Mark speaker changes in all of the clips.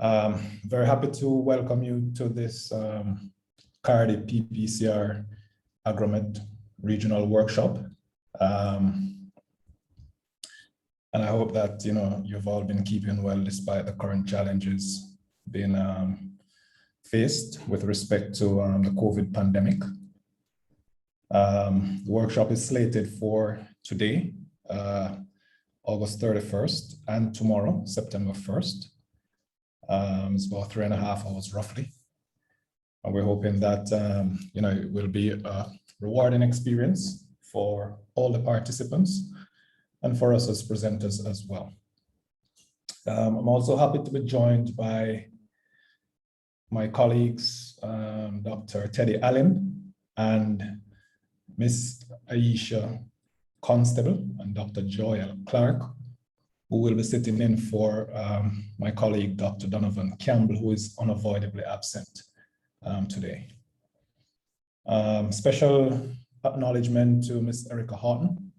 Speaker 1: Very happy to welcome you to this CARDI PPCR Agro-Met regional workshop. And I hope that you've all been keeping well despite the current challenges being faced with respect to the COVID pandemic. The workshop is slated for today, August 31st, and tomorrow, September 1st. It's about 3.5 hours roughly. And we're hoping that it will be a rewarding experience for all the participants and for us as presenters as well. I'm also happy to be joined by my colleagues, Dr. Teddy Allen and Miss Aisha Constable and Dr. Joel Clark, who will be sitting in for my colleague, Dr. Donovan Campbell, who is unavoidably absent today. Special acknowledgement to Ms. Erica Horton,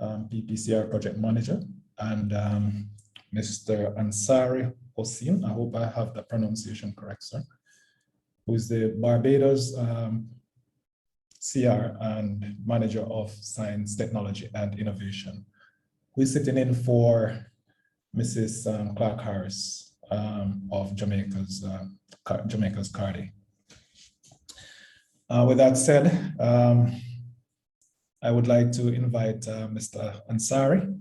Speaker 1: PPCR Project Manager, and Mr. Ansari Hossein, I hope I have the pronunciation correct, sir, who is the Barbados CR and Manager of Science, Technology, and Innovation, who is sitting in for Mrs. Clark Harris of Jamaica's CARDI. With that said, I would like to invite Mr. Ansari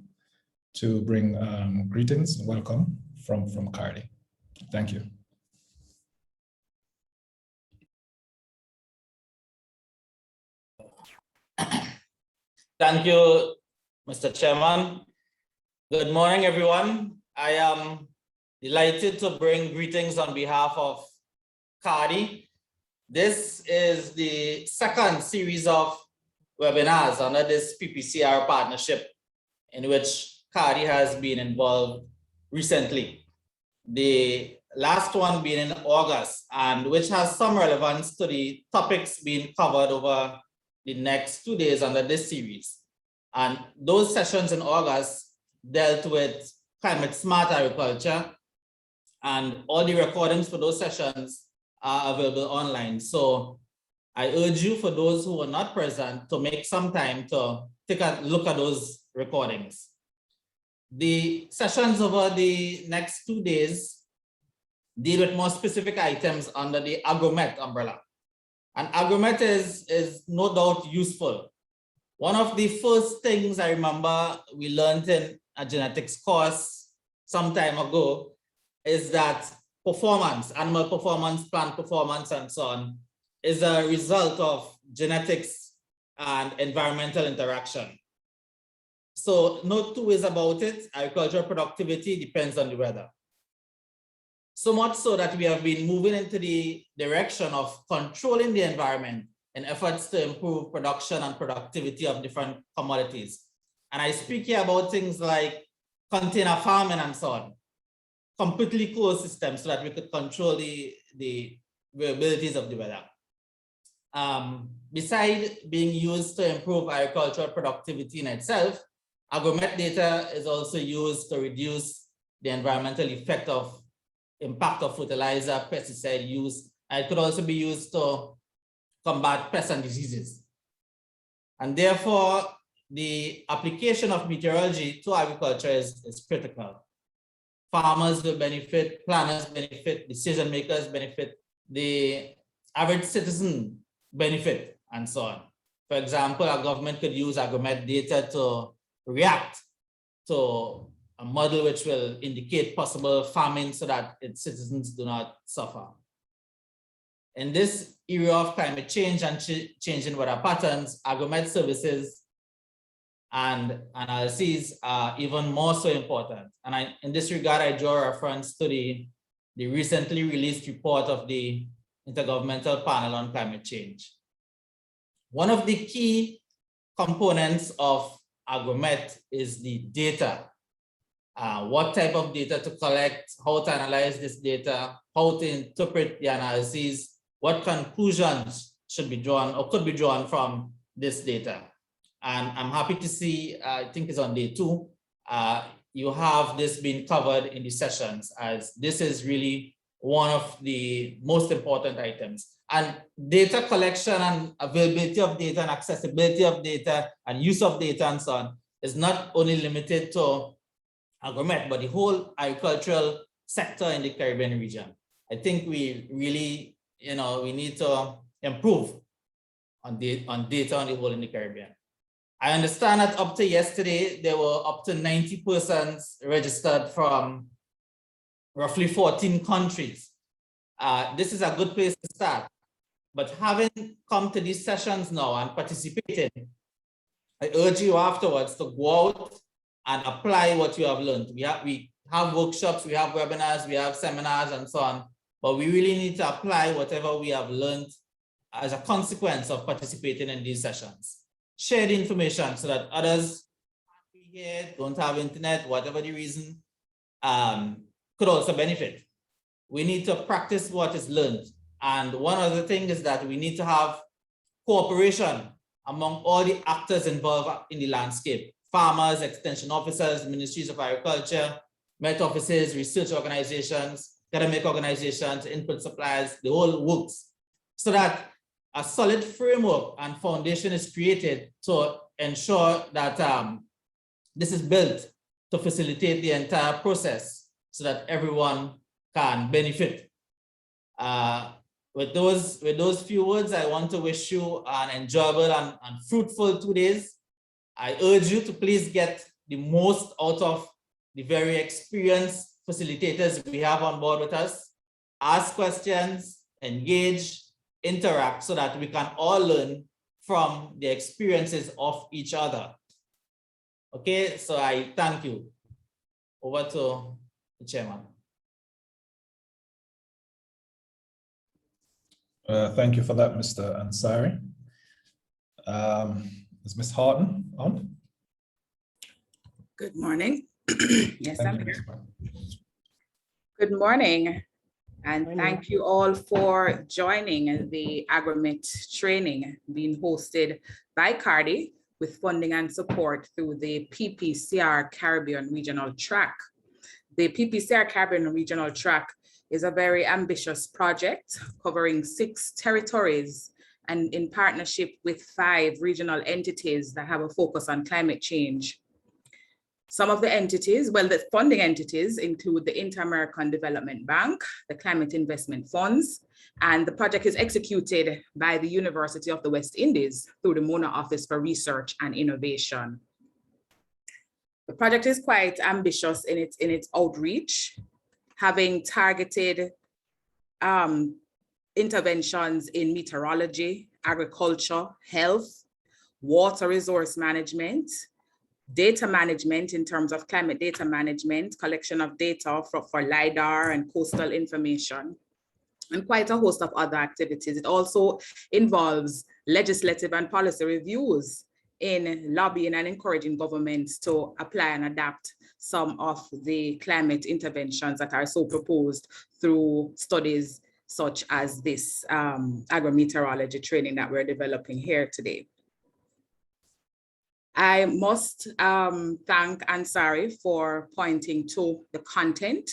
Speaker 1: to bring greetings and welcome from CARDI. Thank you.
Speaker 2: Thank you, Mr. Chairman. Good morning, everyone. I am delighted to bring greetings on behalf of CARDI. This is the second series of webinars under this PPCR partnership in which CARDI has been involved recently. The last one being in August, and which has some relevance to the topics being covered over the next 2 days under this series. And those sessions in August dealt with climate smart agriculture, and all the recordings for those sessions are available online. So I urge you, for those who were not present, to make some time to take a look at those recordings. The sessions over the next 2 days deal with more specific items under the Agro-Met umbrella. And Agro-Met is no doubt useful. One of the first things I remember we learned in a genetics course some time ago is that performance, animal performance, plant performance, and so on, is a result of genetics and environmental interaction. So no two ways about it, agricultural productivity depends on the weather. So much so that we have been moving into the direction of controlling the environment in efforts to improve production and productivity of different commodities. And I speak here about things like container farming and so on, completely closed systems so that we could control the variabilities of the weather. Besides being used to improve agricultural productivity in itself, Agro-Met data is also used to reduce the environmental impact of fertilizer, pesticide use, and it could also be used to combat pests and diseases. And therefore, the application of meteorology to agriculture is critical. Farmers will benefit, planners benefit, decision makers benefit, the average citizen benefit, and so on. For example, our government could use Agro-Met data to react to a model which will indicate possible famine so that its citizens do not suffer. In this era of climate change and changing weather patterns, Agro-Met services and analyses are even more so important. And in this regard, I draw reference to the recently released report of the Intergovernmental Panel on Climate Change. One of the key components of Agro-Met is the data. What type of data to collect, how to analyze this data, how to interpret the analyses, what conclusions should be drawn or could be drawn from this data. And I'm happy to see, I think it's on day 2, you have this being covered in the sessions, as this is really one of the most important items. And data collection and availability of data and accessibility of data and use of data and so on is not only limited to Agro-Met, but the whole agricultural sector in the Caribbean region. I think we really, we need to improve on data on the whole in the Caribbean. I understand that up to yesterday, there were up to 90 persons registered from roughly 14 countries. This is a good place to start. But having come to these sessions now and participating, I urge you afterwards to go out and apply what you have learned. We have workshops, we have webinars, we have seminars and so on, but we really need to apply whatever we have learned as a consequence of participating in these sessions. Share the information so that others can't be here, don't have internet, whatever the reason, could also benefit. We need to practice what is learned. And one other thing is that we need to have cooperation among all the actors involved in the landscape: farmers, extension officers, ministries of agriculture, Met offices, research organizations, academic organizations, input suppliers, the whole works, so that a solid framework and foundation is created to ensure that this is built to facilitate the entire process so that everyone can benefit. With those few words, I want to wish you an enjoyable and fruitful 2 days. I urge you to please get the most out of the very experienced facilitators we have on board with us. Ask questions, engage, interact, so that we can all learn from the experiences of each other. Okay, so I thank you. Over to the chairman.
Speaker 1: Thank you for that, Mr. Ansari. Is Ms. Harton on?
Speaker 3: Good morning. Yes,
Speaker 1: Thank
Speaker 3: I'm
Speaker 1: you,
Speaker 3: here.
Speaker 1: Ms.
Speaker 3: Good morning, and thank you all for joining the Agro-Met training being hosted by CARDI with funding and support through the PPCR Caribbean Regional Track. The PPCR Caribbean Regional Track is a very ambitious project covering 6 territories and in partnership with 5 regional entities that have a focus on climate change. Some of the entities, well, the funding entities include the Inter-American Development Bank, the Climate Investment Funds, and the project is executed by the University of the West Indies through the Mona Office for Research and Innovation. The project is quite ambitious in its outreach, having targeted interventions in meteorology, agriculture, health, water resource management, data management in terms of climate data management, collection of data for LIDAR and coastal information, and quite a host of other activities. It also involves legislative and policy reviews in lobbying and encouraging governments to apply and adapt some of the climate interventions that are so proposed through studies such as this agro-meteorology training that we're developing here today. I must thank Ansari for pointing to the content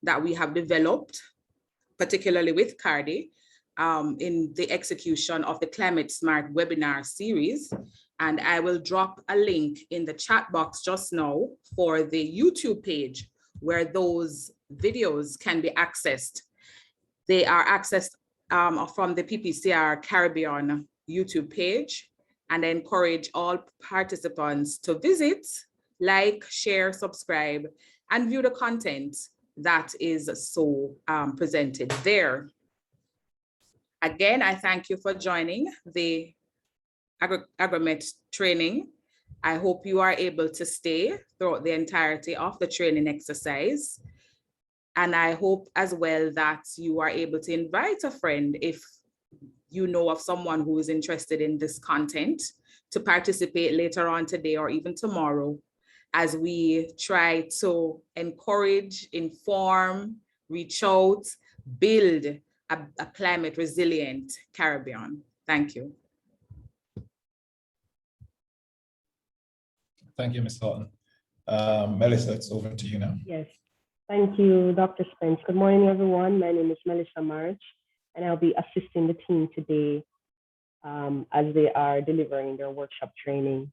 Speaker 3: that we have developed, particularly with CARDI, in the execution of the Climate Smart webinar series. And I will drop a link in the chat box just now for the YouTube page where those videos can be accessed. They are accessed from the PPCR Caribbean YouTube page, and I encourage all participants to visit, like, share, subscribe, and view the content that is so presented there. Again, I thank you for joining the Agro-Met training. I hope you are able to stay throughout the entirety of the training exercise. And I hope as well that you are able to invite a friend if you know of someone who is interested in this content to participate later on today or even tomorrow as we try to encourage, inform, reach out, build a climate resilient Caribbean. Thank you.
Speaker 1: Thank you, Ms. Horton. Melissa, it's over to you now.
Speaker 4: Yes, thank you, Dr. Spence. Good morning, everyone. My name is Melissa March, and I'll be assisting the team today as they are delivering their workshop training.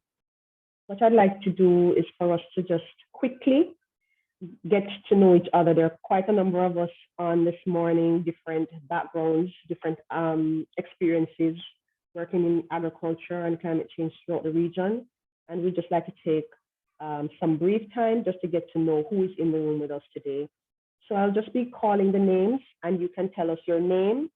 Speaker 4: What I'd like to do is for us to just quickly get to know each other. There are quite a number of us on this morning, different backgrounds, different experiences working in agriculture and climate change throughout the region. And we'd just like to take some brief time just to get to know who is in the room with us today. So I'll just be calling the names and you can tell us your name,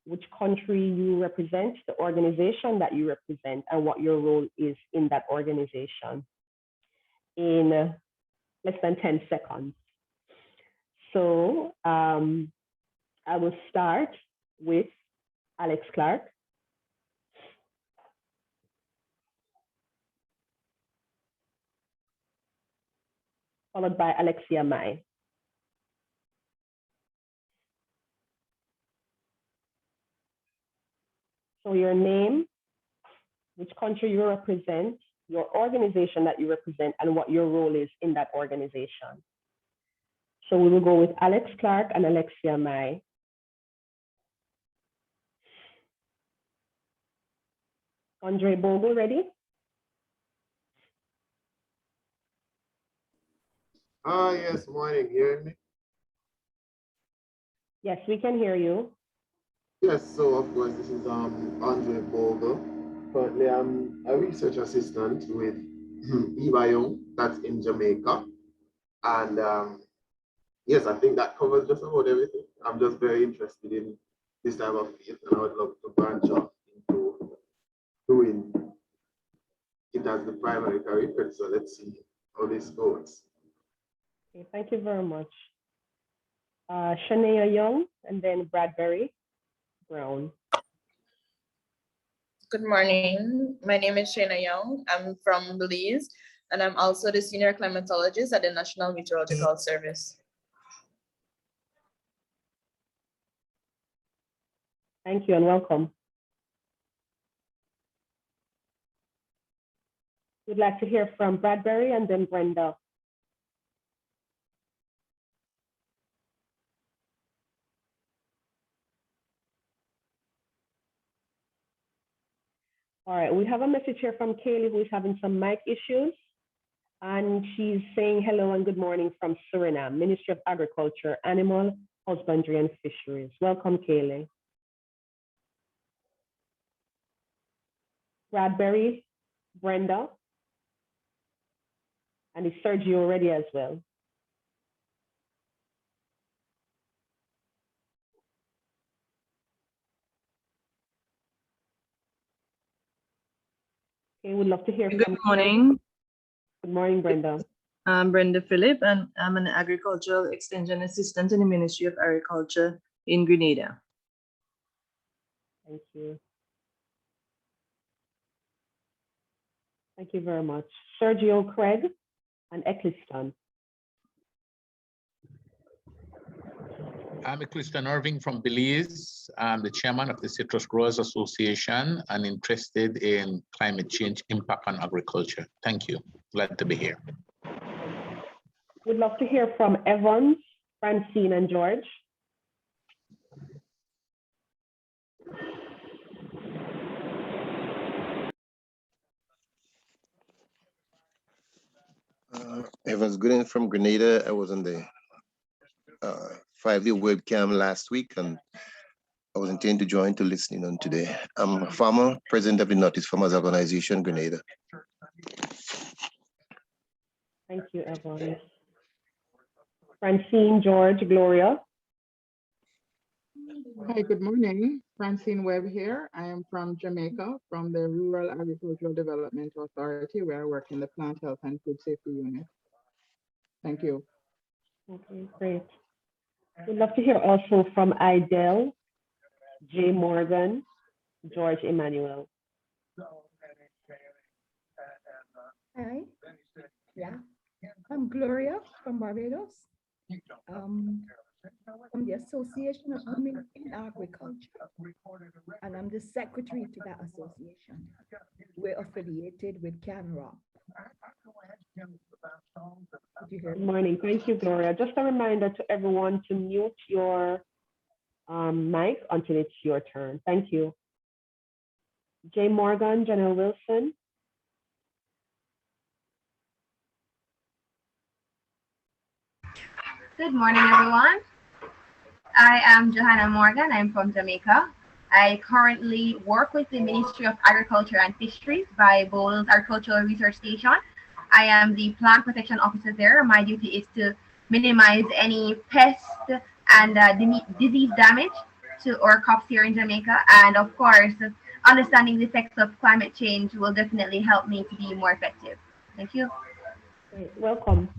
Speaker 4: which country you represent, the organization that you represent, and what your role is in that organization in less than 10 seconds. So I will start with Alex Clark. Followed by Alexia Mai. So your name, which country you represent, your organization that you represent, and what your role is in that organization. So we will go with Alex Clark and Alexia Mai. Andre Bogle, ready?
Speaker 5: Yes, morning. You hear me?
Speaker 4: Yes, we can hear you.
Speaker 5: Yes, so of course, this is Andre Bogle. Currently, I'm a research assistant with Ibayong, that's in Jamaica. And yes, I think that covers just about everything. I'm just very interested in this type of field, and I would love to branch off into doing it as the primary career. So let's see how this goes.
Speaker 4: Okay, thank you very much. Shania Young and then Bradbury Brown.
Speaker 6: Good morning. My name is Shana Young. I'm from Belize, and I'm also the senior climatologist at the National Meteorological Service.
Speaker 4: Thank you and welcome. We'd like to hear from Bradbury and then Brenda. All right, we have a message here from Kaylee, who is having some mic issues. And she's saying hello and good morning from Suriname, Ministry of Agriculture, Animal Husbandry and Fisheries. Welcome, Kaylee. Bradbury, Brenda, and is Sergio ready as well? Okay, we'd love to hear
Speaker 6: Good
Speaker 4: from
Speaker 6: morning.
Speaker 4: Good morning, Brenda.
Speaker 6: I'm Brenda Phillip, and I'm an agricultural extension assistant in the Ministry of Agriculture in Grenada.
Speaker 4: Thank you. Thank you very much. Sergio Craig and Eccleston.
Speaker 7: I'm Eccleston Irving from Belize. I'm the chairman of the Citrus Growers Association and interested in climate change impact on agriculture. Thank you. Glad to be here.
Speaker 4: We'd love to hear from Evans, Francine, and George.
Speaker 8: Evans Gooden from Grenada. I was on the 5-day webcam last week, and I was intending to join to listening on today. I'm a farmer, president of the Northeast Farmers Organization, Grenada.
Speaker 4: Thank you, Evans. Francine, George, Gloria.
Speaker 9: Hi, good morning. Francine Webb here. I am from Jamaica, from the Rural Agricultural Development Authority, where I work in the Plant Health and Food Safety Unit. Thank you.
Speaker 4: Okay, great. We'd love to hear also from Idel, Jay Morgan, George Emmanuel.
Speaker 10: Hi, yeah, I'm Gloria from Barbados. From the Association of Women in Agriculture, and I'm the secretary to that association. We're affiliated with CANROP. you hear
Speaker 4: Good
Speaker 10: me?
Speaker 4: morning. Thank you, Gloria. Just a reminder to everyone to mute your mic until it's your turn. Thank you. Jay Morgan, General Wilson.
Speaker 11: Good morning, everyone. I am Johanna Morgan. I'm from Jamaica. I currently work with the Ministry of Agriculture and Fisheries by Bowles Agricultural Research Station. I am the plant protection officer there. My duty is to minimize any pest and disease damage to our crops here in Jamaica. And of course, understanding the effects of climate change will definitely help me to be more effective. Thank you.
Speaker 4: Great. Welcome.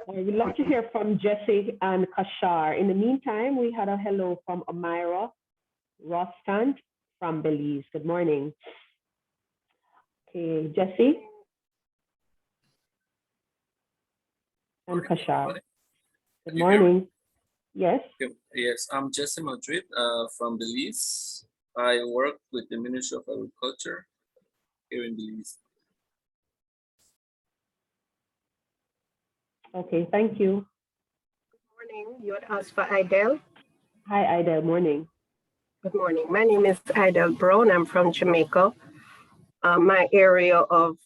Speaker 4: We'd love to hear from Jesse and Kashar. In the meantime, we had a hello from Amira Rostand from Belize. Good morning. Okay, Jesse and Kashar. Good morning. Yes.
Speaker 12: Yes, I'm Jesse Madrid from Belize. I work with the Ministry of Agriculture here in Belize.
Speaker 4: Okay, thank you.
Speaker 13: Morning, you had asked for Idel.
Speaker 4: Hi, Idel. Morning.
Speaker 13: Good morning. My name is Idel Brown. I'm from Jamaica. My area of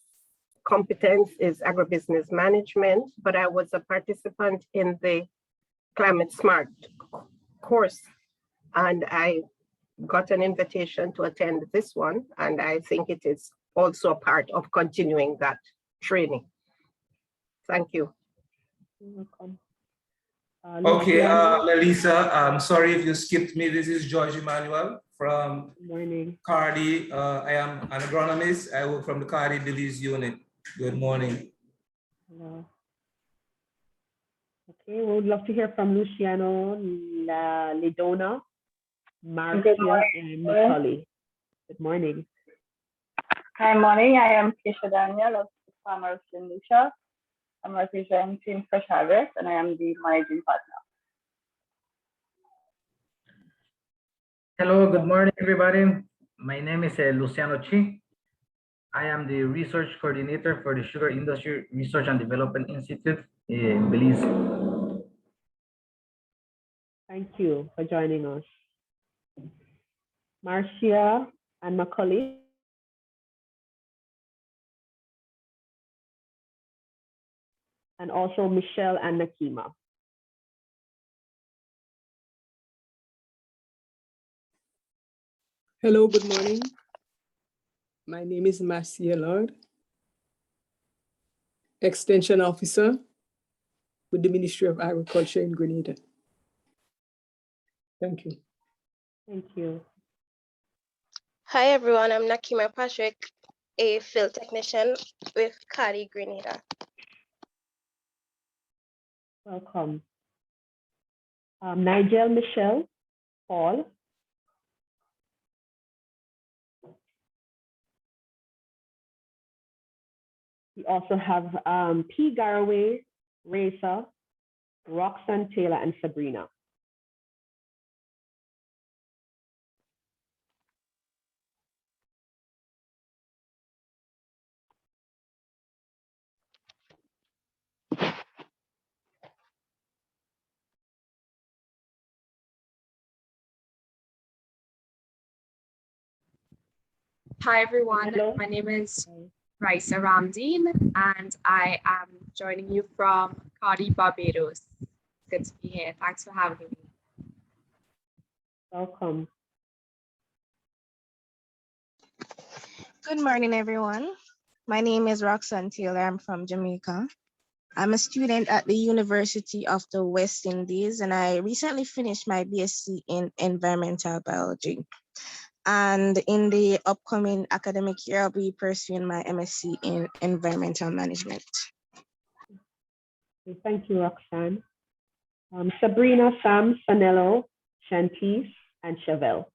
Speaker 13: competence is agribusiness management, but I was a participant in the Climate Smart course, and I got an invitation to attend this one, and I think it is also a part of continuing that training. Thank you.
Speaker 4: You're welcome.
Speaker 14: Okay,
Speaker 4: Luciano.
Speaker 14: Melissa, I'm sorry if you skipped me. This is George Emmanuel from CARDI. I am an agronomist. I work from the CARDI Belize unit. Good morning.
Speaker 4: Hello. Okay, we would love to hear from Luciano, Lidona, Marcia, and Macaulay. Good morning.
Speaker 15: Hi, morning. I am Keisha Daniel of the Farmer of St. Lucia. I'm representing Fresh Harvest, and I am the managing partner.
Speaker 16: Hello, good morning, everybody. My name is Luciano Chi. I am the research coordinator for the Sugar Industry Research and Development Institute in Belize.
Speaker 4: Thank you for joining us. Marcia and Macaulay. And also Michelle and Nakima.
Speaker 17: Hello, good morning. My name is Marcia Lord, Extension Officer with the Ministry of Agriculture in Grenada. Thank you.
Speaker 4: Thank you.
Speaker 18: Hi, everyone. I'm Nakima Patrick, a field technician with CARDI Grenada.
Speaker 4: Welcome. Nigel, Michelle, Paul. We also have P. Garaway, Raisa, Roxanne Taylor, and Sabrina.
Speaker 19: Hi, everyone.
Speaker 4: Hello.
Speaker 19: My name is Raisa Ramdeen, and I am joining you from CARDI, Barbados. Good to be here. Thanks for having me.
Speaker 4: Welcome.
Speaker 20: Good morning, everyone. My name is Roxanne Taylor. I'm from Jamaica. I'm a student at the University of the West Indies, and I recently finished my BSc in environmental biology. And in the upcoming academic year, I'll be pursuing my MSc in environmental management.
Speaker 4: Thank you, Roxanne. Sabrina, Sam, Sanello, Shantice, and Chevelle.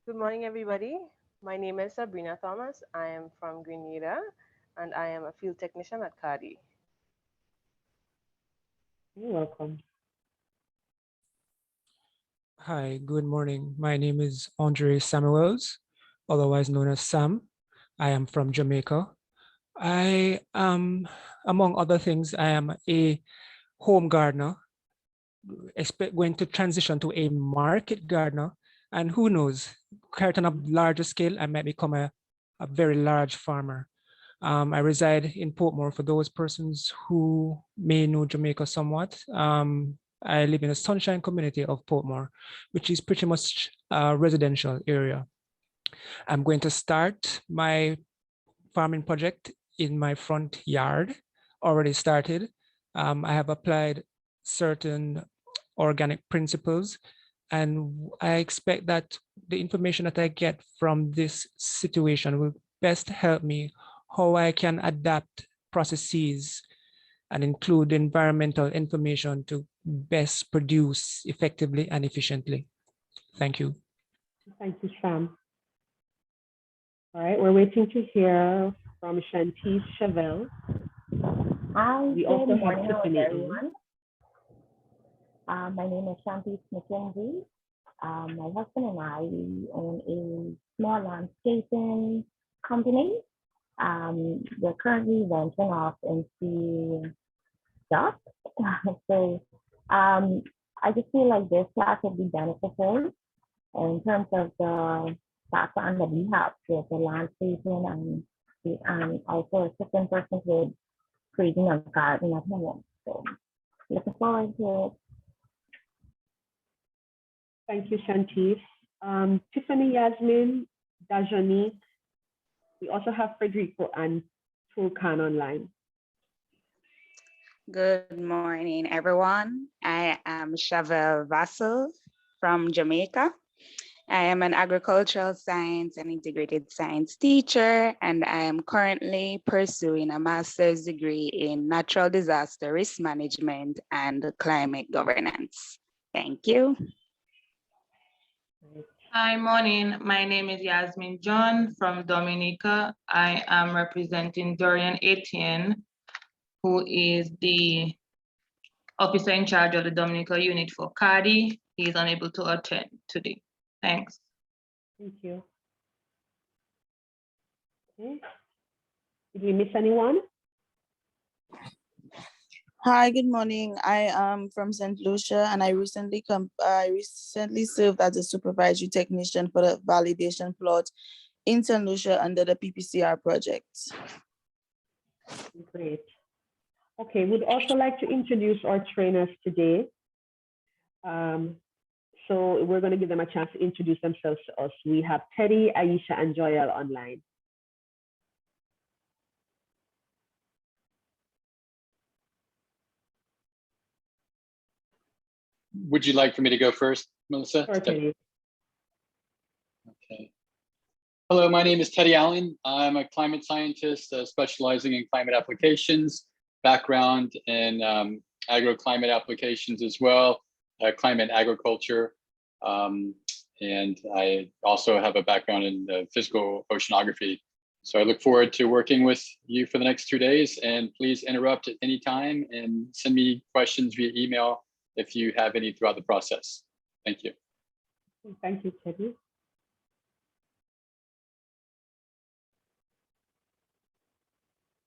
Speaker 21: Good morning, everybody. My name is Sabrina Thomas. I am from Grenada, and I am a field technician at CARDI.
Speaker 4: You're welcome.
Speaker 22: Hi, good morning. My name is Andre Samuels, otherwise known as Sam. I am from Jamaica. I am, among other things, I am a home gardener, going to transition to a market gardener, and who knows, carrying on a larger scale, I might become a very large farmer. I reside in Portmore. For those persons who may know Jamaica somewhat, I live in a sunshine community of Portmore, which is pretty much a residential area. I'm going to start my farming project in my front yard, already started. I have applied certain organic principles, and I expect that the information that I get from this situation will best help me how I can adapt processes and include environmental information to best produce effectively and efficiently. Thank you.
Speaker 4: Thank you, Sam. All right, we're waiting to hear from Shantice Chevelle.
Speaker 2: Hi,
Speaker 4: We also
Speaker 2: good
Speaker 4: have
Speaker 2: morning,
Speaker 4: Tiffany.
Speaker 2: everyone. My name is Shantice McKenzie. My husband and I own a small landscaping company. We're currently venturing off into stuff. So I just feel like this class would be beneficial in terms of the background that we have with the landscaping and also assistant persons with creating a garden at home. So looking forward to it.
Speaker 4: Thank you, Shantice. Tiffany, Yasmin, Dajani. We also have Federico and Tulkan online.
Speaker 3: Good morning, everyone. I am Chevelle Vassell from Jamaica. I am an agricultural science and integrated science teacher, and I am currently pursuing a master's degree in natural disaster risk management and climate governance. Thank you.
Speaker 23: Hi, morning. My name is Yasmin John from Dominica. I am representing Dorian Etienne, who is the officer in charge of the Dominica unit for CARDI. He is unable to attend today. Thanks.
Speaker 4: Thank you. Okay. Did we miss anyone?
Speaker 24: Hi, good morning. I am from St. Lucia, and I recently served as a supervisory technician for the validation plot in St. Lucia under the PPCR project.
Speaker 4: Great. Okay, we'd also like to introduce our trainers today. So we're going to give them a chance to introduce themselves to us. We have Teddy, Aisha, and Joel online.
Speaker 25: Would you like for me to go first, Melissa?
Speaker 4: Certainly.
Speaker 25: Okay. Hello, my name is Teddy Allen. I'm a climate scientist specializing in climate applications, background in agro-climate applications as well, climate agriculture. And I also have a background in physical oceanography. So I look forward to working with you for the next 2 days, and please interrupt at any time and send me questions via email if you have any throughout the process. Thank you.
Speaker 4: Thank you, Teddy.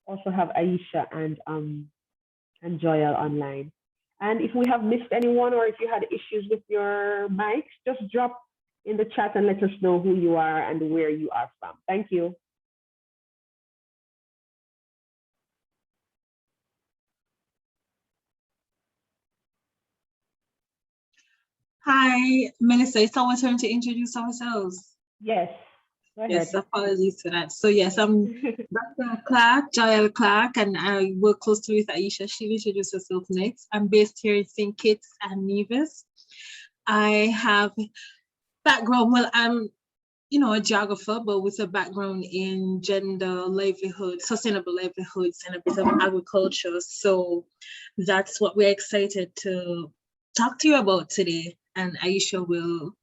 Speaker 4: Also have Aisha and Joel online. And if we have missed anyone, or if you had issues with your mics, just drop in the chat and let us know who you are and where you are from. Thank you.
Speaker 26: Hi, Melissa. It's our turn to introduce ourselves.
Speaker 4: Yes.
Speaker 26: Yes, apologies for that. So yes, I'm Dr. Clark, Joel Clark, and I work closely with Aisha. She'll introduce herself next. I'm based here in St. Kitts and Nevis. I have background, well, I'm a geographer, but with a background in gender, livelihood, sustainable livelihoods, and a bit of agriculture. So that's what we're excited to talk to you about today. And Aisha will,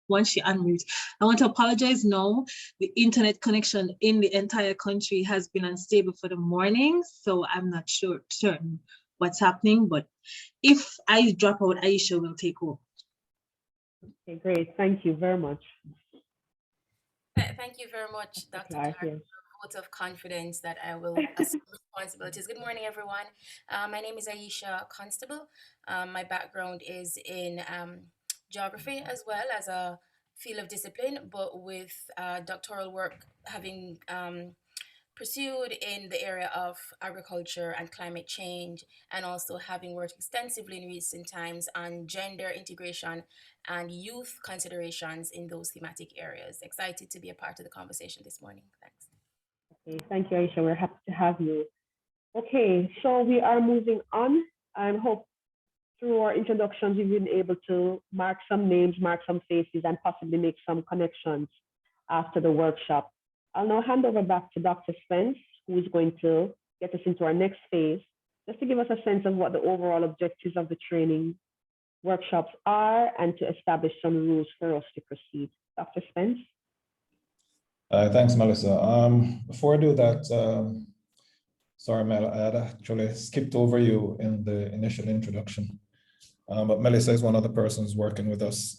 Speaker 26: once she unmutes. I want to apologize now. The internet connection in the entire country has been unstable for the morning, so I'm not certain what's happening, but if I drop out, Aisha will take over.
Speaker 4: Okay, great. Thank you very much.
Speaker 27: Thank you very much, Dr. Clark.
Speaker 1: vote of confidence that I will assume responsibilities. Good morning, everyone. My name is Aisha Constable. My background is in geography as well as a field of discipline, but with doctoral work having pursued in the area of agriculture and climate change, and also having worked extensively in recent times on gender integration and youth considerations in those thematic areas. Excited to be a part of the conversation this morning. Thanks.
Speaker 4: Okay, thank you, Aisha. We're happy to have you. Okay, so we are moving on. I hope through our introductions, you've been able to mark some names, mark some faces, and possibly make some connections after the workshop. I'll now hand over back to Dr. Spence, who is going to get us into our next phase, just to give us a sense of what the overall objectives of the training workshops are and to establish some rules for us to proceed. Dr. Spence?
Speaker 5: Thanks, Melissa. Before I do that, sorry, Mel, I had actually skipped over you in the initial introduction. But Melissa is one of the persons working with us,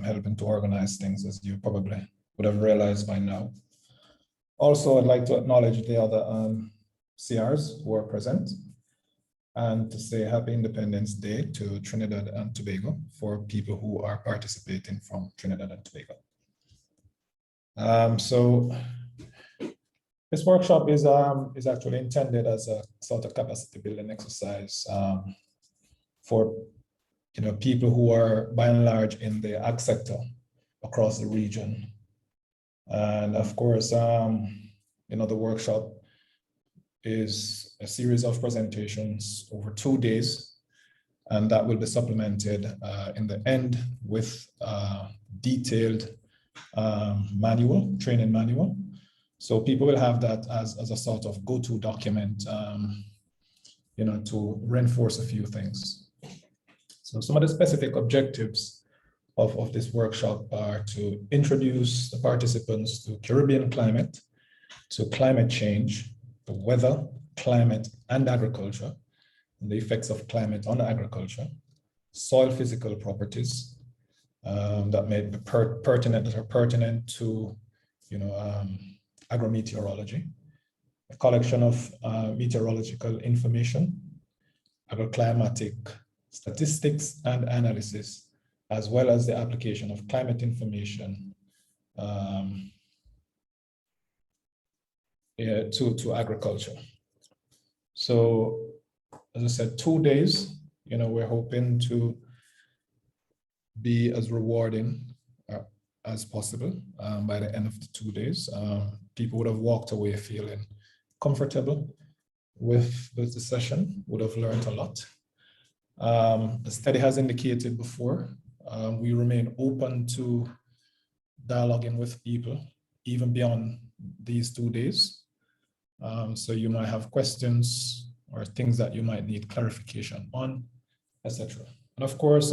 Speaker 5: helping to organize things, as you probably would have realized by now. Also, I'd like to acknowledge the other CRs who are present and to say Happy Independence Day to Trinidad and Tobago for people who are participating from Trinidad and Tobago. So this workshop is actually intended as a sort of capacity building exercise for people who are by and large in the ag sector across the region. And of course, the workshop is a series of presentations over 2 days, and that will be supplemented in the end with detailed training manual. So people will have that as a sort of go-to document, to reinforce a few things. So some of the specific objectives of this workshop are to introduce the participants to Caribbean climate, to climate change, the weather, climate, and agriculture, and the effects of climate on agriculture, soil physical properties that may be pertinent to agrometeorology, a collection of meteorological information, agroclimatic statistics and analysis, as well as the application of climate information to agriculture. So, as I said, 2 days, we're hoping to be as rewarding as possible by the end of the 2 days. People would have walked away feeling comfortable with the session, would have learned a lot. As Teddy has indicated before, we remain open to dialoguing with people even beyond these 2 days. So you might have questions or things that you might need clarification on, etc. And of course,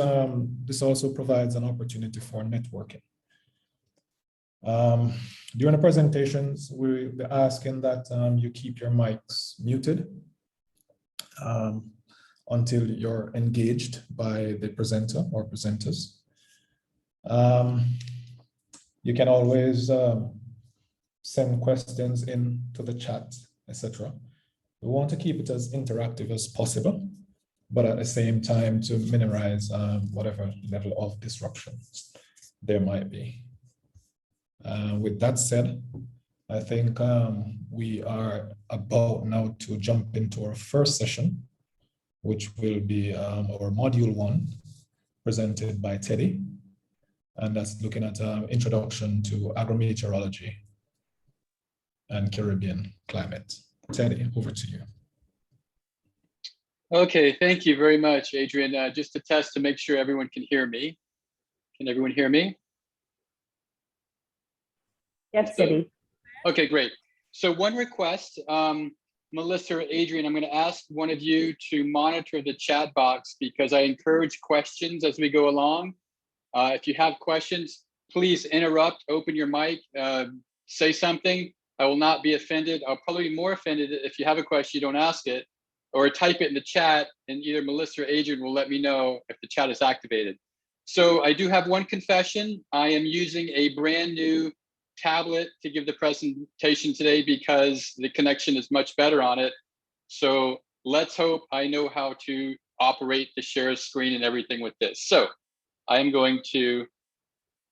Speaker 5: this also provides an opportunity for networking. During the presentations, we'll be asking that you keep your mics muted until you're engaged by the presenter or presenters. You can always send questions into the chat, etc. We want to keep it as interactive as possible, but at the same time to minimize whatever level of disruptions there might be. With that said, I think we are about now to jump into our first session, which will be our module 1, presented by Teddy. And that's looking at introduction to agrometeorology and Caribbean climate. Teddy, over to you.
Speaker 25: Okay, thank you very much, Adrian. Just to test to make sure everyone can hear me. Can everyone hear me?
Speaker 4: Yes, Teddy.
Speaker 25: Okay, great. So one request, Melissa or Adrian, I'm going to ask one of you to monitor the chat box because I encourage questions as we go along. If you have questions, please interrupt, open your mic, say something. I will not be offended. I'll probably be more offended if you have a question, you don't ask it, or type it in the chat and either Melissa or Adrian will let me know if the chat is activated. So I do have one confession. I am using a brand new tablet to give the presentation today because the connection is much better on it. So let's hope I know how to operate the share screen and everything with this. So I am going to,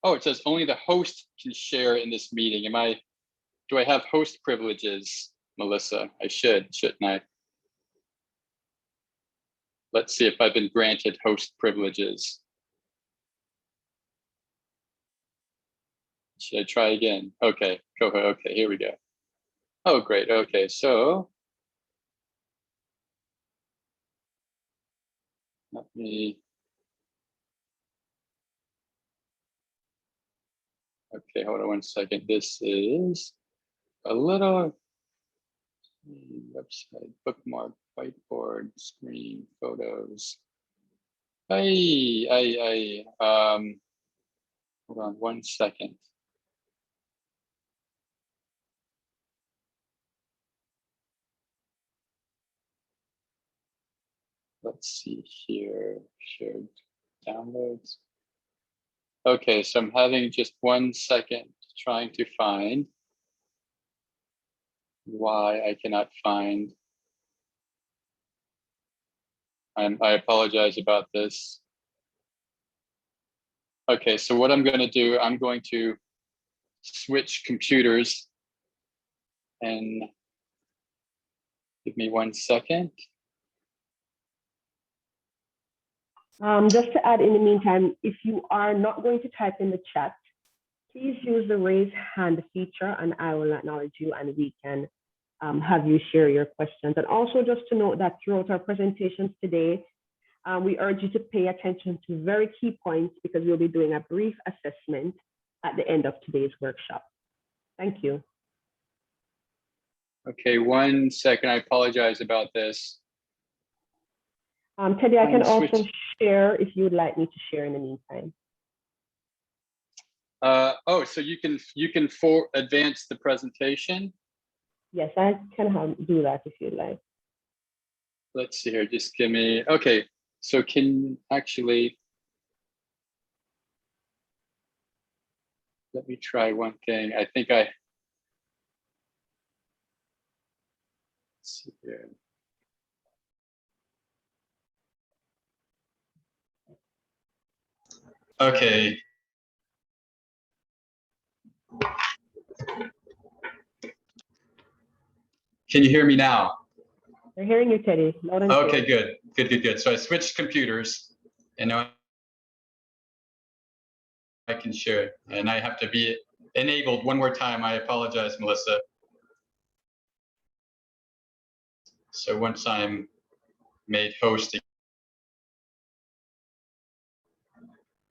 Speaker 25: oh, it says only the host can share in this meeting. Do I have host privileges, Melissa? I should, shouldn't I? Let's see if I've been granted host privileges. Should I try again? Okay, go ahead. Okay, here we go. Oh, great. Okay, so let me. Okay, hold on one second. This is a little website, bookmark, whiteboard, screen, photos. Hold on one second. Let's see here, shared downloads. Okay, so I'm having just 1 second trying to find why I cannot find. I apologize about this. Okay, so what I'm going to do, I'm going to switch computers and give me 1 second.
Speaker 4: Just to add in the meantime, if you are not going to type in the chat, please use the raise hand feature and I will acknowledge you and we can have you share your questions. And also just to note that throughout our presentations today, we urge you to pay attention to very key points because we'll be doing a brief assessment at the end of today's workshop. Thank you.
Speaker 25: Okay, 1 second, I apologize about this.
Speaker 4: Teddy, I can also share if you would like me to share in the meantime.
Speaker 25: Oh, so you can advance the presentation?
Speaker 4: Yes, I can do that if you'd like.
Speaker 25: Let's see here, just give me, okay. So can actually, let me try one thing. I think let's see here. Okay. Can you hear me now?
Speaker 4: We're hearing you, Teddy. Loud and
Speaker 25: Okay,
Speaker 4: clear.
Speaker 25: good. So I switched computers and now I can share it. And I have to be enabled one more time. I apologize, Melissa. So once I'm made host,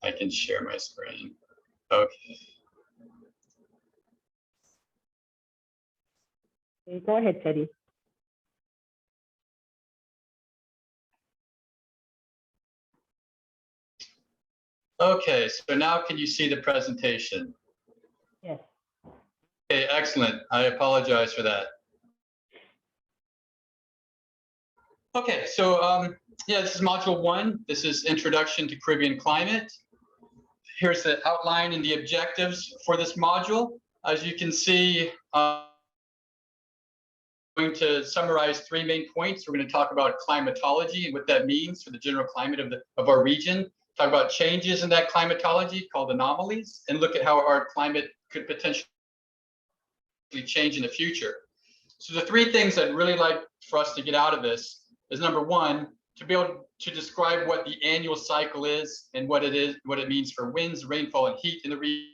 Speaker 25: I can share my screen. Okay.
Speaker 4: Okay, go ahead, Teddy.
Speaker 25: Okay, so now can you see the presentation?
Speaker 4: Yes.
Speaker 25: Okay, excellent. I apologize for that. Okay, so yeah, this is module 1. This is Introduction to Caribbean Climate. Here's the outline and the objectives for this module. As you can see, I'm going to summarize 3 main points. We're going to talk about climatology and what that means for the general climate of our region. Talk about changes in that climatology called anomalies, and look at how our climate could potentially change in the future. So the 3 things I'd really like for us to get out of this is, number 1, to be able to describe what the annual cycle is and what it means for winds, rainfall, and heat in the region.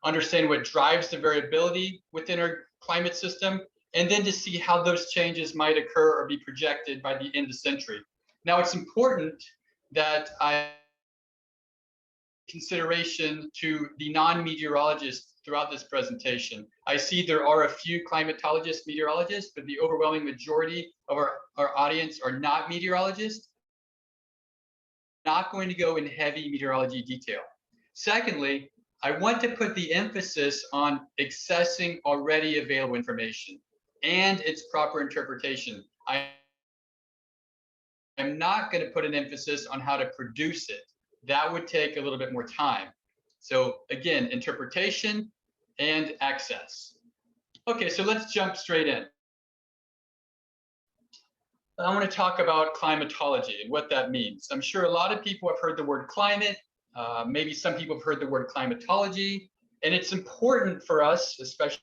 Speaker 25: Understand what drives the variability within our climate system, and then to see how those changes might occur or be projected by the end of the century. Now, it's important that I consideration to the non-meteorologists throughout this presentation. I see there are a few climatologists, meteorologists, but the overwhelming majority of our audience are not meteorologists. Not going to go in heavy meteorology detail. Secondly, I want to put the emphasis on accessing already available information and its proper interpretation. I'm not going to put an emphasis on how to produce it. That would take a little bit more time. So again, interpretation and access. Okay, so let's jump straight in. I want to talk about climatology and what that means. I'm sure a lot of people have heard the word climate. Maybe some people have heard the word climatology, and it's important for us, especially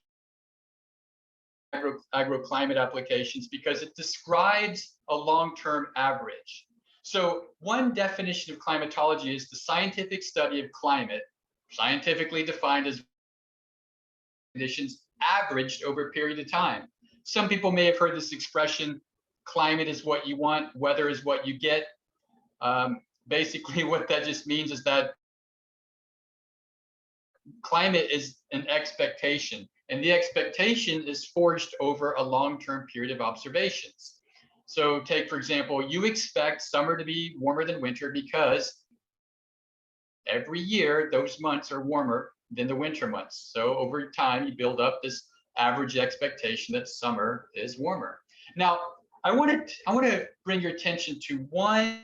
Speaker 25: agroclimate applications, because it describes a long-term average. So one definition of climatology is the scientific study of climate, scientifically defined as conditions averaged over a period of time. Some people may have heard this expression, climate is what you want, weather is what you get. Basically, what that just means is that climate is an expectation, and the expectation is forged over a long-term period of observations. So take, for example, you expect summer to be warmer than winter because every year those months are warmer than the winter months. So over time, you build up this average expectation that summer is warmer. Now, I want to bring your attention to one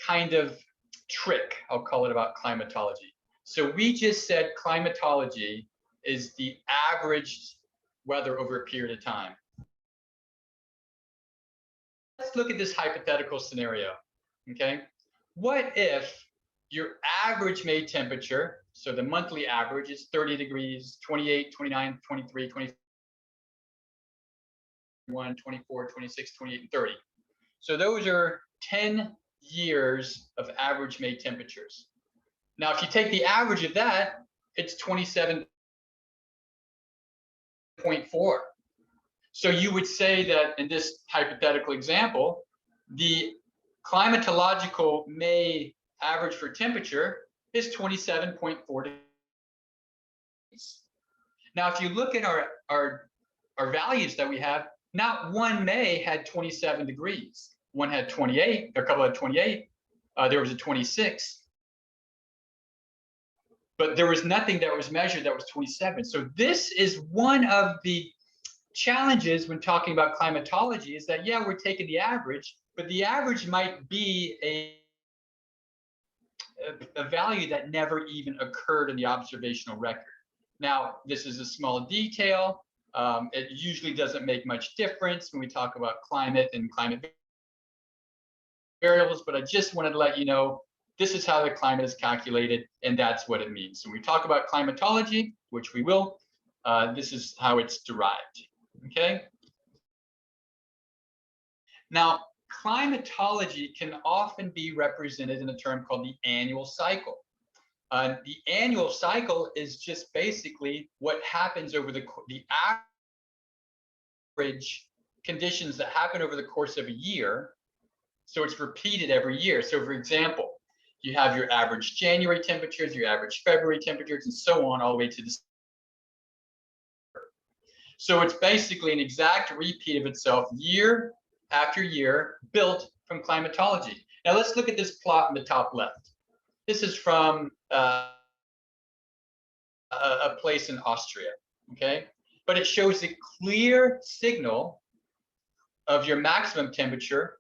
Speaker 25: kind of trick, I'll call it, about climatology. So we just said climatology is the averaged weather over a period of time. Let's look at this hypothetical scenario, okay? What if your average May temperature, so the monthly average is 30 degrees, 28, 29, 23, 21, 24, 26, 28, and 30. So those are 10 years of average May temperatures. Now, if you take the average of that, it's 27.4. So you would say that in this hypothetical example, the climatological May average for temperature is 27.4 degrees. Now, if you look at our values that we have, not one May had 27 degrees. One had 28, a couple had 28, there was a 26. But there was nothing that was measured that was 27. So this is one of the challenges when talking about climatology, is that, yeah, we're taking the average, but the average might be a value that never even occurred in the observational record. Now, this is a small detail. It usually doesn't make much difference when we talk about climate and climate variables, but I just wanted to let you know this is how the climate is calculated, and that's what it means. So when we talk about climatology, which we will, this is how it's derived, okay? Now, climatology can often be represented in a term called the annual cycle. The annual cycle is just basically what happens over the average conditions that happen over the course of a year. So it's repeated every year. So for example, you have your average January temperatures, your average February temperatures, and so on all the way to December. So it's basically an exact repeat of itself year after year, built from climatology. Now let's look at this plot in the top left. This is from a place in Austria, okay? But it shows a clear signal of your maximum temperature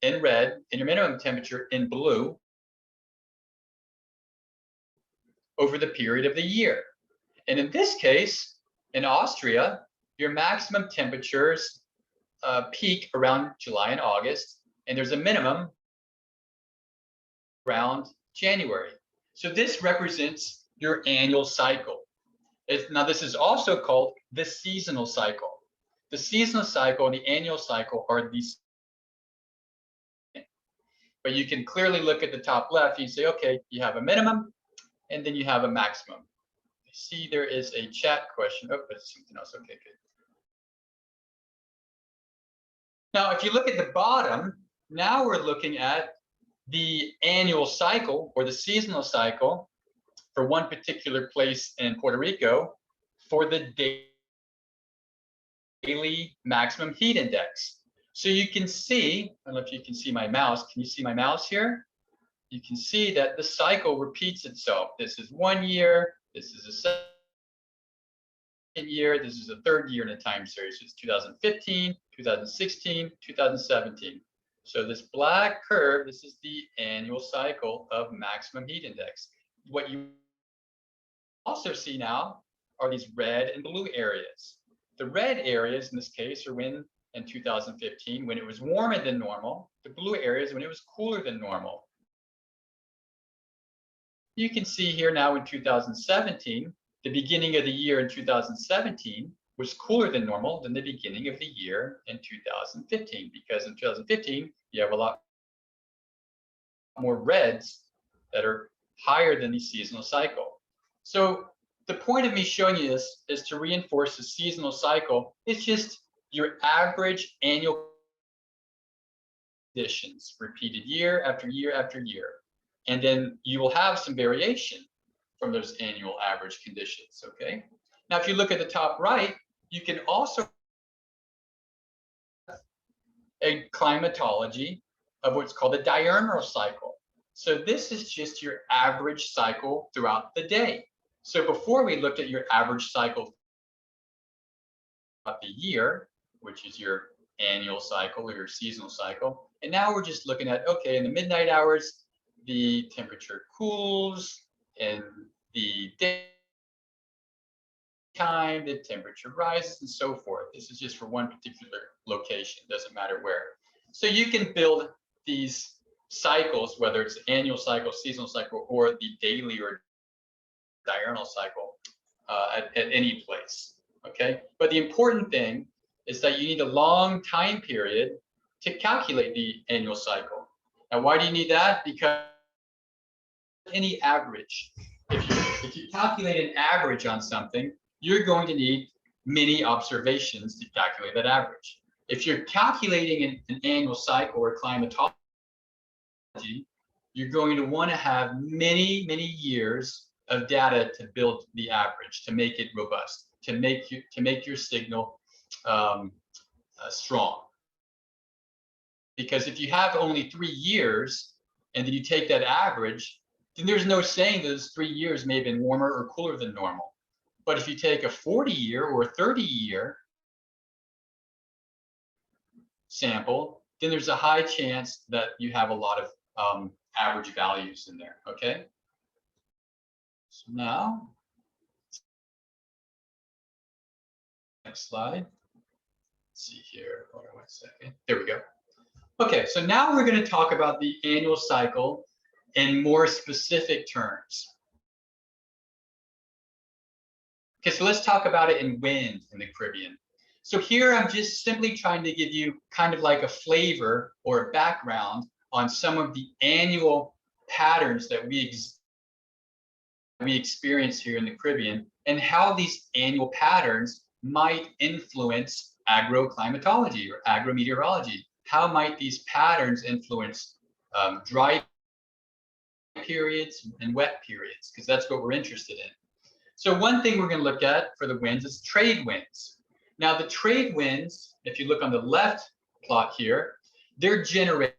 Speaker 25: in red and your minimum temperature in blue over the period of the year. And in this case, in Austria, your maximum temperatures peak around July and August, and there's a minimum around January. So this represents your annual cycle. Now, this is also called the seasonal cycle. The seasonal cycle and the annual cycle are these. But you can clearly look at the top left. You say, okay, you have a minimum, and then you have a maximum. I see there is a chat question. Oh, it's something else. Okay, good. Now, if you look at the bottom, now we're looking at the annual cycle or the seasonal cycle for one particular place in Puerto Rico for the daily maximum heat index. So you can see, I don't know if you can see my mouse. Can you see my mouse here? You can see that the cycle repeats itself. This is 1 year, this is a second year, this is a third year in a time series. It's 2015, 2016, 2017. So this black curve, this is the annual cycle of maximum heat index. What you also see now are these red and blue areas. The red areas in this case are when in 2015, when it was warmer than normal. The blue areas when it was cooler than normal. You can see here now in 2017, the beginning of the year in 2017 was cooler than normal than the beginning of the year in 2015, because in 2015, you have a lot more reds that are higher than the seasonal cycle. So the point of me showing you this is to reinforce the seasonal cycle. It's just your average annual conditions repeated year after year after year. And then you will have some variation from those annual average conditions, okay? Now, if you look at the top right, you can also a climatology of what's called a diurnal cycle. So this is just your average cycle throughout the day. So before we looked at your average cycle throughout the year, which is your annual cycle or your seasonal cycle. And now we're just looking at, okay, in the midnight hours, the temperature cools, and the daytime, the temperature rises, and so forth. This is just for one particular location, doesn't matter where. So you can build these cycles, whether it's the annual cycle, seasonal cycle, or the daily or diurnal cycle at any place, okay? But the important thing is that you need a long time period to calculate the annual cycle. Now, why do you need that? Because any average, if you calculate an average on something, you're going to need many observations to calculate that average. If you're calculating an annual cycle or climatology, you're going to want to have many, many years of data to build the average, to make it robust, to make your signal strong. Because if you have only 3 years and then you take that average, then there's no saying those 3 years may have been warmer or cooler than normal. But if you take a 40-year or a 30-year sample, then there's a high chance that you have a lot of average values in there, okay? So now, next slide. Let's see here, hold on 1 second. There we go. Okay, so now we're going to talk about the annual cycle in more specific terms. Okay, so let's talk about it in wind in the Caribbean. So here I'm just simply trying to give you kind of like a flavor or a background on some of the annual patterns that we experience here in the Caribbean and how these annual patterns might influence agroclimatology or agrometeorology. How might these patterns influence dry periods and wet periods? Because that's what we're interested in. So one thing we're going to look at for the winds is trade winds. Now the trade winds, if you look on the left plot here, they're generated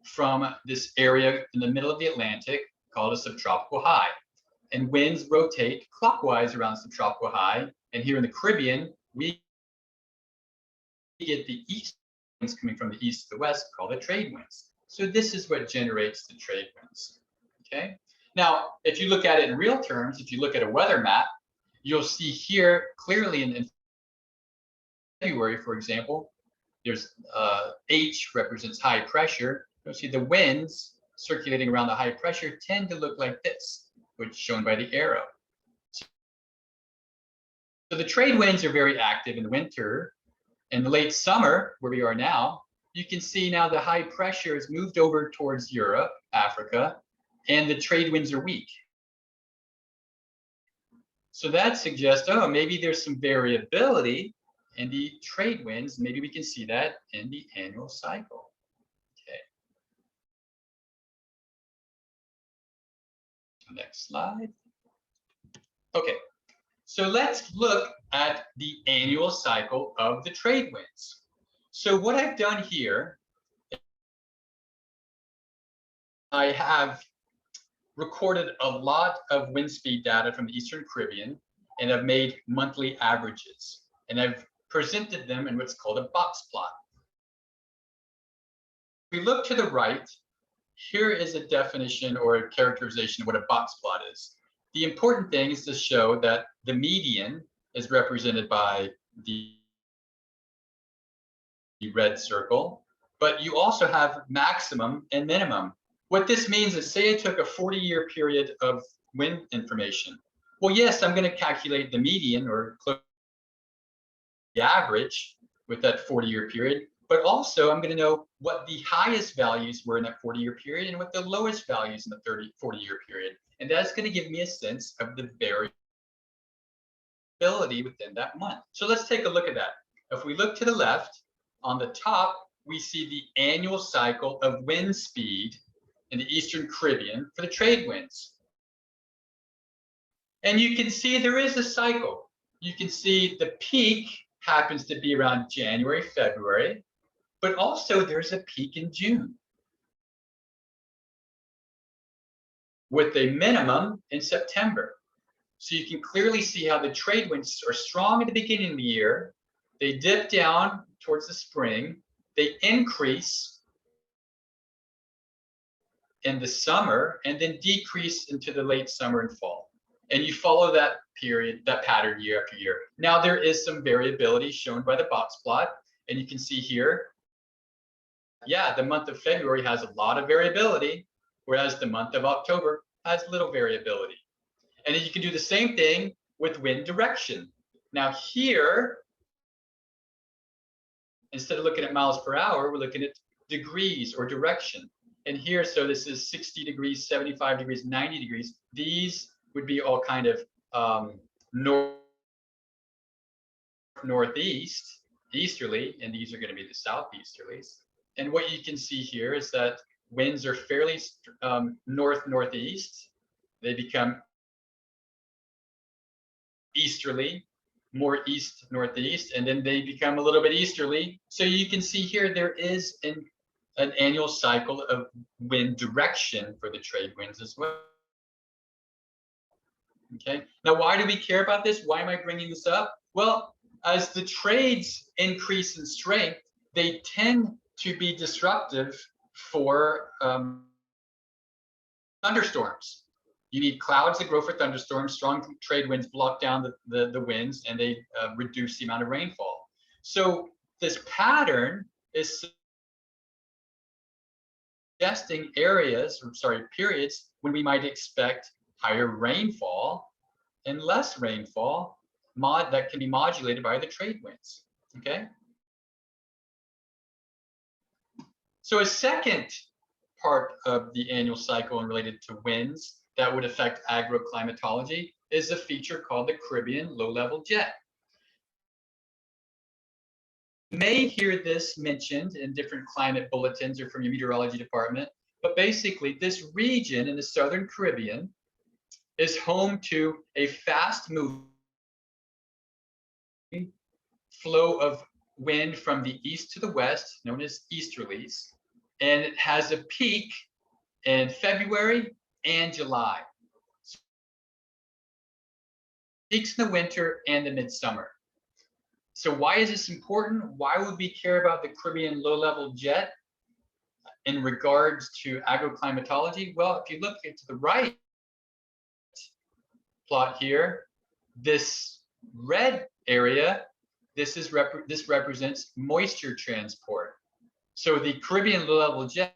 Speaker 25: from this area in the middle of the Atlantic called a subtropical high. And winds rotate clockwise around the subtropical high. And here in the Caribbean, we get the east winds coming from the east to the west called the trade winds. So this is what generates the trade winds, okay? Now, if you look at it in real terms, if you look at a weather map, you'll see here clearly in February, for example, there's H represents high pressure. You'll see the winds circulating around the high pressure tend to look like this, which is shown by the arrow. So the trade winds are very active in the winter. In the late summer, where we are now, you can see now the high pressure has moved over towards Europe, Africa, and the trade winds are weak. So that suggests, oh, maybe there's some variability in the trade winds. Maybe we can see that in the annual cycle. Okay. Next slide. Okay, so let's look at the annual cycle of the trade winds. So what I've done here, I have recorded a lot of wind speed data from the Eastern Caribbean, and I've made monthly averages, and I've presented them in what's called a box plot. If we look to the right, here is a definition or a characterization of what a box plot is. the important thing is to show that the median is represented by the red circle, but you also have maximum and minimum. What this means is, say I took a 40-year period of wind information. Well, yes, I'm going to calculate the median or the average with that 40-year period, but also I'm going to know what the highest values were in that 40-year period and what the lowest values in the 40-year period. And that's going to give me a sense of the variability within that month. So let's take a look at that. If we look to the left, on the top, we see the annual cycle of wind speed in the Eastern Caribbean for the trade winds. And you can see there is a cycle. You can see the peak happens to be around January, February, but also there's a peak in June with a minimum in September. So you can clearly see how the trade winds are strong at the beginning of the year. They dip down towards the spring. They increase in the summer and then decrease into the late summer and fall. And you follow that period, that pattern year after year. Now there is some variability shown by the box plot, and you can see here, yeah, the month of February has a lot of variability, whereas the month of October has little variability. And then you can do the same thing with wind direction. Now here, instead of looking at miles per hour, we're looking at degrees or direction. And here, so this is 60 degrees, 75 degrees, 90 degrees. These would be all kind of northeast, easterly, and these are going to be the southeasterlies. And what you can see here is that winds are fairly north-northeast. They become easterly, more east-northeast, and then they become a little bit easterly. So you can see here there is an annual cycle of wind direction for the trade winds as well. Okay, now why do we care about this? Why am I bringing this up? Well, as the trades increase in strength, they tend to be disruptive for thunderstorms. You need clouds that grow for thunderstorms. Strong trade winds block down the winds, and they reduce the amount of rainfall. So this pattern is suggesting periods when we might expect higher rainfall and less rainfall that can be modulated by the trade winds. Okay. So a second part of the annual cycle and related to winds that would affect agroclimatology is a feature called the Caribbean low-level jet. You may hear this mentioned in different climate bulletins or from your meteorology department, but basically this region in the Southern Caribbean is home to a fast-moving flow of wind from the east to the west, known as easterlies, and it has a peak in February and July. So peaks in the winter and the midsummer. So why is this important? Why would we care about the Caribbean low-level jet in regards to agroclimatology? Well, if you look to the right plot here, this red area, this represents moisture transport. So the Caribbean low-level jet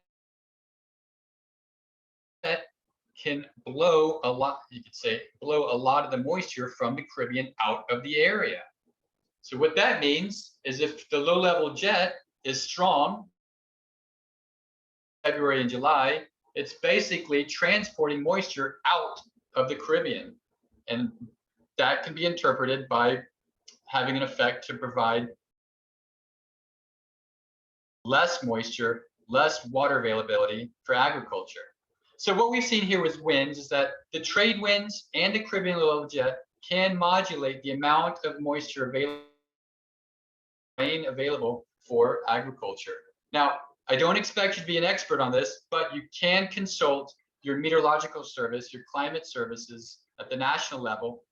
Speaker 25: can blow a lot, you could say, blow a lot of the moisture from the Caribbean out of the area. So what that means is if the low-level jet is strong, February and July, it's basically transporting moisture out of the Caribbean. And that can be interpreted by having an effect to provide less moisture, less water availability for agriculture. So what we've seen here with winds is that the trade winds and the Caribbean low-level jet can modulate the amount of moisture available for agriculture. Now, I don't expect you to be an expert on this, but you can consult your meteorological service, your climate services at the national level.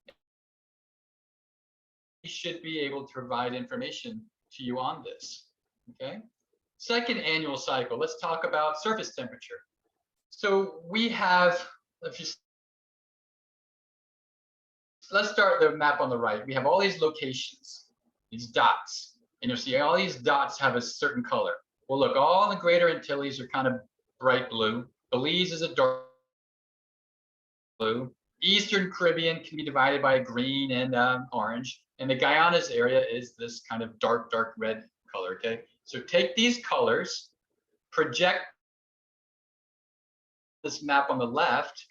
Speaker 25: You should be able to provide information to you on this, okay? Second annual cycle, let's talk about surface temperature. So we have, if you let's start the map on the right. We have all these locations, these dots, and you'll see all these dots have a certain color. Well, look, all the Greater Antilles are kind of bright blue. Belize is a dark blue. Eastern Caribbean can be divided by green and orange. And the Guyanas area is this kind of dark red color, okay? So take these colors, project this map on the left,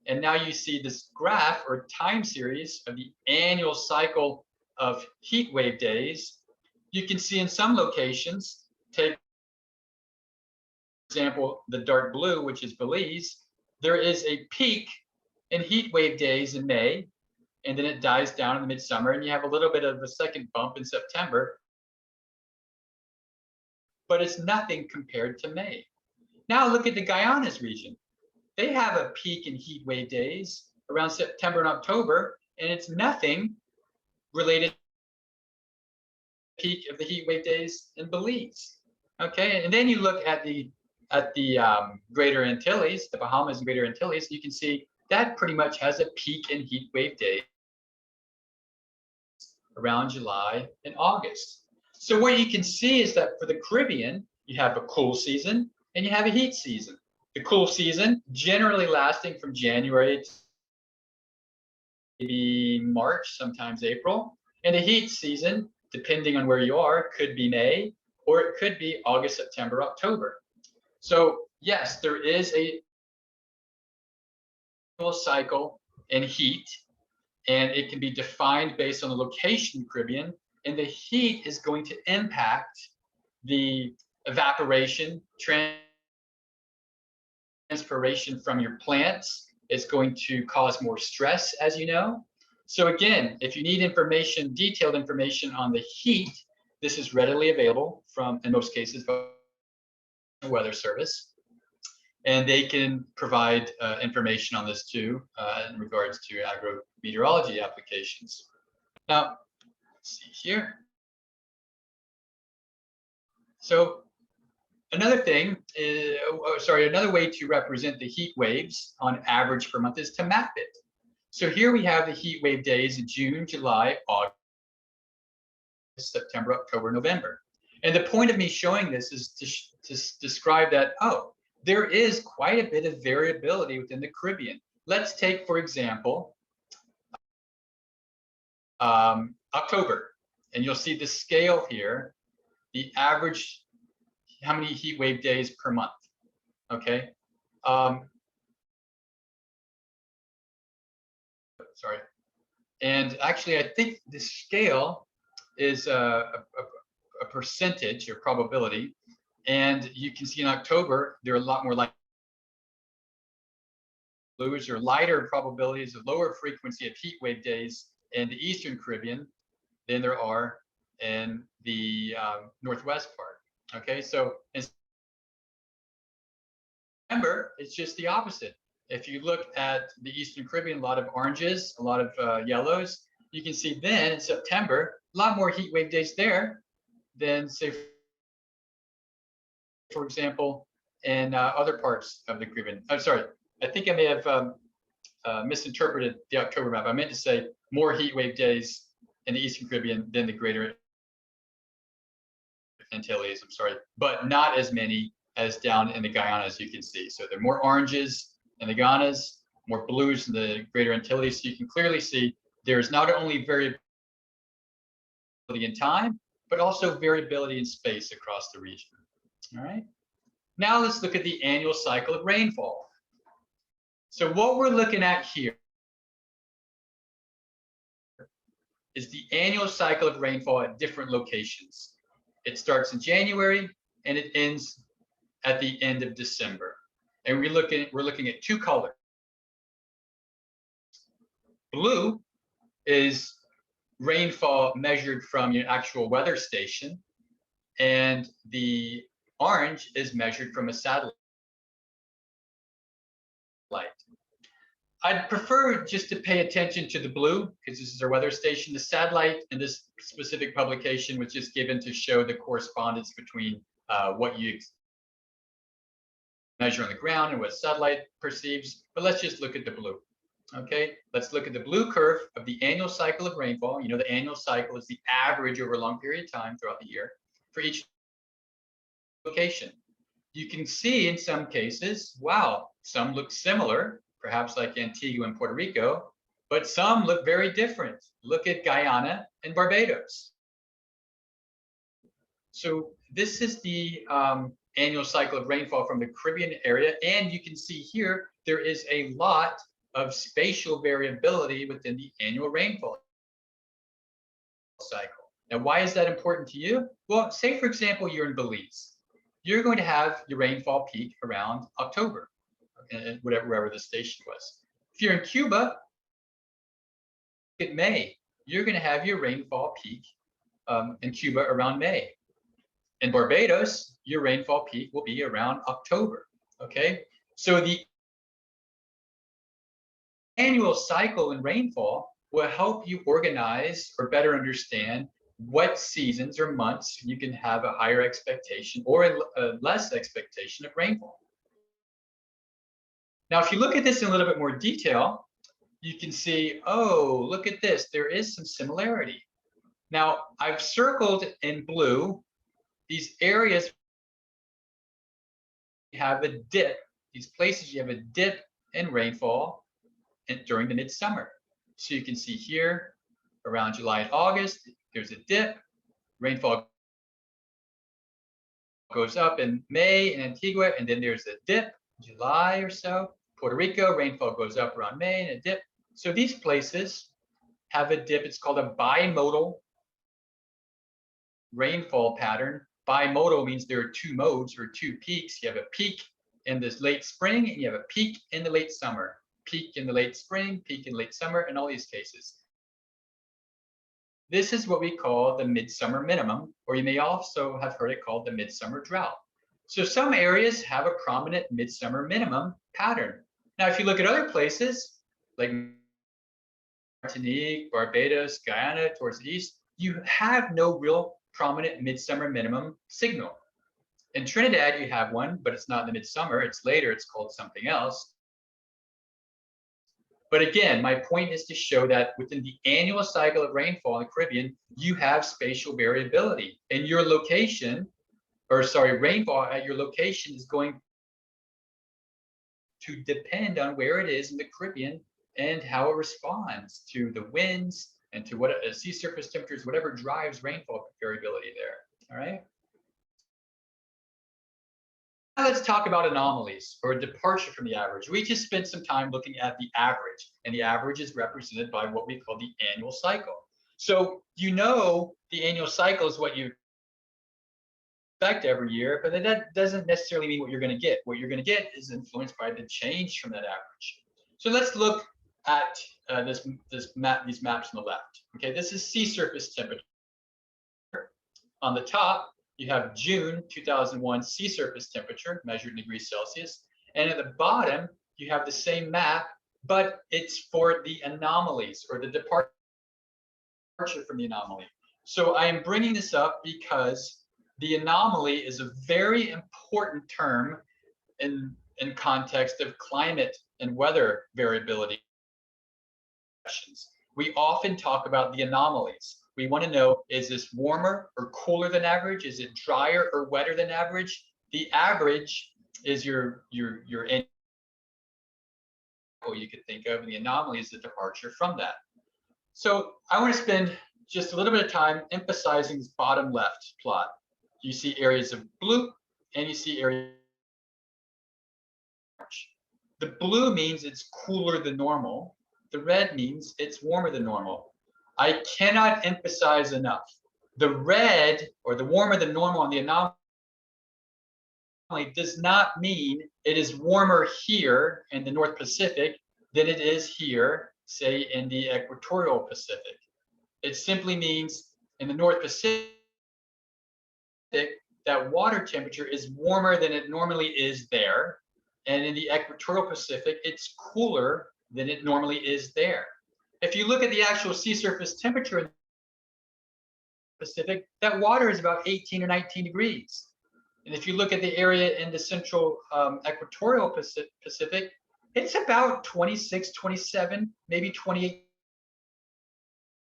Speaker 25: and now you see this graph or time series of the annual cycle of heat wave days. You can see in some locations, take, for example, the dark blue, which is Belize, there is a peak in heat wave days in May, and then it dies down in the midsummer, and you have a little bit of a second bump in September, but it's nothing compared to May. Now look at the Guyanas region. They have a peak in heat wave days around September and October, and it's nothing related to the peak of the heat wave days in Belize. Okay, and then you look at the Greater Antilles, the Bahamas and Greater Antilles, you can see that pretty much has a peak in heat wave days around July and August. So what you can see is that for the Caribbean, you have a cool season and you have a heat season. The cool season generally lasting from January to maybe March, sometimes April. And the heat season, depending on where you are, could be May, or it could be August, September, October. So yes, there is a cycle in heat, and it can be defined based on the location in the Caribbean, and the heat is going to impact the evaporation, transpiration from your plants. It's going to cause more stress, as you know. So again, if you need information, detailed information on the heat, this is readily available from, in most cases, the Weather Service. And they can provide information on this too in regards to agro-meteorology applications. Now, let's see here. So another thing is, another way to represent the heat waves on average per month is to map it. So here we have the heat wave days in June, July, August, September, October, November. And the point of me showing this is to describe that, oh, there is quite a bit of variability within the Caribbean. Let's take, for example, October, and you'll see the scale here, the average, how many heat wave days per month, okay? Sorry. And actually, I think the scale is a percentage or probability. And you can see in October, there are a lot more like blues or lighter probabilities of lower frequency of heat wave days in the Eastern Caribbean than there are in the Northwest part. Okay, so in September, it's just the opposite. If you look at the Eastern Caribbean, a lot of oranges, a lot of yellows, you can see then in September, a lot more heat wave days there than, say, for example, in other parts of the Caribbean. I'm sorry, I think I may have misinterpreted the October map. I meant to say more heat wave days in the Eastern Caribbean than the Greater Antilles, I'm sorry, but not as many as down in the Guyanas, you can see. So there are more oranges in the Guyanas, more blues in the Greater Antilles. So you can clearly see there's not only variability in time, but also variability in space across the region. All right. Now let's look at the annual cycle of rainfall. So what we're looking at here is the annual cycle of rainfall at different locations. It starts in January and it ends at the end of December. And we're looking at two colors. Blue is rainfall measured from your actual weather station, and the orange is measured from a satellite. I'd prefer just to pay attention to the blue because this is our weather station. The satellite in this specific publication was just given to show the correspondence between what you measure on the ground and what satellite perceives, but let's just look at the blue. Okay, let's look at the blue curve of the annual cycle of rainfall. You know, the annual cycle is the average over a long period of time throughout the year for each location. You can see in some cases, wow, some look similar, perhaps like Antigua and Puerto Rico, but some look very different. Look at Guyana and Barbados. So this is the annual cycle of rainfall from the Caribbean area. And you can see here, there is a lot of spatial variability within the annual rainfall cycle. Now, why is that important to you? Well, say, for example, you're in Belize. You're going to have your rainfall peak around October, wherever the station was. If you're in Cuba, in May, you're going to have your rainfall peak in Cuba around May. In Barbados, your rainfall peak will be around October, okay? So the annual cycle in rainfall will help you organize or better understand what seasons or months you can have a higher expectation or a less expectation of rainfall. Now, if you look at this in a little bit more detail, you can see, oh, look at this, there is some similarity. Now, I've circled in blue these areas have a dip, these places you have a dip in rainfall during the midsummer. So you can see here around July and August, there's a dip, rainfall goes up in May in Antigua, and then there's a dip, July or so. Puerto Rico, rainfall goes up around May and a dip. So these places have a dip, it's called a bimodal rainfall pattern. Bimodal means there are two modes or two peaks. You have a peak in this late spring and you have a peak in the late summer. Peak in the late spring, peak in late summer, in all these cases. This is what we call the midsummer minimum, or you may also have heard it called the midsummer drought. So some areas have a prominent midsummer minimum pattern. Now, if you look at other places like Martinique, Barbados, Guyana, towards the east, you have no real prominent midsummer minimum signal. In Trinidad, you have one, but it's not in the midsummer, it's later, it's called something else. But again, my point is to show that within the annual cycle of rainfall in the Caribbean, you have spatial variability. And your location, or sorry, rainfall at your location is going to depend on where it is in the Caribbean and how it responds to the winds and to what sea surface temperatures, whatever drives rainfall variability there, all right? Now let's talk about anomalies or a departure from the average. We just spent some time looking at the average, and the average is represented by what we call the annual cycle. So you know the annual cycle is what you expect every year, but that doesn't necessarily mean what you're going to get. What you're going to get is influenced by the change from that average. So let's look at these maps on the left. Okay, this is sea surface temperature. On the top, you have June 2001 sea surface temperature measured in degrees Celsius. And at the bottom, you have the same map, but it's for the anomalies or the departure from the anomaly. So I am bringing this up because the anomaly is a very important term in context of climate and weather variability. We often talk about the anomalies. We want to know, is this warmer or cooler than average? Is it drier or wetter than average? The average is your you could think of, and the anomaly is the departure from that. So I want to spend just a little bit of time emphasizing this bottom left plot. You see areas of blue and you see areas. The blue means it's cooler than normal. The red means it's warmer than normal. I cannot emphasize enough. The red, or the warmer than normal on the anomaly, does not mean it is warmer here in the North Pacific than it is here, say, in the equatorial Pacific. It simply means in the North Pacific, that water temperature is warmer than it normally is there. And in the equatorial Pacific, it's cooler than it normally is there. If you look at the actual sea surface temperature in the Pacific, that water is about 18 or 19 degrees. And if you look at the area in the central equatorial Pacific, it's about 26, 27, maybe 28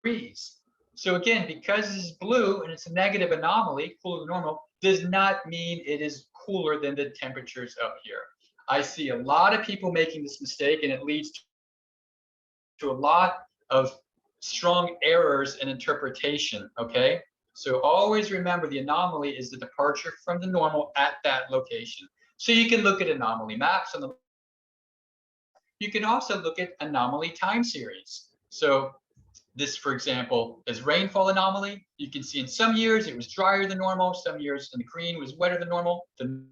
Speaker 25: degrees. So again, because this is blue and it's a negative anomaly, cooler than normal, does not mean it is cooler than the temperatures up here. I see a lot of people making this mistake, and it leads to a lot of strong errors in interpretation, okay? So always remember the anomaly is the departure from the normal at that location. So you can look at anomaly maps on the. You can also look at anomaly time series. So this, for example, is rainfall anomaly. You can see in some years it was drier than normal. Some years in the green was wetter than normal. The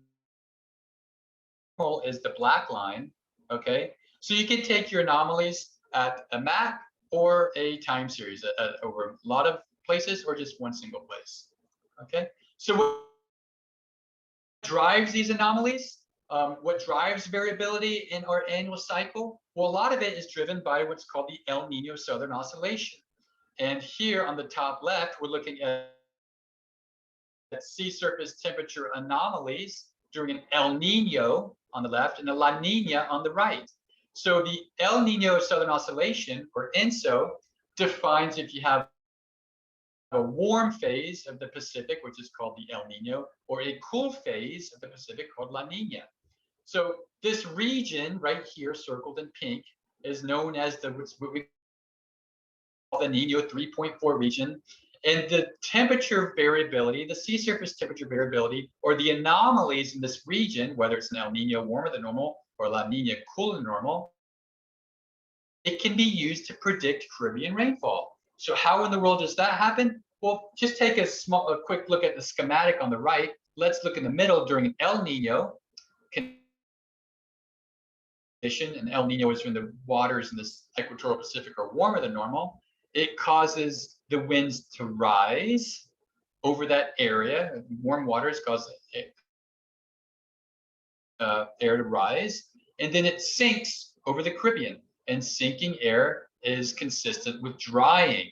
Speaker 25: normal is the black line, okay? So you can take your anomalies at a map or a time series over a lot of places or just one single place, okay? So what drives these anomalies? What drives variability in our annual cycle? Well, a lot of it is driven by what's called the El Nino Southern Oscillation. And here on the top left, we're looking at sea surface temperature anomalies during an El Nino on the left and a La Nina on the right. So the El Nino Southern Oscillation, or ENSO, defines if you have a warm phase of the Pacific, which is called the El Nino, or a cool phase of the Pacific called La Nina. So this region right here, circled in pink, is known as what we call the Nino 3.4 region. And the temperature variability, the sea surface temperature variability, or the anomalies in this region, whether it's an El Nino warmer than normal or La Nina cooler than normal, it can be used to predict Caribbean rainfall. So how in the world does that happen? Well, just take a quick look at the schematic on the right. Let's look in the middle during an El Nino condition. And El Nino is when the waters in the equatorial Pacific are warmer than normal. It causes the winds to rise over that area. Warm waters cause air to rise, and then it sinks over the Caribbean. And sinking air is consistent with drying.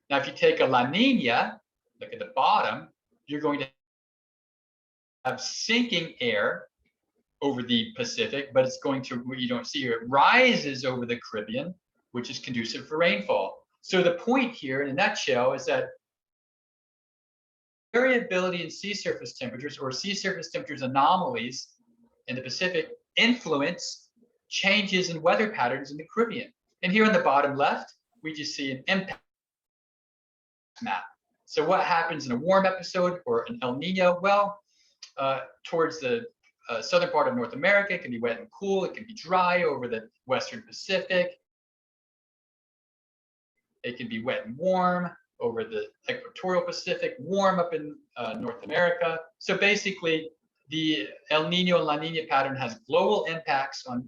Speaker 25: Now, if you take a La Nina, look at the bottom, you're going to have sinking air over the Pacific, but it's going to, you don't see here, it rises over the Caribbean, which is conducive for rainfall. So the point here in a nutshell is that variability in sea surface temperatures or sea surface temperatures anomalies in the Pacific influence changes in weather patterns in the Caribbean. And here on the bottom left, we just see an impact map. So what happens in a warm episode or an El Nino? Well, towards the southern part of North America, it can be wet and cool. It can be dry over the Western Pacific. It can be wet and warm over the equatorial Pacific, warm up in North America. So basically, the El Nino and La Nina pattern has global impacts on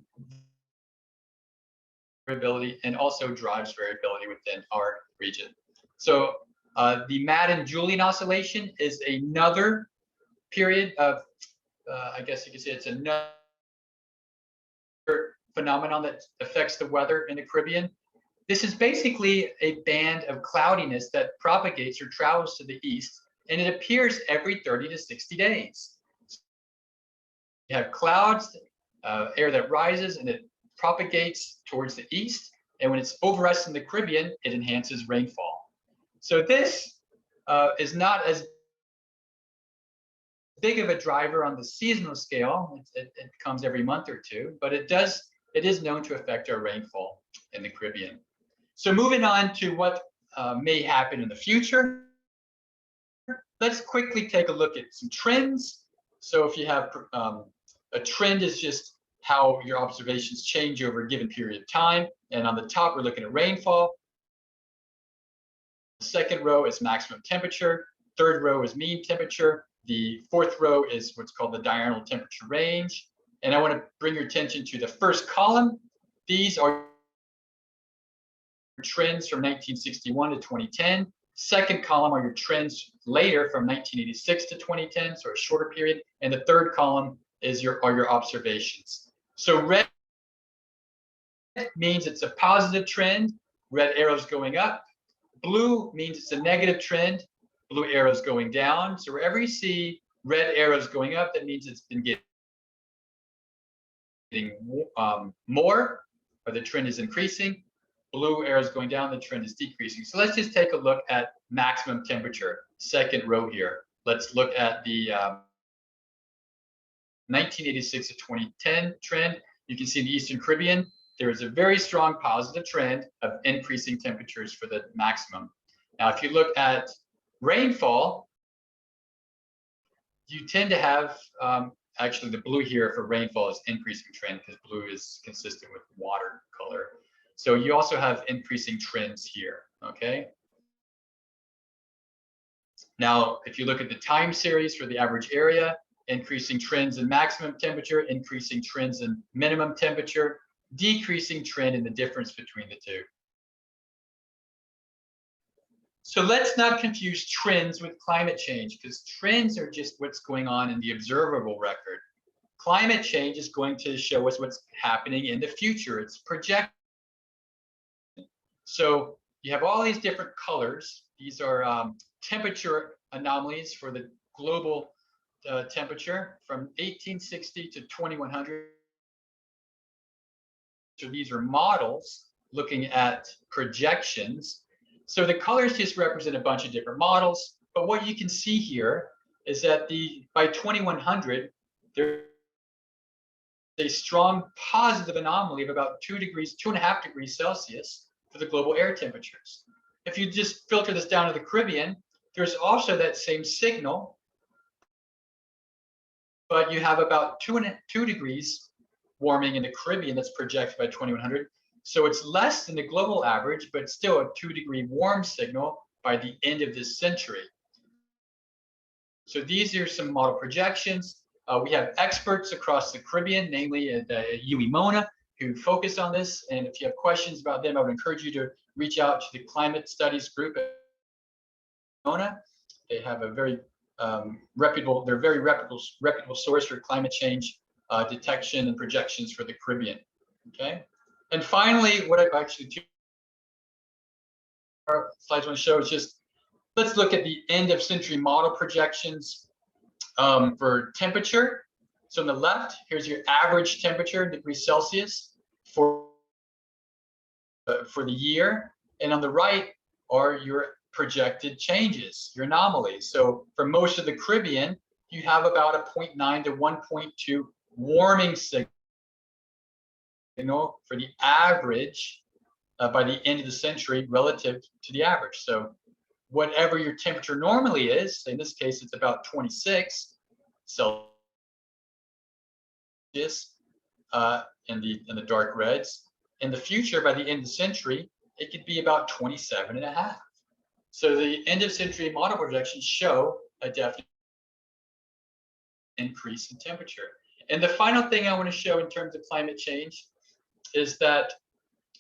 Speaker 25: variability and also drives variability within our region. So the Madden-Julian oscillation is another period of, I guess you could say it's another phenomenon that affects the weather in the Caribbean. This is basically a band of cloudiness that propagates or travels to the east, and it appears every 30 to 60 days. You have clouds, air that rises, and it propagates towards the east, and when it's over us in the Caribbean, it enhances rainfall. So this is not as big of a driver on the seasonal scale. It comes every month or two, but it is known to affect our rainfall in the Caribbean. So moving on to what may happen in the future, let's quickly take a look at some trends. So if you have a trend is just how your observations change over a given period of time. And on the top, we're looking at rainfall. The second row is maximum temperature. Third row is mean temperature. The fourth row is what's called the diurnal temperature range. And I want to bring your attention to the first column. These are trends from 1961 to 2010. Second column are your trends later from 1986 to 2010, so a shorter period. And the third column is your observations. So red means it's a positive trend, red arrows going up. Blue means it's a negative trend, blue arrows going down. So wherever you see red arrows going up, that means it's been getting more, or the trend is increasing. Blue arrows going down, the trend is decreasing. So let's just take a look at maximum temperature, second row here. Let's look at the 1986 to 2010 trend. You can see in the Eastern Caribbean, there is a very strong positive trend of increasing temperatures for the maximum. Now, if you look at rainfall, you tend to have, actually the blue here for rainfall is increasing trend because blue is consistent with water color. So you also have increasing trends here, okay? Now, if you look at the time series for the average area, increasing trends in maximum temperature, increasing trends in minimum temperature, decreasing trend in the difference between the two. So let's not confuse trends with climate change, because trends are just what's going on in the observable record. Climate change is going to show us what's happening in the future. It's projected. So you have all these different colors. These are temperature anomalies for the global temperature from 1860 to 2100. So these are models looking at projections. So the colors just represent a bunch of different models, but what you can see here is that by 2100, there's a strong positive anomaly of about 2.5 degrees Celsius for the global air temperatures. If you just filter this down to the Caribbean, there's also that same signal, but you have about 2 degrees warming in the Caribbean that's projected by 2100. So it's less than the global average, but still a 2-degree warm signal by the end of this century. So these are some model projections. We have experts across the Caribbean, namely at UWI-MONA, who focus on this. And if you have questions about them, I would encourage you to reach out to the climate studies group at MONA. They have a very reputable source for climate change detection and projections for the Caribbean. Okay. And finally, what I've actually our slides want to show is just, let's look at the end of century model projections for temperature. So on the left, here's your average temperature in degrees Celsius for the year. And on the right are your projected changes, your anomalies. So for most of the Caribbean, you have about a 0.9 to 1.2 warming signal for the average by the end of the century relative to the average. So whatever your temperature normally is, in this case, it's about 26 Celsius in the dark reds. In the future, by the end of the century, it could be about 27.5. So the end of century model projections show a definite increase in temperature. And the final thing I want to show in terms of climate change is that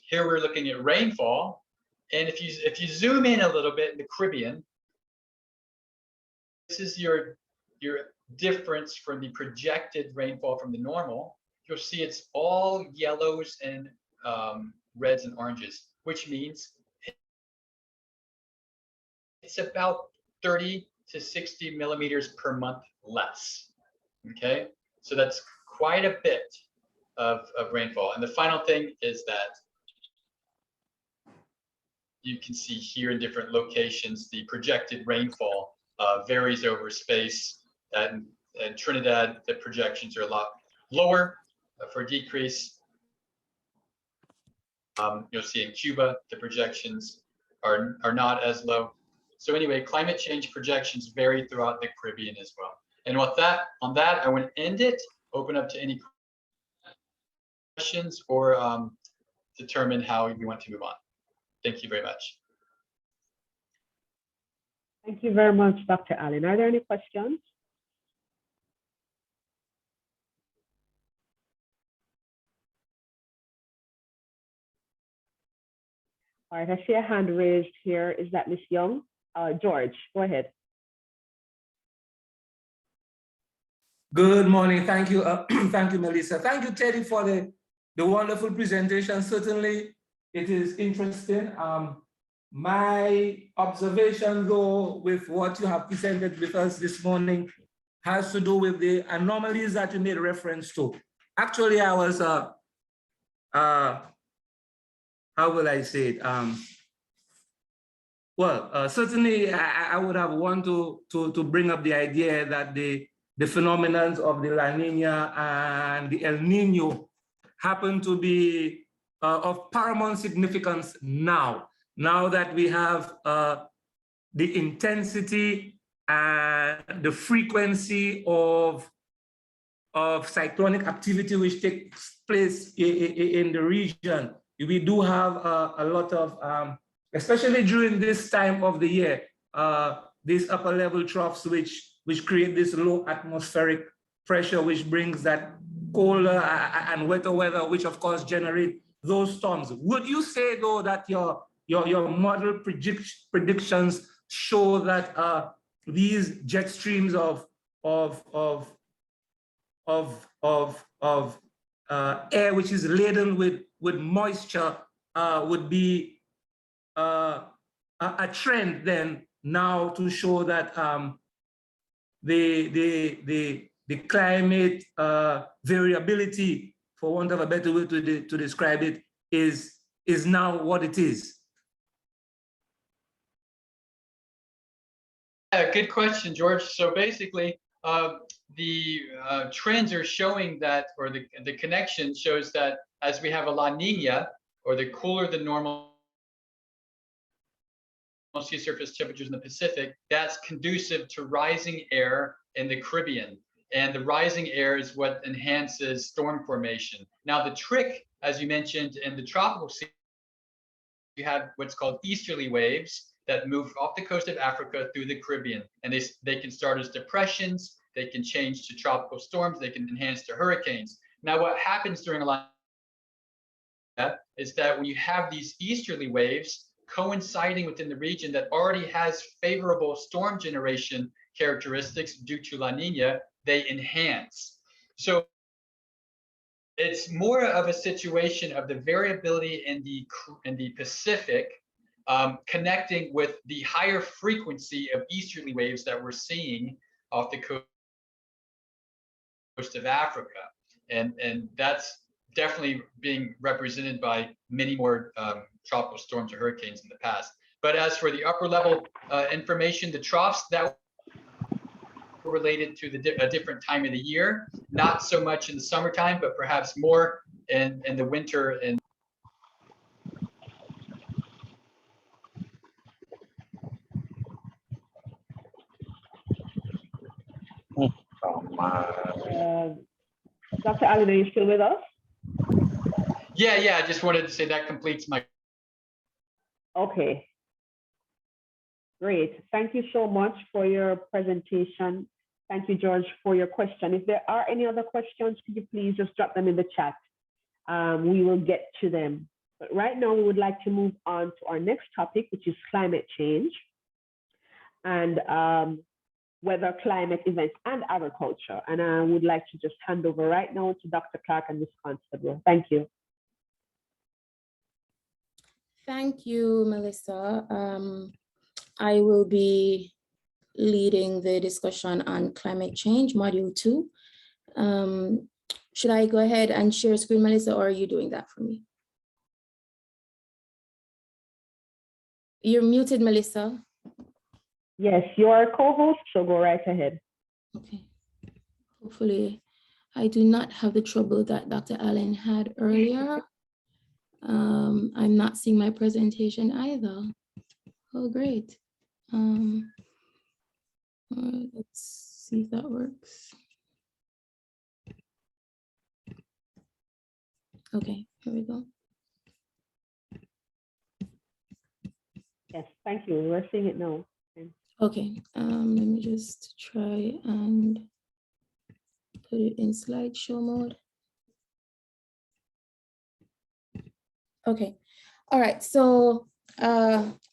Speaker 25: here we're looking at rainfall. And if you zoom in a little bit in the Caribbean, this is your difference from the projected rainfall from the normal. You'll see it's all yellows and reds and oranges, which means it's about 30 to 60 millimeters per month less. Okay, so that's quite a bit of rainfall. And the final thing is that you can see here in different locations, the projected rainfall varies over space. In Trinidad, the projections are a lot lower for decrease. You'll see in Cuba, the projections are not as low. So anyway, climate change projections vary throughout the Caribbean as well. And with that, on that, I want to end it, open up to any questions or determine how you want to move on. Thank you very much.
Speaker 4: Thank you very much, Dr. Allen. Are there any questions? All right, I see a hand raised here. Is that Ms. Young? George, go ahead.
Speaker 14: Good morning. Thank you. Thank you, Melissa. Thank you, Teddy, for the wonderful presentation. Certainly, it is interesting. My observation, though, with what you have presented with us this morning has to do with the anomalies that you made reference to. actually, I was, how will I say it? Certainly, I would have wanted to bring up the idea that the phenomenons of the La Nina and the El Nino happen to be of paramount significance now that we have the intensity and the frequency of cyclonic activity which takes place in the region. We do have a lot of, especially during this time of the year, these upper level troughs which create this low atmospheric pressure, which brings that colder and wetter weather, which of course generate those storms. Would you say though that your model predictions show that these jet streams of air which is laden with moisture would be a trend then now to show that the climate variability, for want of a better way to describe it, is now what it is?
Speaker 25: Yeah, good question, George. So basically, the trends are showing that, or the connection shows that as we have a La Nina, or the cooler than normal sea surface temperatures in the Pacific, that's conducive to rising air in the Caribbean. And the rising air is what enhances storm formation. Now, the trick, as you mentioned, in the tropical sea, you have what's called easterly waves that move off the coast of Africa through the Caribbean. And they can start as depressions, they can change to tropical storms, they can enhance to hurricanes. Now, what happens during a La Nina is that when you have these easterly waves coinciding within the region that already has favorable storm generation characteristics due to La Nina, they enhance. So it's more of a situation of the variability in the Pacific connecting with the higher frequency of easterly waves that we're seeing off the coast of Africa. And that's definitely being represented by many more tropical storms or hurricanes in the past. But as for the upper level information, the troughs that were related to a different time of the year, not so much in the summertime, but perhaps more in the winter. And
Speaker 4: Dr. Allen, are you still with us?
Speaker 25: yeah, I just wanted to say that completes my.
Speaker 4: Okay. Great. Thank you so much for your presentation. Thank you, George, for your question. If there are any other questions, could you please just drop them in the chat? We will get to them. But right now, we would like to move on to our next topic, which is climate change and weather, climate events, and agriculture. And I would like to just hand over right now to Dr. Clark and Ms. Constable. Thank you.
Speaker 1: Thank you, Melissa. I will be leading the discussion on climate change, module 2. Should I go ahead and share screen, Melissa, or are you doing that for me? You're muted, Melissa.
Speaker 4: Yes, you're a co-host, so go right ahead.
Speaker 1: Okay. Hopefully, I do not have the trouble that Dr. Allen had earlier. I'm not seeing my presentation either. Oh, great. Let's see if that works. Okay, here we go.
Speaker 4: Yes, thank you. We're seeing it now.
Speaker 1: Okay, let me just try and put it in slideshow mode. Okay, all right, so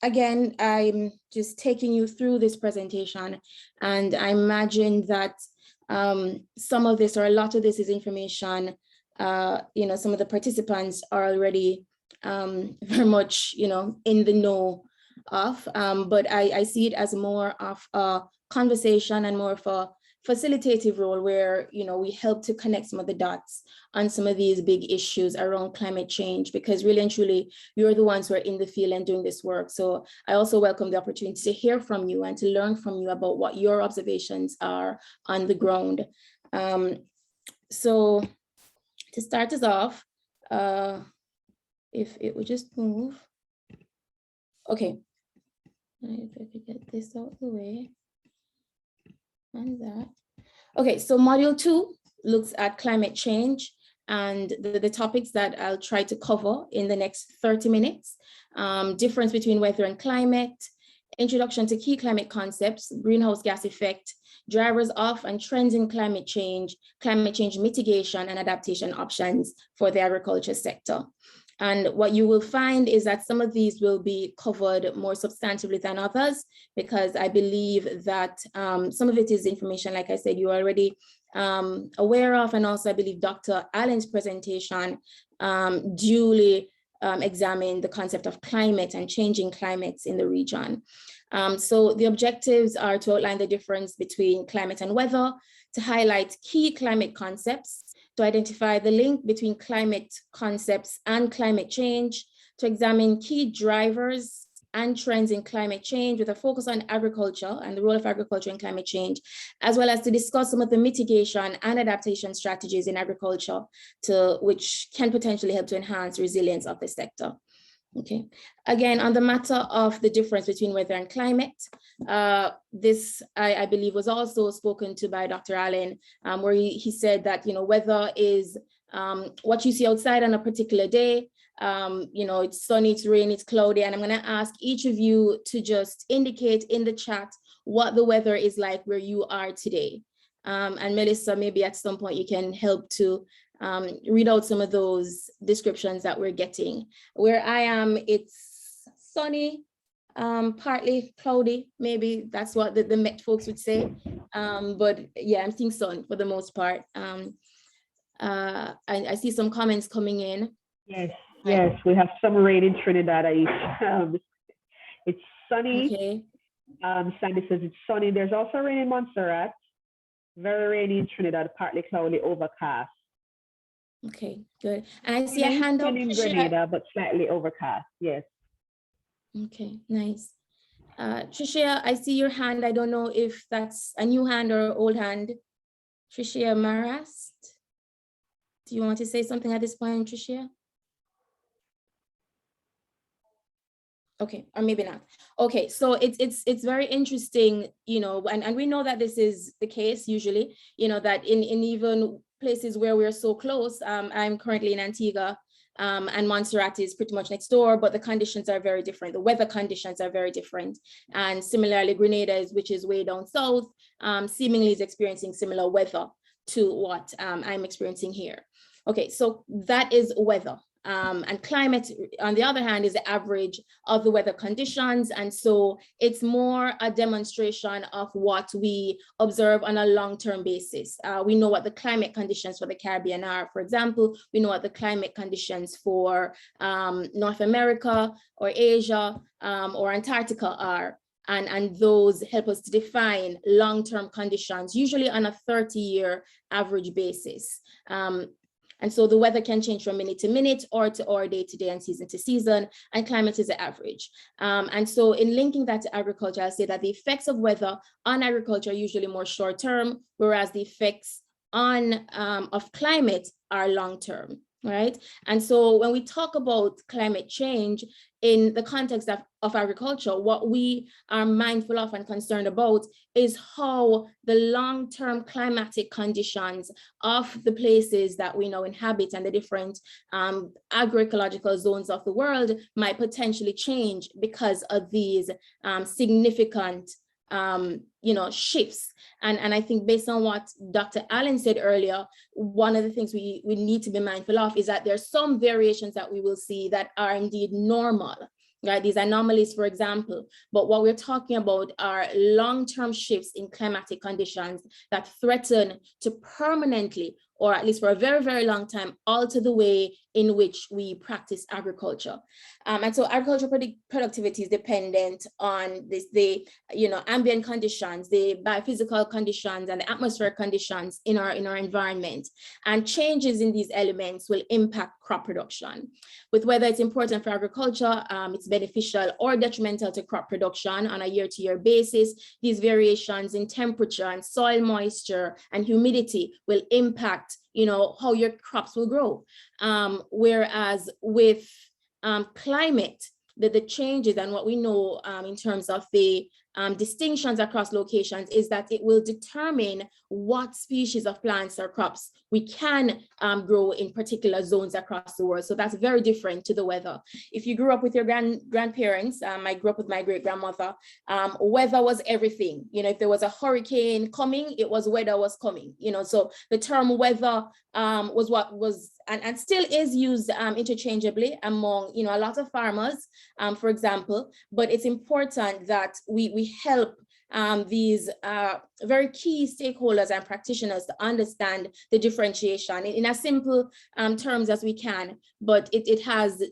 Speaker 1: again, I'm just taking you through this presentation, and I imagine that some of this or a lot of this is information, some of the participants are already very much, in the know of, but I see it as more of a conversation and more of a facilitative role where, you know, we help to connect some of the dots on some of these big issues around climate change, because really and truly, you're the ones who are in the field and doing this work. So I also welcome the opportunity to hear from you and to learn from you about what your observations are on the ground. So to start us off, if it would just move. Okay, if I could get this out of the way. And that. Okay, so module 2 looks at climate change and the topics that I'll try to cover in the next 30 minutes. Difference between weather and climate, introduction to key climate concepts, greenhouse gas effect, drivers of and trends in climate change mitigation and adaptation options for the agriculture sector. And what you will find is that some of these will be covered more substantively than others, because I believe that some of it is information, like I said, you're already aware of. And also I believe Dr. Allen's presentation duly examined the concept of climate and changing climates in the region. So the objectives are to outline the difference between climate and weather, to highlight key climate concepts, to identify the link between climate concepts and climate change, to examine key drivers and trends in climate change with a focus on agriculture and the role of agriculture in climate change, as well as to discuss some of the mitigation and adaptation strategies in agriculture which can potentially help to enhance resilience of the sector. Okay, again, on the matter of the difference between weather and climate, this I believe was also spoken to by Dr. Allen, where he said that, you know, weather is what you see outside on a particular day. You know, it's sunny, it's rainy, it's cloudy, and I'm going to ask each of you to just indicate in the chat what the weather is like where you are today. And Melissa, maybe at some point you can help to read out some of those descriptions that we're getting. Where I am, it's sunny, partly cloudy, maybe that's what the Met folks would say. But yeah, I'm seeing sun for the most part. I see some comments coming in.
Speaker 4: Yes, yes, we have some rain in Trinidad. It's sunny.
Speaker 1: Okay.
Speaker 4: Sandy says it's sunny. There's also rain in Montserrat. Very rainy in Trinidad, partly cloudy, overcast.
Speaker 1: Okay, good. And I see a hand up.
Speaker 4: In Grenada, but slightly overcast. Yes.
Speaker 1: Okay, nice. Tricia, I see your hand. I don't know if that's a new hand or old hand. Tricia Marast, do you want to say something at this point, Tricia? Okay, or maybe not. Okay, so it's very interesting, you know, and we know that this is the case usually, you know, that in even places where we're so close. I'm currently in Antigua, and Montserrat is pretty much next door, but the conditions are very different. The weather conditions are very different. And similarly, Grenada, which is way down south, seemingly is experiencing similar weather to what I'm experiencing here. Okay, so that is weather. And climate, on the other hand, is the average of the weather conditions. And so it's more a demonstration of what we observe on a long-term basis. We know what the climate conditions for the Caribbean are, for example. We know what the climate conditions for North America or Asia or Antarctica are. And those help us to define long-term conditions, usually on a 30-year average basis. And so the weather can change from minute to minute, or to hour, day to day, and season to season, and climate is the average. And so in linking that to agriculture, I'll say that the effects of weather on agriculture are usually more short term, whereas the effects of climate are long term, right? And so when we talk about climate change in the context of agriculture, what we are mindful of and concerned about is how the long-term climatic conditions of the places that we now inhabit and the different agroecological zones of the world might potentially change because of these significant shifts. And I think based on what Dr. Allen said earlier, one of the things we need to be mindful of is that there's some variations that we will see that are indeed normal, right? These anomalies, for example, but what we're talking about are long-term shifts in climatic conditions that threaten to permanently, or at least for a very, very long time, alter the way in which we practice agriculture. And so agricultural productivity is dependent on the ambient conditions, the biophysical conditions, and the atmospheric conditions in our environment. And changes in these elements will impact crop production. With whether it's important for agriculture, it's beneficial or detrimental to crop production on a year-to-year basis, these variations in temperature and soil moisture and humidity will impact, how your crops will grow. Whereas with climate, the changes and what we know in terms of the distinctions across locations is that it will determine what species of plants or crops we can grow in particular zones across the world. So that's very different to the weather. If you grew up with your grandparents, I grew up with my great-grandmother, weather was everything. If there was a hurricane coming, it was weather was coming. So the term weather was what was and still is used interchangeably among a lot of farmers, for example. But it's important that we help these very key stakeholders and practitioners to understand the differentiation in as simple terms as we can, but it has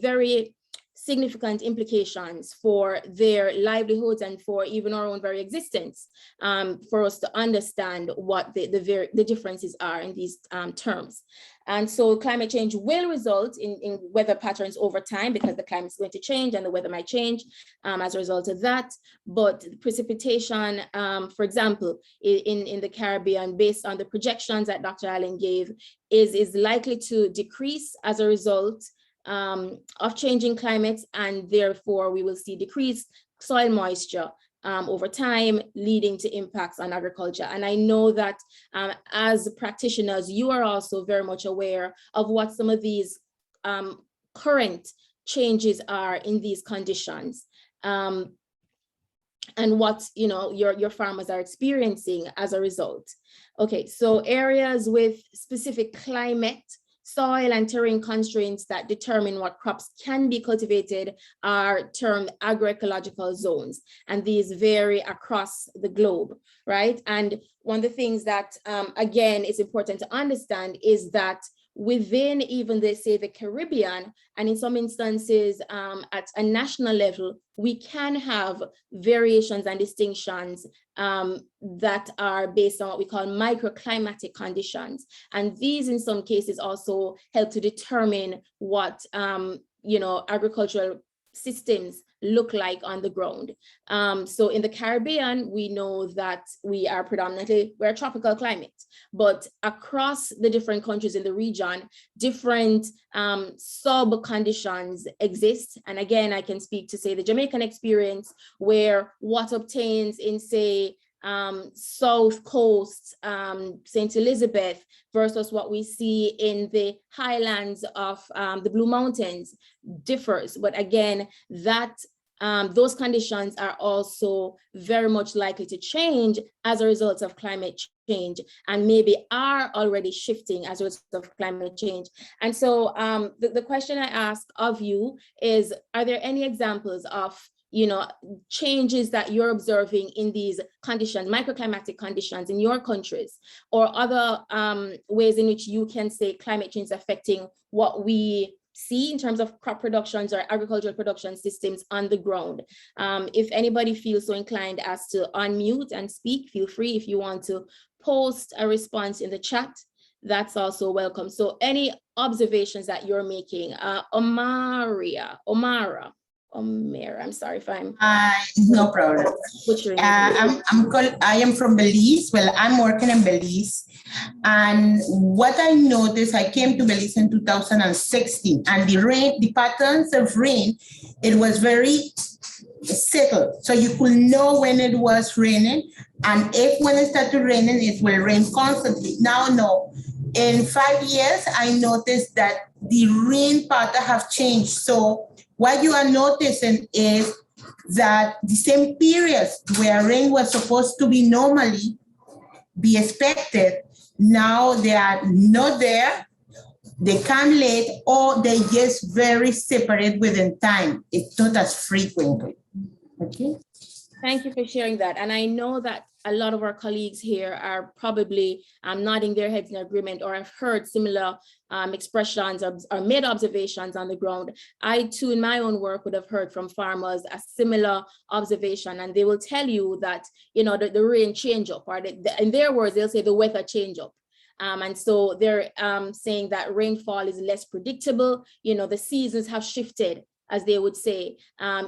Speaker 1: very significant implications for their livelihoods and for even our own very existence, for us to understand what the differences are in these terms. And so climate change will result in weather patterns over time because the climate is going to change and the weather might change as a result of that. But precipitation, for example, in the Caribbean, based on the projections that Dr. Allen gave, is likely to decrease as a result of changing climates, and therefore we will see decreased soil moisture over time, leading to impacts on agriculture. And I know that as practitioners, you are also very much aware of what some of these current changes are in these conditions, and what your farmers are experiencing as a result. Okay, so areas with specific climate, soil and terrain constraints that determine what crops can be cultivated are termed agroecological zones, and these vary across the globe, right? And one of the things that, again, is important to understand is that within even the Caribbean, and in some instances at a national level, we can have variations and distinctions that are based on what we call microclimatic conditions. And these in some cases also help to determine what agricultural systems look like on the ground. So in the Caribbean, we know that we're a tropical climate, but across the different countries in the region, different sub conditions exist. And again, I can speak to say the Jamaican experience, where what obtains in say South Coast, St. Elizabeth, versus what we see in the highlands of the Blue Mountains differs. But again, that those conditions are also very much likely to change as a result of climate change, and maybe are already shifting as a result of climate change. And so the question I ask of you is, are there any examples of changes that you're observing in these conditions, microclimatic conditions in your countries, or other ways in which you can say climate change is affecting what we see in terms of crop productions or agricultural production systems on the ground? If anybody feels so inclined as to unmute and speak, feel free. If you want to post a response in the chat, that's also welcome. So any observations that you're making, Omara, I'm sorry if I'm
Speaker 6: no problem. I am from Belize. Well, I'm working in Belize, and what I noticed, I came to Belize in 2016, and the patterns of rain, it was very settled, so you could know when it was raining, and when it started raining, it will rain constantly. Now, no. In 5 years, I noticed that the rain pattern have changed. So what you are noticing is that the same periods where rain was supposed to be normally be expected, now they are not there, they come late, or they just very separate within time. It's not as frequently. Okay.
Speaker 1: Thank you for sharing that. And I know that a lot of our colleagues here are probably nodding their heads in agreement, or have heard similar expressions or made observations on the ground, I too in my own work would have heard from farmers a similar observation, and they will tell you that, you know, the rain change up, or in their words, they'll say the weather change up. And so they're saying that rainfall is less predictable. You know, the seasons have shifted, as they would say.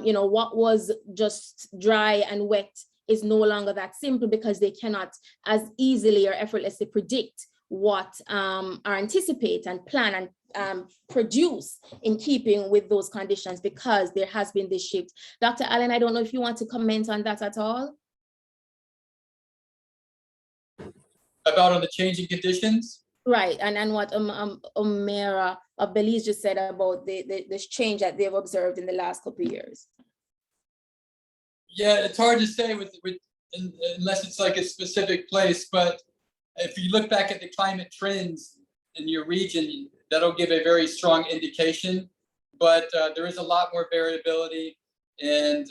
Speaker 1: You know, what was just dry and wet is no longer that simple, because they cannot as easily or effortlessly predict what or anticipate and plan and produce in keeping with those conditions, because there has been this shift. Dr. Allen, I don't know if you want to comment on that at all.
Speaker 25: About on the changing conditions?
Speaker 1: Right, and what Omera of Belize just said about this change that they've observed in the last couple of years.
Speaker 25: Yeah, it's hard to say unless it's like a specific place, but if you look back at the climate trends in your region, that'll give a very strong indication, but there is a lot more variability, and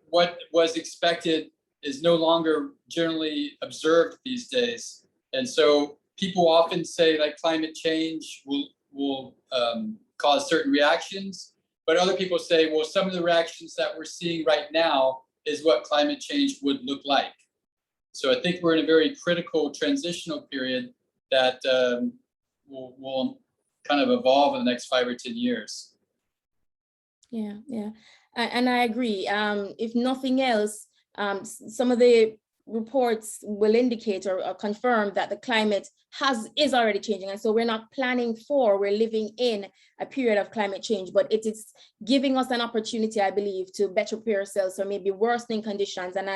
Speaker 25: what was expected is no longer generally observed these days. And so people often say that climate change will cause certain reactions, but other people say, well, some of the reactions that we're seeing right now is what climate change would look like. So I think we're in a very critical transitional period that will kind of evolve in the next 5 or 10 years.
Speaker 1: Yeah, and I agree. If nothing else, some of the reports will indicate or confirm that the climate is already changing, and so we're not planning for, we're living in a period of climate change, but it is giving us an opportunity, I believe, to better prepare ourselves for maybe worsening conditions. And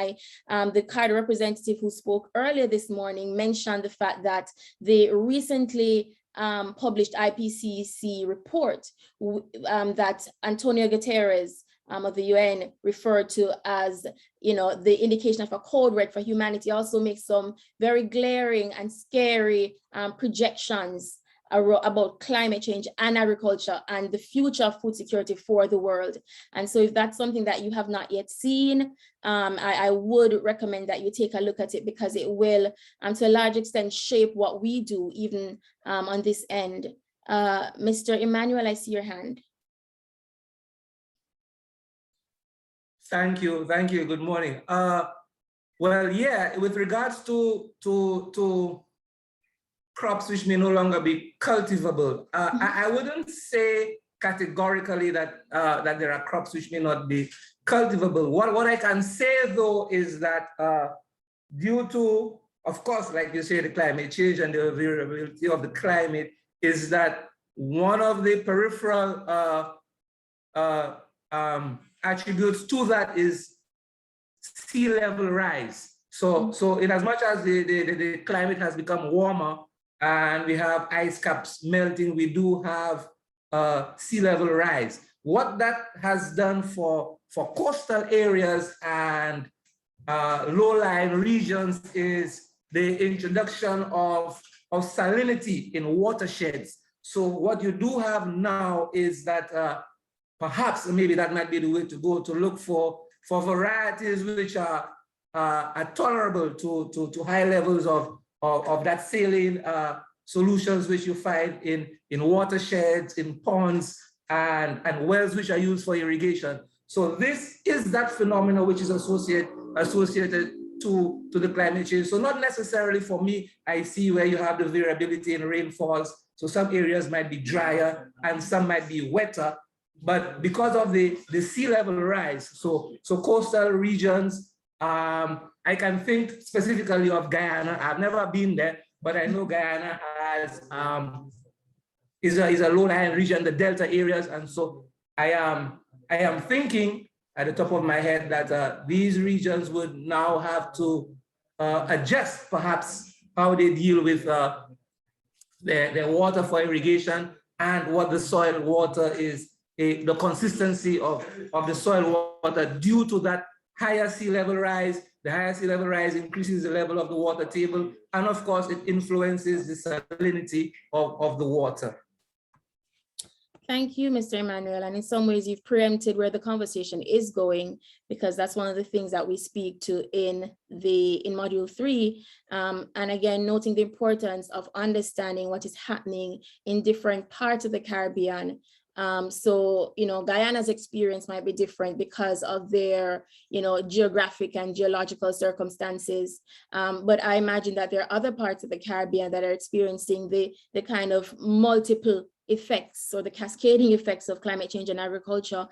Speaker 1: the CARDI representative who spoke earlier this morning mentioned the fact that the recently published IPCC report that Antonio Guterres of the UN referred to as, you know, the indication of a code red for humanity, also makes some very glaring and scary projections about climate change and agriculture and the future of food security for the world. And so if that's something that you have not yet seen, I would recommend that you take a look at it, because it will, to a large extent, shape what we do, even on this end. Mr. Emmanuel, I see your hand.
Speaker 14: Thank you. Good morning. Well, yeah, with regards to crops which may no longer be cultivable, I wouldn't say categorically that that there are crops which may not be cultivable. What I can say though is that due to, of course, like you say, the climate change and the variability of the climate, is that one of the peripheral attributes to that is sea level rise. So in as much as the climate has become warmer and we have ice caps melting, we do have sea level rise. What that has done for coastal areas and low-lying regions is the introduction of salinity in watersheds. So what you do have now is that perhaps maybe that might be the way to go, to look for varieties which are tolerable to high levels of that saline solutions which you find in watersheds, in ponds, and wells which are used for irrigation. So this is that phenomenon which is associated to the climate change. So not necessarily for me, I see where you have the variability in rainfalls. So some areas might be drier and some might be wetter, but because of the sea level rise, so coastal regions, I can think specifically of Guyana. I've never been there, but I know Guyana is a low-lying region, the delta areas, and so I am thinking at the top of my head that these regions would now have to adjust perhaps how they deal with their water for irrigation and what the soil water is, the consistency of the soil water due to that higher sea level rise. The higher sea level rise increases the level of the water table, and of course it influences the salinity of the water.
Speaker 1: Thank you, Mr. Emmanuel. And in some ways, you've preempted where the conversation is going, because that's one of the things that we speak to in module 3. And again, noting the importance of understanding what is happening in different parts of the Caribbean. So, Guyana's experience might be different because of their, geographic and geological circumstances. But I imagine that there are other parts of the Caribbean that are experiencing the kind of multiple effects or the cascading effects of climate change and agriculture,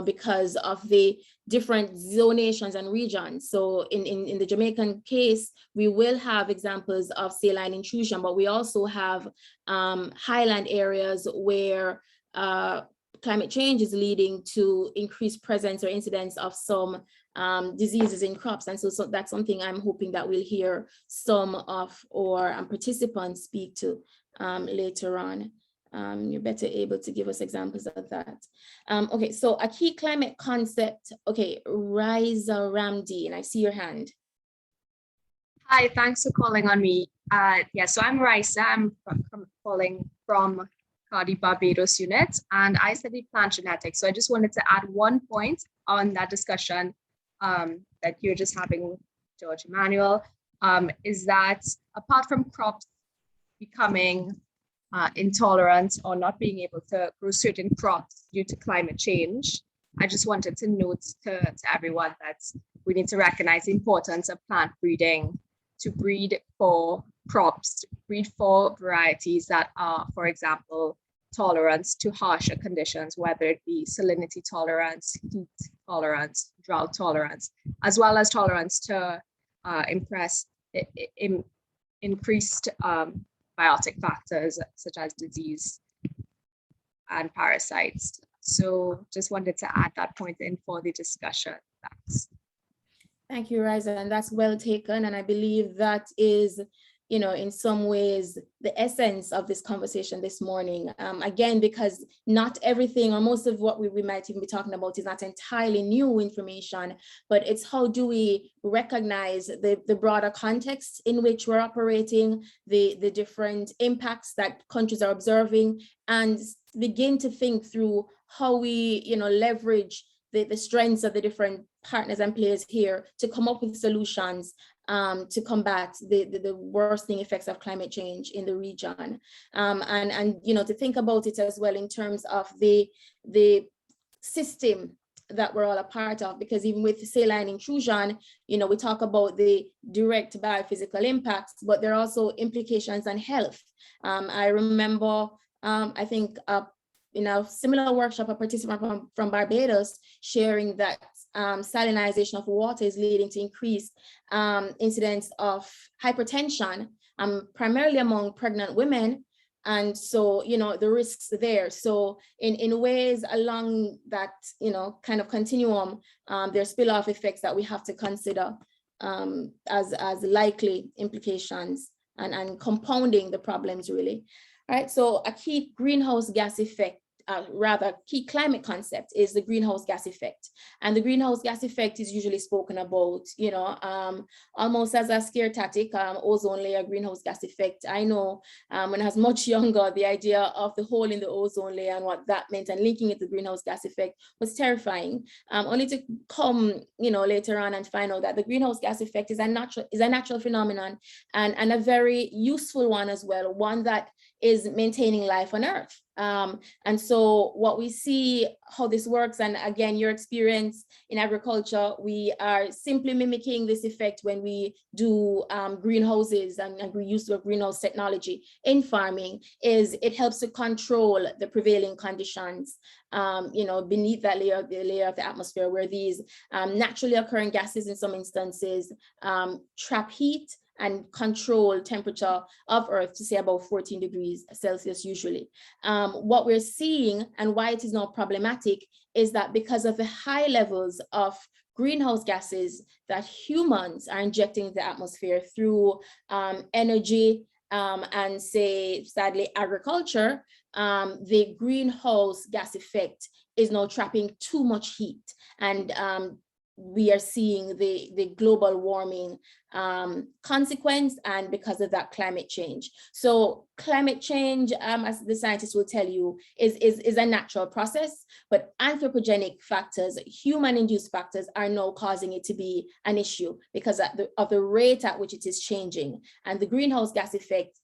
Speaker 1: because of the different zonations and regions. So in the Jamaican case, we will have examples of saline intrusion, but we also have highland areas where climate change is leading to increased presence or incidence of some diseases in crops. And so that's something I'm hoping that we'll hear some of our participants speak to later on. You're better able to give us examples of that. Okay, so a key climate concept. Okay, Riza Ramdi, and I see your hand.
Speaker 19: Hi, thanks for calling on me. Yeah, so I'm Raisa. I'm calling from CARDI Barbados unit, and I study plant genetics. So I just wanted to add one point on that discussion that you're just having with George Emmanuel, is that apart from crops becoming intolerant or not being able to grow certain crops due to climate change, I just wanted to note to everyone that we need to recognize the importance of plant breeding to breed for crops, breed for varieties that are, for example, tolerant to harsher conditions, whether it be salinity tolerance, heat tolerance, drought tolerance, as well as tolerance to increased biotic factors such as disease and parasites. So just wanted to add that point in for the discussion. Thanks.
Speaker 1: Thank you, Riza, and that's well taken. And I believe that is, in some ways, the essence of this conversation this morning. Again, because not everything or most of what we might even be talking about is not entirely new information, but it's how do we recognize the broader context in which we're operating, the different impacts that countries are observing, and begin to think through how we, leverage the strengths of the different partners and players here to come up with solutions to combat the worsening effects of climate change in the region. And to think about it as well in terms of the system that we're all a part of, because even with saline intrusion, we talk about the direct biophysical impacts, but there are also implications on health. I remember, I think, in a similar workshop, a participant from Barbados sharing that salinization of water is leading to increased incidence of hypertension, primarily among pregnant women. And so, the risks there. So in ways along that, kind of continuum, there's spill-off effects that we have to consider as likely implications and compounding the problems, really. All right, so a key greenhouse gas effect, key climate concept is the greenhouse gas effect. And the greenhouse gas effect is usually spoken about, almost as a scare tactic, ozone layer, greenhouse gas effect. I know when I was much younger, the idea of the hole in the ozone layer and what that meant and linking it to the greenhouse gas effect was terrifying, only to come, later on and find out that the greenhouse gas effect is a natural phenomenon and a very useful one as well, one that is maintaining life on Earth. And so what we see, how this works, and again, your experience in agriculture, we are simply mimicking this effect when we do greenhouses and we use the greenhouse technology in farming, is it helps to control the prevailing conditions, beneath that layer, the layer of the atmosphere, where these naturally occurring gases in some instances trap heat and control temperature of Earth to say about 14 degrees Celsius usually. What we're seeing and why it is now problematic is that because of the high levels of greenhouse gases that humans are injecting into the atmosphere through energy and say, sadly, agriculture, the greenhouse gas effect is now trapping too much heat. And we are seeing the global warming consequence, and because of that, climate change. So climate change, as the scientists will tell you, is a natural process, but anthropogenic factors, human-induced factors, are now causing it to be an issue because of the rate at which it is changing. And the greenhouse gas effect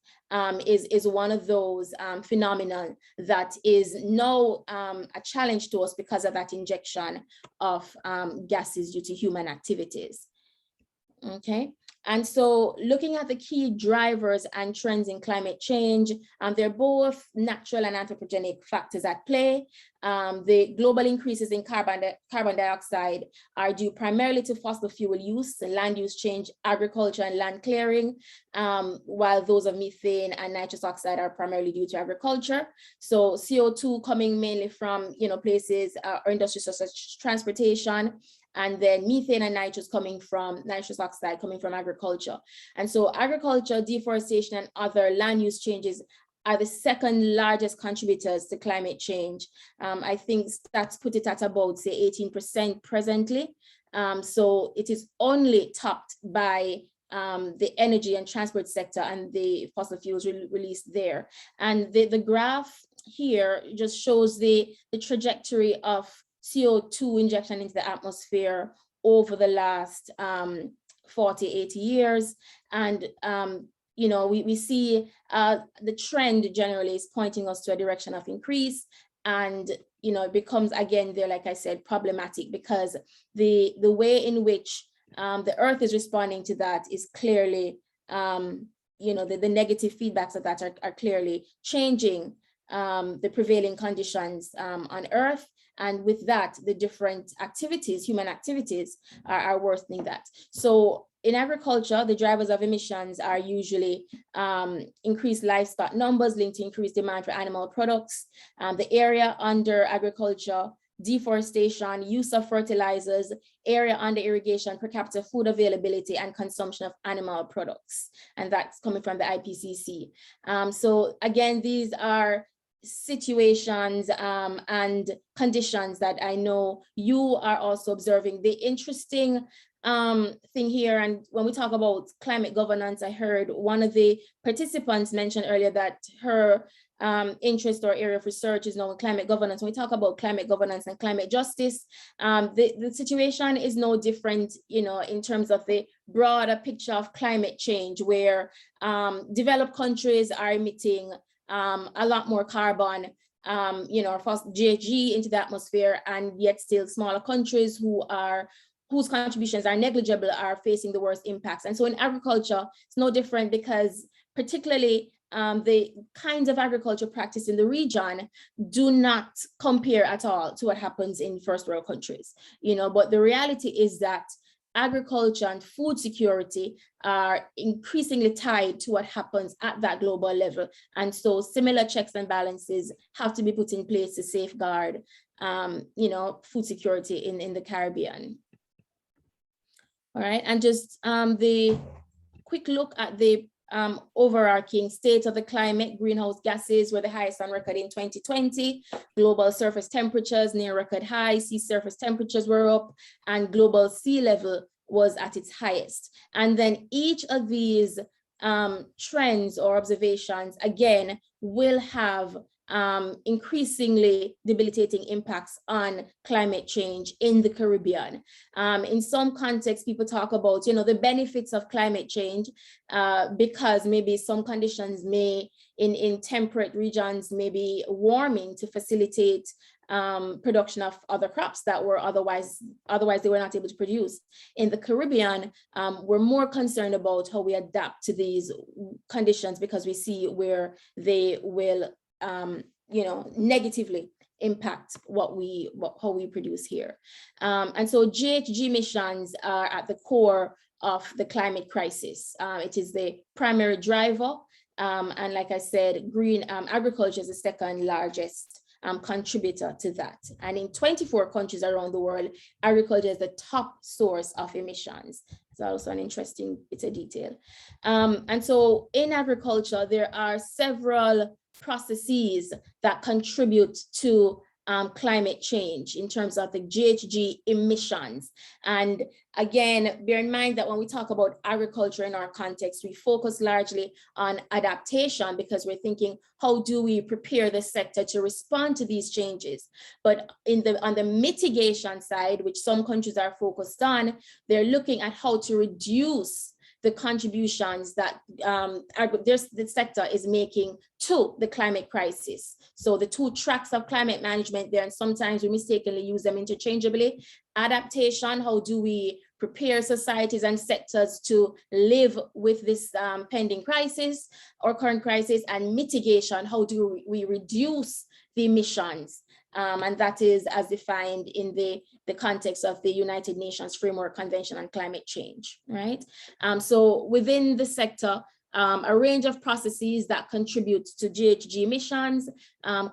Speaker 1: is one of those phenomena that is now a challenge to us because of that injection of gases due to human activities. Okay, and so looking at the key drivers and trends in climate change, they're both natural and anthropogenic factors at play. The global increases in carbon dioxide are due primarily to fossil fuel use, land use change, agriculture, and land clearing, while those of methane and nitrous oxide are primarily due to agriculture. So CO2 coming mainly from places or industries such as transportation, and then methane and nitrous oxide coming from agriculture. And so agriculture, deforestation, and other land use changes are the second largest contributors to climate change. I think stats put it at about, say, 18% presently. So it is only topped by the energy and transport sector and the fossil fuels released there. And the graph here just shows the trajectory of CO2 injection into the atmosphere over the last 40, 80 years. And, we see the trend generally is pointing us to a direction of increase. And, it becomes, again, there, like I said, problematic because the way in which the Earth is responding to that is clearly, the negative feedbacks of that are clearly changing the prevailing conditions on Earth. And with that, the different activities, human activities, are worsening that. So in agriculture, the drivers of emissions are usually increased livestock numbers linked to increased demand for animal products, the area under agriculture, deforestation, use of fertilizers, area under irrigation, per capita food availability, and consumption of animal products. And that's coming from the IPCC. So again, these are situations and conditions that I know you are also observing. The interesting thing here, and when we talk about climate governance, I heard one of the participants mention earlier that her interest or area of research is now in climate governance. When we talk about climate governance and climate justice, the situation is no different, in terms of the broader picture of climate change, where developed countries are emitting a lot more carbon, GHG into the atmosphere, and yet still smaller countries whose contributions are negligible are facing the worst impacts. And so in agriculture, it's no different because particularly the kinds of agriculture practiced in the region do not compare at all to what happens in first world countries, but the reality is that agriculture and food security are increasingly tied to what happens at that global level. And so similar checks and balances have to be put in place to safeguard, food security in the Caribbean. All right, and just the quick look at the overarching state of the climate. Greenhouse gases were the highest on record in 2020. Global surface temperatures near record high, sea surface temperatures were up, and global sea level was at its highest. And then each of these trends or observations, again, will have increasingly debilitating impacts on climate change in the Caribbean. In some contexts, people talk about, the benefits of climate change because maybe some conditions in temperate regions may be warming to facilitate production of other crops that were otherwise they were not able to produce. In the Caribbean, we're more concerned about how we adapt to these conditions because we see where they will negatively impact how we produce here. And so GHG emissions are at the core of the climate crisis. It is the primary driver. And like I said, green agriculture is the second largest contributor to that. And in 24 countries around the world, agriculture is the top source of emissions. It's also an interesting bit of detail. And so in agriculture, there are several processes that contribute to climate change in terms of the GHG emissions. And again, bear in mind that when we talk about agriculture in our context, we focus largely on adaptation because we're thinking, how do we prepare the sector to respond to these changes? But on the mitigation side, which some countries are focused on, they're looking at how to reduce the contributions that the sector is making to the climate crisis. So the two tracks of climate management there, and sometimes we mistakenly use them interchangeably. Adaptation, how do we prepare societies and sectors to live with this pending crisis or current crisis, and mitigation, how do we reduce the emissions? And that is as defined in the context of the United Nations Framework Convention on Climate Change, right? So within the sector, a range of processes that contribute to GHG emissions,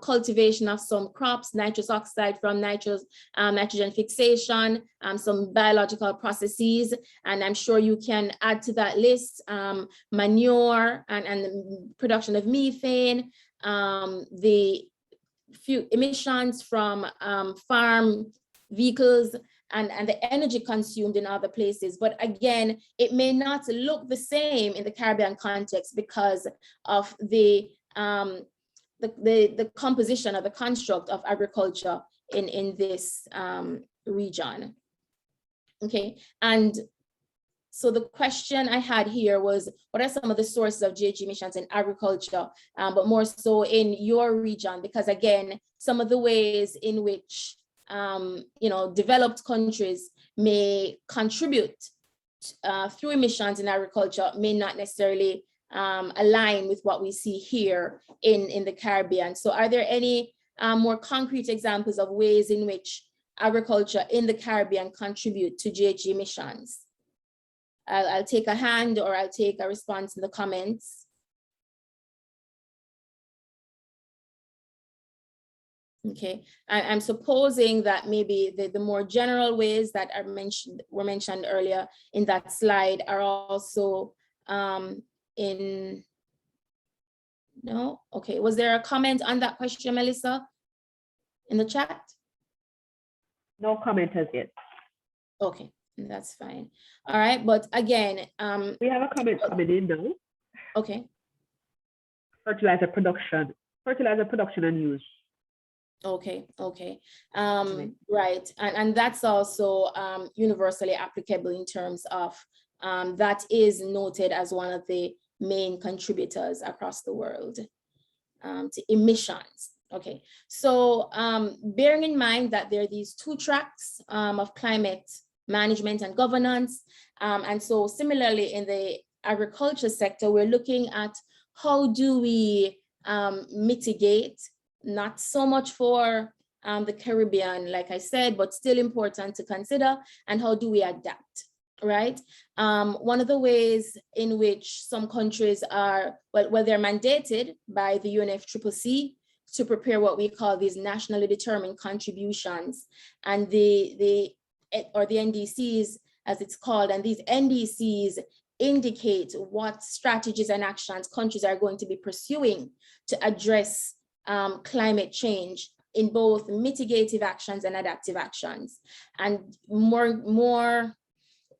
Speaker 1: cultivation of some crops, nitrous oxide from nitrogen fixation, some biological processes, and I'm sure you can add to that list manure and the production of methane, the few emissions from farm vehicles and the energy consumed in other places. But again, it may not look the same in the Caribbean context because of the composition or the construct of agriculture in this region. Okay, and so the question I had here was, what are some of the sources of GHG emissions in agriculture, but more so in your region? Because again, some of the ways in which developed countries may contribute through emissions in agriculture may not necessarily align with what we see here in the Caribbean. So are there any more concrete examples of ways in which agriculture in the Caribbean contribute to GHG emissions? I'll take a hand or I'll take a response in the comments. Okay, I'm supposing that maybe the more general ways that were mentioned earlier in that slide are also in, no? Okay, was there a comment on that question, Melissa, in the chat?
Speaker 4: No comment as yet.
Speaker 1: Okay, that's fine. All right, but again,
Speaker 4: we have a comment coming in now.
Speaker 1: Okay.
Speaker 4: Fertilizer production and use.
Speaker 1: Okay, okay. Right, and that's also universally applicable in terms of that is noted as one of the main contributors across the world to emissions. Okay, so bearing in mind that there are these two tracks of climate management and governance, and so similarly in the agriculture sector, we're looking at how do we mitigate, not so much for the Caribbean, like I said, but still important to consider, and how do we adapt, right? One of the ways in which some countries are, well, they're mandated by the UNFCCC to prepare what we call these nationally determined contributions, and the NDCs as it's called, and these NDCs indicate what strategies and actions countries are going to be pursuing to address climate change in both mitigative actions and adaptive actions. And more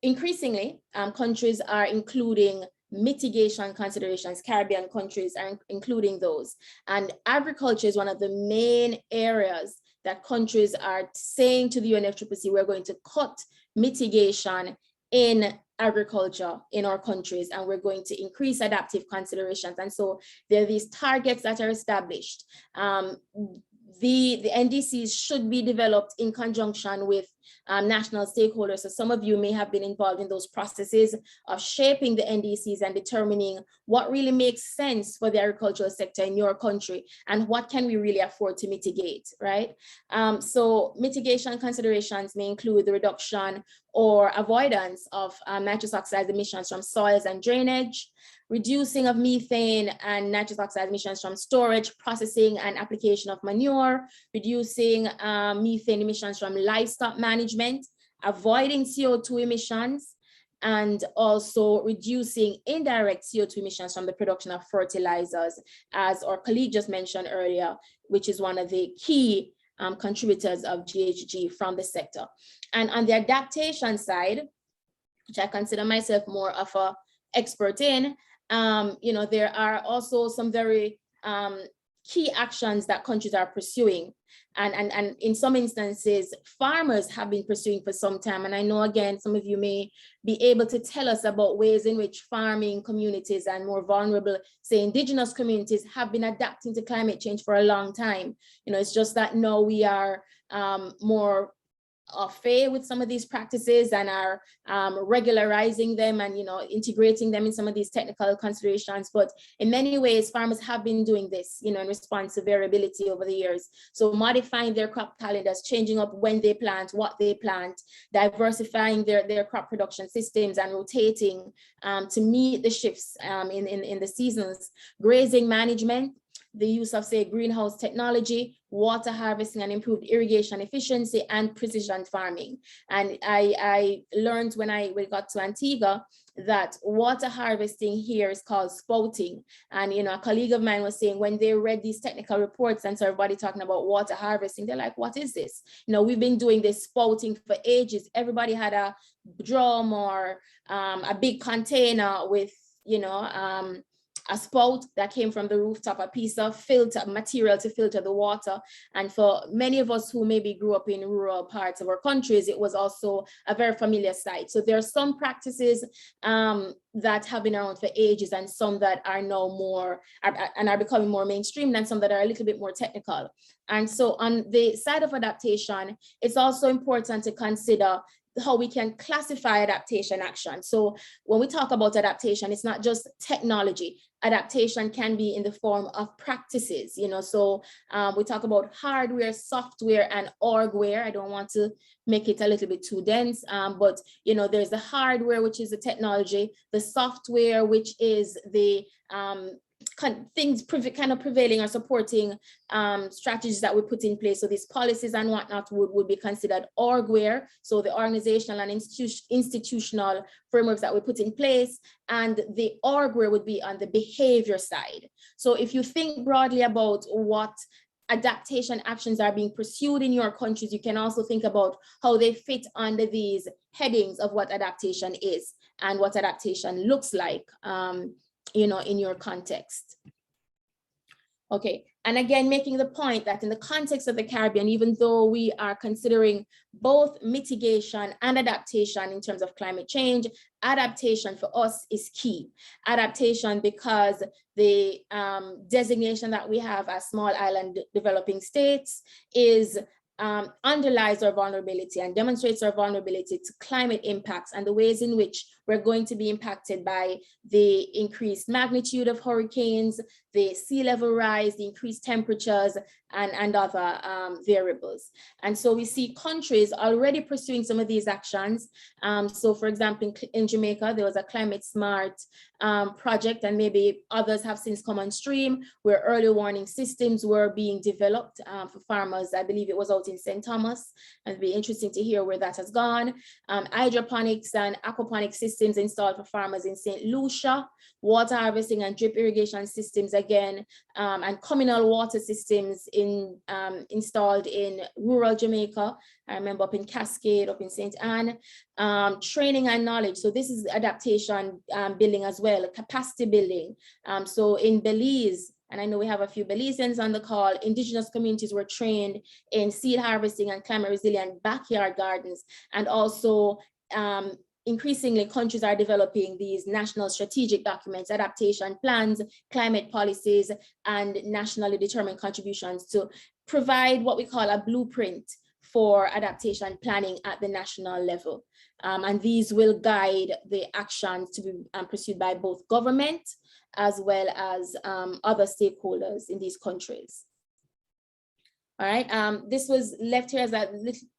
Speaker 1: increasingly, countries are including mitigation considerations. Caribbean countries are including those. And agriculture is one of the main areas that countries are saying to the UNFCCC, we're going to cut mitigation in agriculture in our countries, and we're going to increase adaptive considerations. And so there are these targets that are established. The NDCs should be developed in conjunction with national stakeholders. So some of you may have been involved in those processes of shaping the NDCs and determining what really makes sense for the agricultural sector in your country and what can we really afford to mitigate, right? So mitigation considerations may include the reduction or avoidance of nitrous oxide emissions from soils and drainage, reducing of methane and nitrous oxide emissions from storage, processing, and application of manure, reducing methane emissions from livestock management, avoiding CO2 emissions, and also reducing indirect CO2 emissions from the production of fertilizers, as our colleague just mentioned earlier, which is one of the key contributors of GHG from the sector. And on the adaptation side, which I consider myself more of an expert in, there are also some very key actions that countries are pursuing. And in some instances, farmers have been pursuing for some time. And I know, again, some of you may be able to tell us about ways in which farming communities and more vulnerable, say, indigenous communities have been adapting to climate change for a long time. It's just that now we are more fair with some of these practices and are regularizing them and integrating them in some of these technical considerations. But in many ways, farmers have been doing this, in response to variability over the years. So modifying their crop calendars, changing up when they plant, what they plant, diversifying their crop production systems and rotating to meet the shifts in the seasons, grazing management, the use of, say, greenhouse technology, water harvesting and improved irrigation efficiency, and precision farming. And I learned when we got to Antigua that water harvesting here is called spouting. And, a colleague of mine was saying when they read these technical reports and so everybody talking about water harvesting, they're like, what is this? We've been doing this spouting for ages. Everybody had a drum or a big container with, a spout that came from the rooftop, a piece of filter material to filter the water. And for many of us who maybe grew up in rural parts of our countries, it was also a very familiar sight. So there are some practices that have been around for ages and some that are now more, and are becoming more mainstream, and some that are a little bit more technical. And so on the side of adaptation, it's also important to consider how we can classify adaptation action. So when we talk about adaptation, it's not just technology. Adaptation can be in the form of practices, so we talk about hardware, software, and orgware. I don't want to make it a little bit too dense, but there's the hardware, which is the technology, the software, which is the things kind of prevailing or supporting strategies that we put in place. So these policies and whatnot would be considered orgware. So the organizational and institutional frameworks that we put in place, and the orgware would be on the behavior side. So if you think broadly about what adaptation actions are being pursued in your countries, you can also think about how they fit under these headings of what adaptation is and what adaptation looks like in your context. Okay, and again, making the point that in the context of the Caribbean, even though we are considering both mitigation and adaptation in terms of climate change, adaptation for us is key. Adaptation because the designation that we have as small island developing states is underlies our vulnerability and demonstrates our vulnerability to climate impacts and the ways in which we're going to be impacted by the increased magnitude of hurricanes, the sea level rise, the increased temperatures, and other variables. And so we see countries already pursuing some of these actions. So for example, in Jamaica, there was a climate smart project, and maybe others have since come on stream, where early warning systems were being developed for farmers. I believe it was out in St. Thomas, and it'd be interesting to hear where that has gone. Hydroponics and aquaponics systems installed for farmers in St. Lucia, water harvesting and drip irrigation systems again, and communal water systems installed in rural Jamaica. I remember up in Cascade, up in St. Anne, training and knowledge. So this is adaptation building as well, capacity building. So in Belize, and I know we have a few Belizeans on the call, indigenous communities were trained in seed harvesting and climate resilient backyard gardens. And also increasingly countries are developing these national strategic documents, adaptation plans, climate policies, and nationally determined contributions to provide what we call a blueprint for adaptation planning at the national level. And these will guide the actions to be pursued by both government as well as other stakeholders in these countries. All right, this was left here as a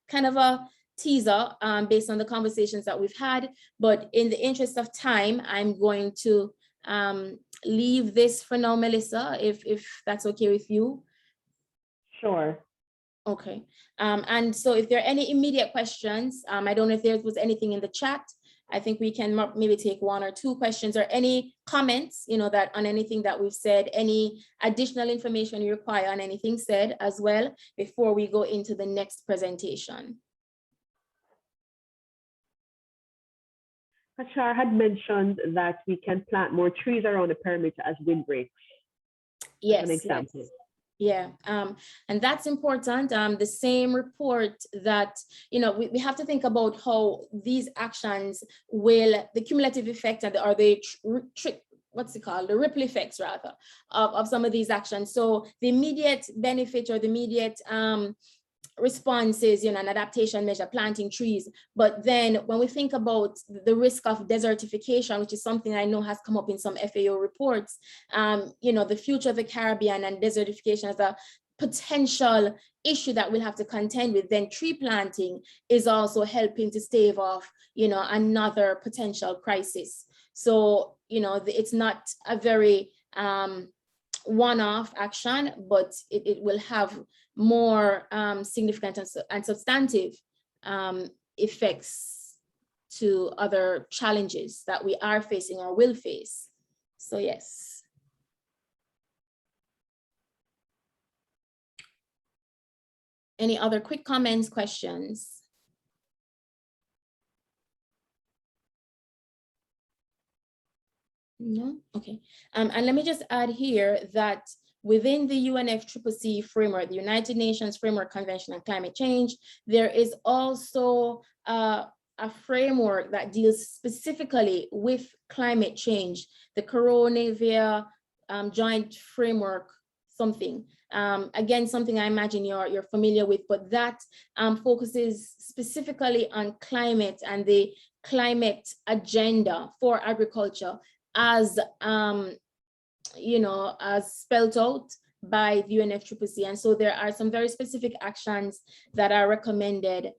Speaker 1: kind of a teaser based on the conversations that we've had, but in the interest of time, I'm going to leave this for now, Melissa, if that's okay with you.
Speaker 4: Sure.
Speaker 1: Okay, and so if there are any immediate questions, I don't know if there was anything in the chat, I think we can maybe take 1 or 2 questions or any comments, that on anything that we've said, any additional information you require on anything said as well, before we go into the next presentation.
Speaker 4: Kashar had mentioned that we can plant more trees around the perimeter as windbreaks.
Speaker 1: Yes,
Speaker 4: as an example.
Speaker 1: yes. Yeah, and that's important. The same report that, we have to think about how these actions will, the cumulative effect or the what's it called, the ripple effects rather of some of these actions. So the immediate benefit or the immediate responses, an adaptation measure, planting trees. But then when we think about the risk of desertification, which is something I know has come up in some FAO reports, the future of the Caribbean and desertification as a potential issue that we'll have to contend with, then tree planting is also helping to stave off, another potential crisis. So, it's not a very one-off action, but it will have more significant and substantive effects to other challenges that we are facing or will face. So yes. Any other quick comments, questions? No? Okay. And let me just add here that within the UNFCCC framework, the United Nations Framework Convention on Climate Change, there is also a framework that deals specifically with climate change, the Coronavia Joint Framework something. Again, something I imagine you're familiar with, but that focuses specifically on climate and the climate agenda for agriculture as as spelled out by the UNFCCC. And so there are some very specific actions that are recommended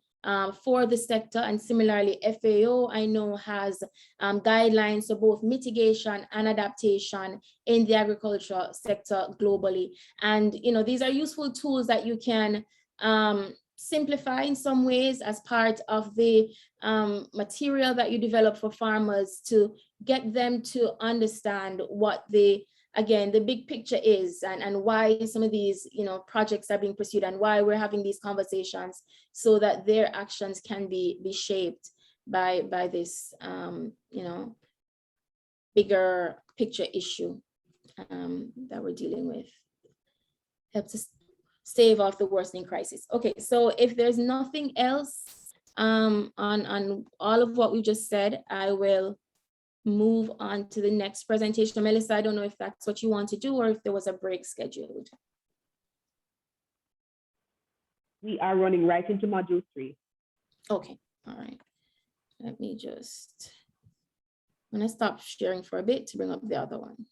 Speaker 1: for the sector. And similarly, FAO, I know, has guidelines for both mitigation and adaptation in the agriculture sector globally. And, these are useful tools that you can simplify in some ways as part of the material that you develop for farmers to get them to understand what the big picture is and why some of these, projects are being pursued and why we're having these conversations so that their actions can be shaped by this, bigger picture issue that we're dealing with. Helps us stave off the worsening crisis. Okay, so if there's nothing else on all of what we just said, I will move on to the next presentation. Melissa, I don't know if that's what you want to do or if there was a break scheduled.
Speaker 4: We are running right into module 3.
Speaker 1: Okay, all right. Let me just, I'm gonna stop sharing for a bit to bring up the other one.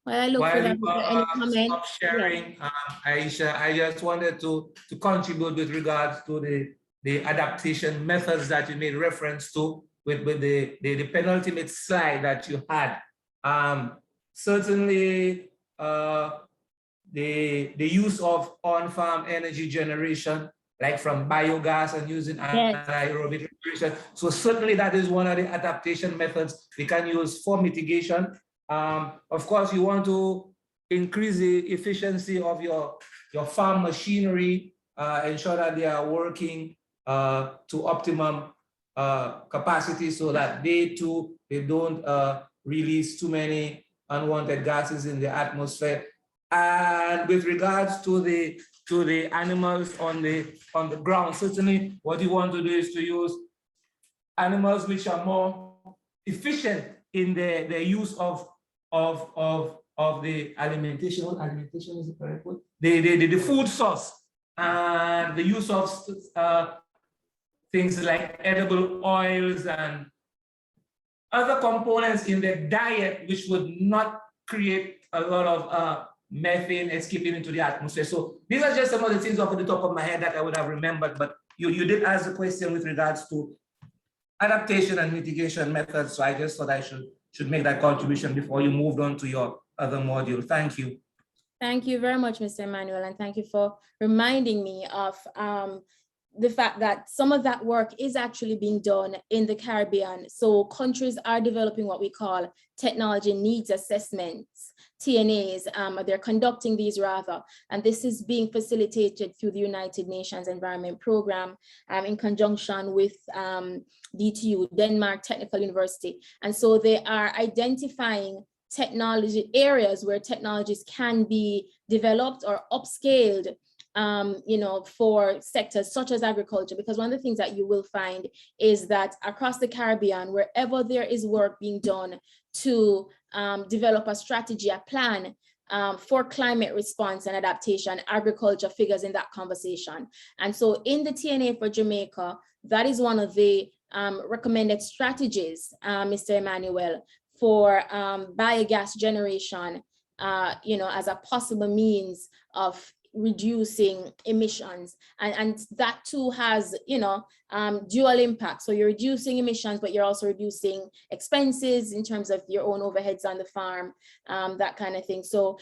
Speaker 1: While I look for that, any comment?
Speaker 14: Stop sharing, Aisha, I just wanted to contribute with regards to the adaptation methods that you made reference to with the penultimate slide that you had. Certainly, the use of on-farm energy generation, like from biogas and using anaerobic respiration. So certainly that is one of the adaptation methods we can use for mitigation. Of course, you want to increase the efficiency of your farm machinery, ensure that they are working to optimum capacity so that they don't release too many unwanted gases in the atmosphere. And with regards to the animals on the ground, certainly what you want to do is to use animals which are more efficient in the use of the alimentation. What alimentation is the correct word? The food source and the use of things like edible oils and other components in the diet which would not create a lot of methane escaping into the atmosphere. So these are just some of the things off the top of my head that I would have remembered, but you did ask a question with regards to adaptation and mitigation methods. So I just thought I should make that contribution before you moved on to your other module. Thank you.
Speaker 1: Thank you very much, Mr. Emmanuel, and thank you for reminding me of the fact that some of that work is actually being done in the Caribbean. So countries are developing what we call technology needs assessments, TNAs. They're conducting these rather, and this is being facilitated through the United Nations Environment Program in conjunction with DTU, Denmark Technical University. And so they are identifying technology areas where technologies can be developed or upscaled, you know, for sectors such as agriculture, because one of the things that you will find is that across the Caribbean, wherever there is work being done to develop a strategy, a plan for climate response and adaptation, agriculture figures in that conversation. And so in the TNA for Jamaica, that is one of the recommended strategies, Mr. Emmanuel, for biogas generation, you know, as a possible means of reducing emissions, and that too has, you know, dual impact. So you're reducing emissions, but you're also reducing expenses in terms of your own overheads on the farm, that kind of thing. So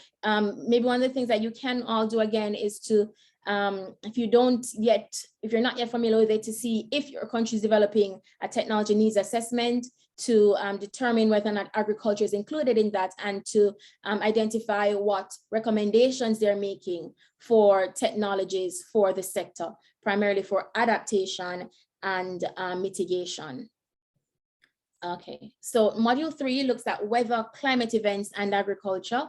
Speaker 1: maybe one of the things that you can all do again is to, if you're not yet familiar with it, to see if your country is developing a technology needs assessment, to determine whether or not agriculture is included in that, and to identify what recommendations they're making for technologies for the sector, primarily for adaptation and mitigation. Okay, so module 3 looks at weather, climate events, and agriculture.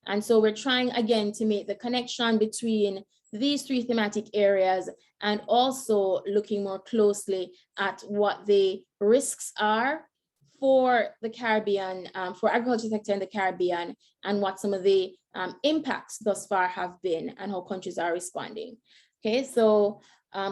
Speaker 1: And so we're trying again to make the connection between these 3 thematic areas, and also looking more closely at what the risks are for the Caribbean, for agriculture sector in the Caribbean, and what some of the impacts thus far have been and how countries are responding. Okay, so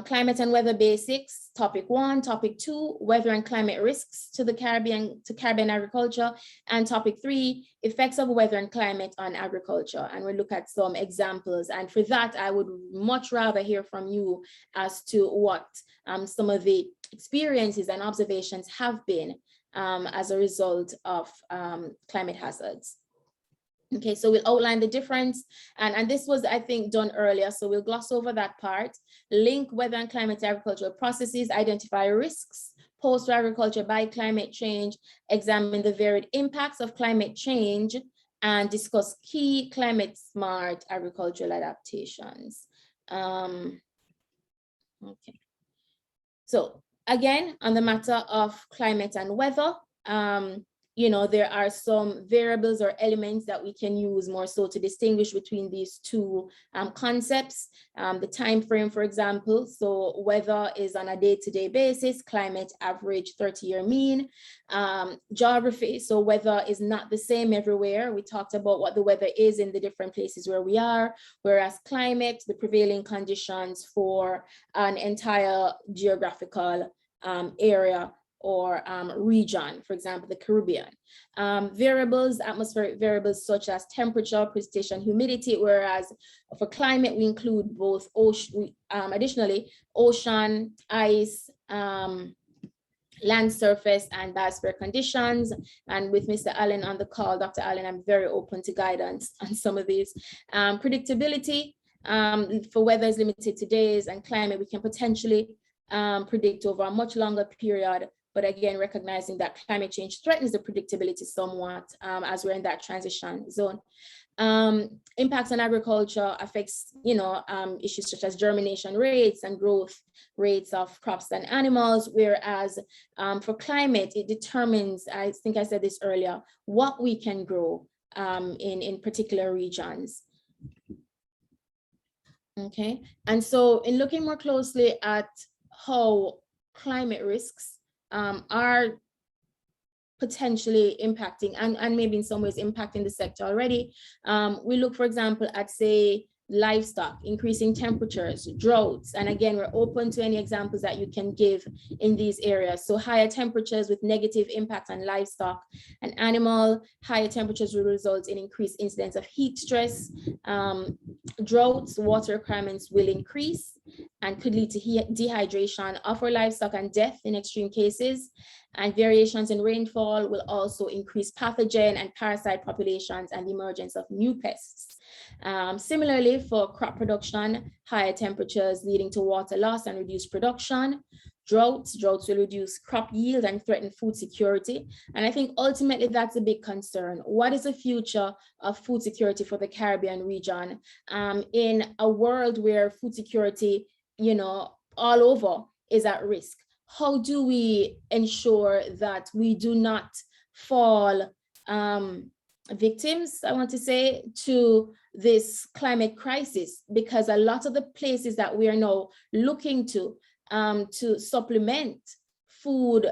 Speaker 1: climate and weather basics, topic 1, topic 2, weather and climate risks to the Caribbean, agriculture, and topic 3, effects of weather and climate on agriculture. And we'll look at some examples. And for that, I would much rather hear from you as to what some of the experiences and observations have been as a result of climate hazards. Okay, so we'll outline the difference, and this was, I think, done earlier, so we'll gloss over that part. Link weather and climate to agricultural processes, identify risks posed to agriculture by climate change, examine the varied impacts of climate change, and discuss key climate smart agricultural adaptations. Okay, so again, on the matter of climate and weather, you know, there are some variables or elements that we can use more so to distinguish between these 2 concepts. The time frame, for example, so weather is on a day-to-day basis, climate average 30-year mean. Geography, so weather is not the same everywhere. We talked about what the weather is in the different places where we are, whereas climate, the prevailing conditions for an entire geographical area or region, for example, the Caribbean. Variables, atmospheric variables such as temperature, precipitation, humidity, whereas for climate, we include both ocean, additionally, ocean, ice, land surface, and biosphere conditions. And with Mr. Allen on the call, Dr. Allen, I'm very open to guidance on some of these. Predictability, for weather is limited to days, and climate, we can potentially predict over a much longer period. But again, recognizing that climate change threatens the predictability somewhat as we're in that transition zone. Impacts on agriculture affects, you know, issues such as germination rates and growth rates of crops and animals, whereas for climate, it determines, I think I said this earlier, what we can grow in particular regions. Okay, and so in looking more closely at how climate risks are potentially impacting and maybe in some ways impacting the sector already. We look, for example, at, say, livestock, increasing temperatures, droughts, and again, we're open to any examples that you can give in these areas. So higher temperatures with negative impact on livestock and animal, higher temperatures will result in increased incidence of heat stress, droughts, water requirements will increase and could lead to dehydration of our livestock and death in extreme cases. And variations in rainfall will also increase pathogen and parasite populations and the emergence of new pests. Similarly, for crop production, higher temperatures leading to water loss and reduced production. Droughts will reduce crop yield and threaten food security. And I think ultimately that's a big concern. What is the future of food security for the Caribbean region in a world where food security, all over is at risk? How do we ensure that we do not fall victims, I want to say, to this climate crisis? Because a lot of the places that we are now looking to supplement food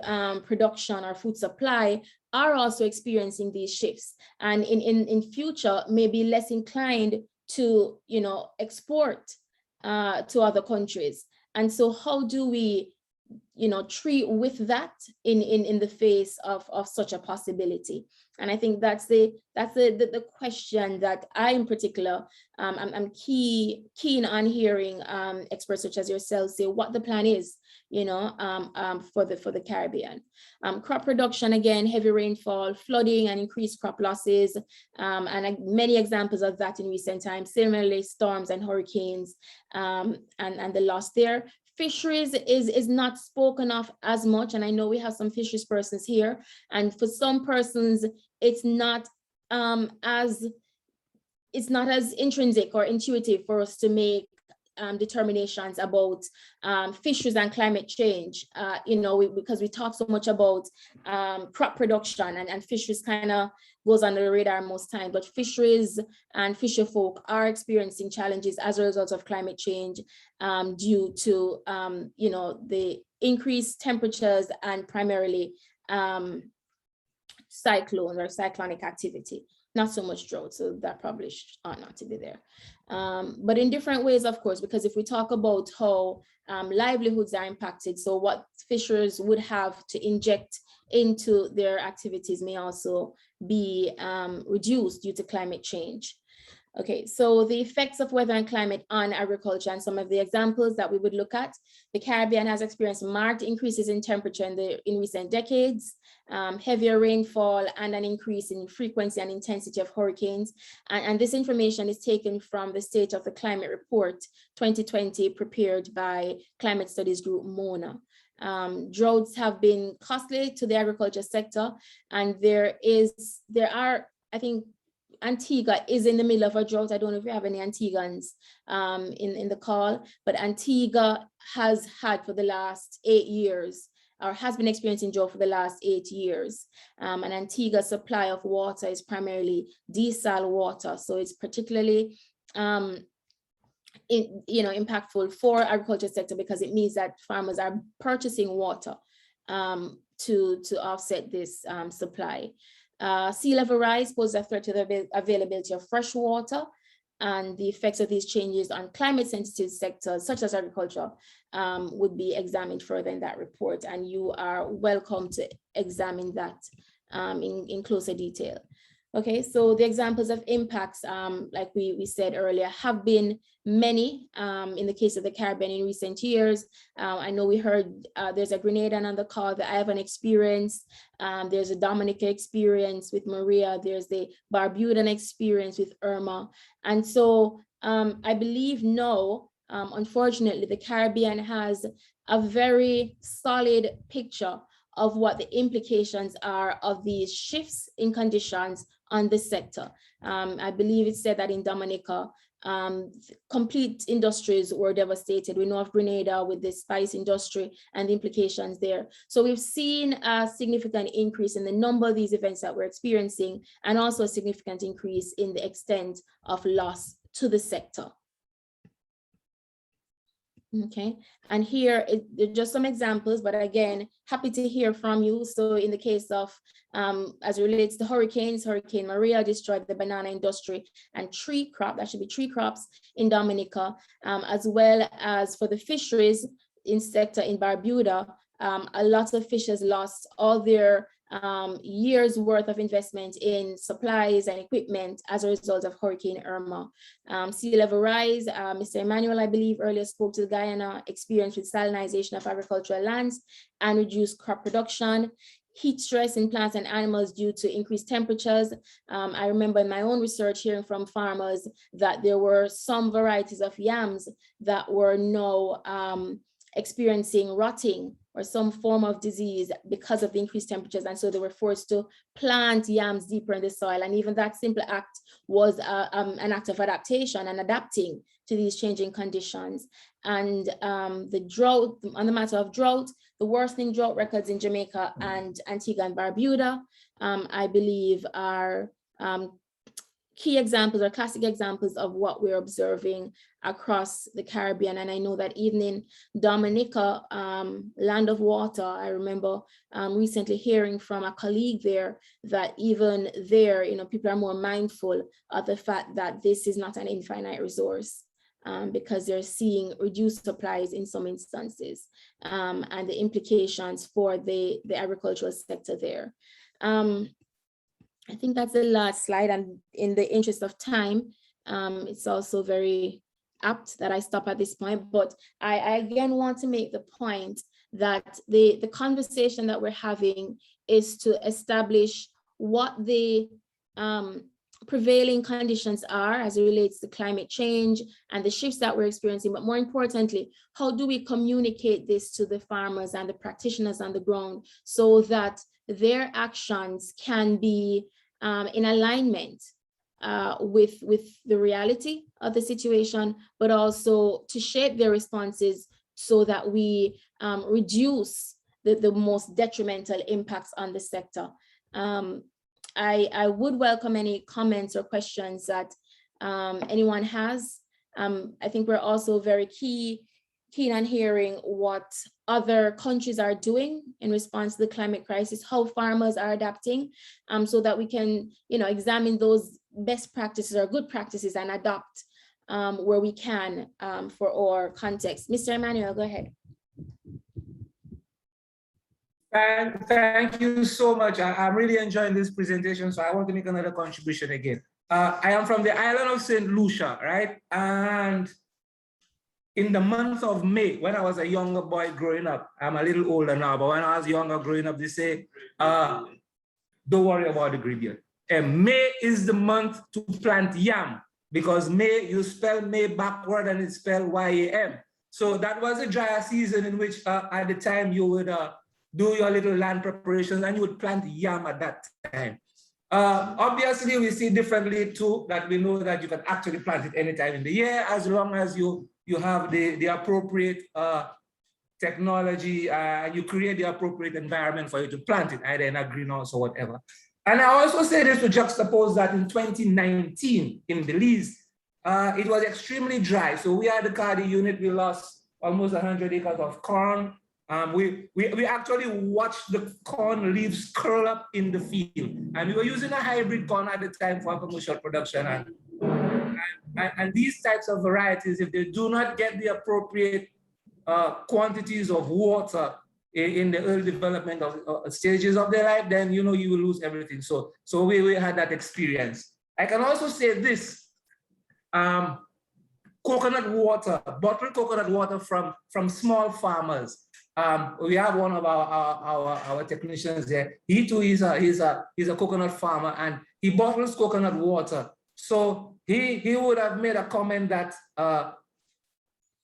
Speaker 1: production or food supply are also experiencing these shifts, and in future may be less inclined to export to other countries. And so how do we treat with that in the face of such a possibility? And I think that's the question that I in particular I'm keen on hearing experts such as yourselves say what the plan is, for the Caribbean. Crop production, again, heavy rainfall, flooding, and increased crop losses, and many examples of that in recent times. Similarly, storms and hurricanes, and the loss there. Fisheries is not spoken of as much, and I know we have some fisheries persons here, and for some persons it's not as intrinsic or intuitive for us to make determinations about fisheries and climate change, because we talk so much about crop production, and fisheries kind of goes under the radar most time, but fisheries and fisher folk are experiencing challenges as a result of climate change due to the increased temperatures and primarily cyclone or cyclonic activity. Not so much drought, so that probably ought not to be there. But in different ways, of course, because if we talk about how livelihoods are impacted, so what fishers would have to inject into their activities may also be reduced due to climate change. Okay, so the effects of weather and climate on agriculture and some of the examples that we would look at. The Caribbean has experienced marked increases in temperature in recent decades, heavier rainfall, and an increase in frequency and intensity of hurricanes. And this information is taken from the State of the Climate Report 2020 prepared by Climate Studies Group MONA. Droughts have been costly to the agriculture sector, and there are, I think, Antigua is in the middle of a drought. I don't know if we have any Antiguans in the call, but Antigua has had for the last 8 years, or has been experiencing drought for the last 8 years. And Antigua's supply of water is primarily desal water, so it's particularly impactful for agriculture sector because it means that farmers are purchasing water to offset this supply. Sea level rise poses a threat to the availability of fresh water, and the effects of these changes on climate sensitive sectors such as agriculture would be examined further in that report, and you are welcome to examine that in closer detail. Okay, so the examples of impacts, like we said earlier, have been many in the case of the Caribbean in recent years. I know we heard there's a Grenadian on the call that I have an experience. There's a Dominica experience with Maria. There's the Barbudan experience with Irma. And so I believe now, unfortunately, the Caribbean has a very solid picture of what the implications are of these shifts in conditions on the sector. I believe it said that in Dominica, complete industries were devastated. We know of Grenada with the spice industry and the implications there. So we've seen a significant increase in the number of these events that we're experiencing, and also a significant increase in the extent of loss to the sector. Okay, and here are just some examples, but again, happy to hear from you. So in the case of, as it relates to hurricanes, Hurricane Maria destroyed the banana industry and tree crop, that should be tree crops in Dominica, as well as for the fisheries in sector in Barbuda. A lot of fishers lost all their years worth of investment in supplies and equipment as a result of Hurricane Irma. Sea level rise, Mr. Emmanuel, I believe earlier spoke to the Guyana experience with salinization of agricultural lands and reduced crop production. heat stress in plants and animals due to increased temperatures. I remember in my own research hearing from farmers that there were some varieties of yams that were now experiencing rotting or some form of disease because of the increased temperatures. And so they were forced to plant yams deeper in the soil. And even that simple act was an act of adaptation and adapting to these changing conditions. And the drought, on the matter of drought, the worsening drought records in Jamaica and Antigua and Barbuda, I believe are key examples or classic examples of what we're observing across the Caribbean. And I know that even in Dominica, land of water, I remember recently hearing from a colleague there that even there, people are more mindful of the fact that this is not an infinite resource. Because they're seeing reduced supplies in some instances, and the implications for the agricultural sector there. I think that's the last slide, and in the interest of time, it's also very apt that I stop at this point, but I again want to make the point that the conversation that we're having is to establish what the prevailing conditions are as it relates to climate change and the shifts that we're experiencing, but more importantly, how do we communicate this to the farmers and the practitioners on the ground so that their actions can be in alignment with the reality of the situation, but also to shape their responses so that we reduce the most detrimental impacts on the sector. I would welcome any comments or questions that anyone has. I think we're also very keen on hearing what other countries are doing in response to the climate crisis, how farmers are adapting, so that we can, examine those best practices or good practices and adopt where we can for our context. Mr. Emmanuel, go ahead.
Speaker 14: Thank you so much. I'm really enjoying this presentation, so I want to make another contribution again. I am from the island of St. Lucia, right? And in the month of May, when I was a younger boy growing up, I'm a little older now, but when I was younger growing up, they say, don't worry about the gradient. And May is the month to plant yam, because May, you spell May backward and it's spelled Y-A-M. So that was a drier season in which at the time you would do your little land preparations and you would plant yam at that time. Obviously, we see differently too, that we know that you can actually plant it any time in the year, as long as you have the appropriate technology, you create the appropriate environment for you to plant it, either in a greenhouse or whatever. And I also say this to juxtapose that in 2019 in Belize, it was extremely dry. So we had the CARDI unit, we lost almost 100 acres of corn. We actually watched the corn leaves curl up in the field. And we were using a hybrid corn at the time for commercial production. And these types of varieties, if they do not get the appropriate quantities of water in the early development of stages of their life, then you will lose everything. So we had that experience. I can also say this, coconut water, bottled coconut water from small farmers. We have one of our technicians there. He too is a coconut farmer, and he bottles coconut water. So he would have made a comment that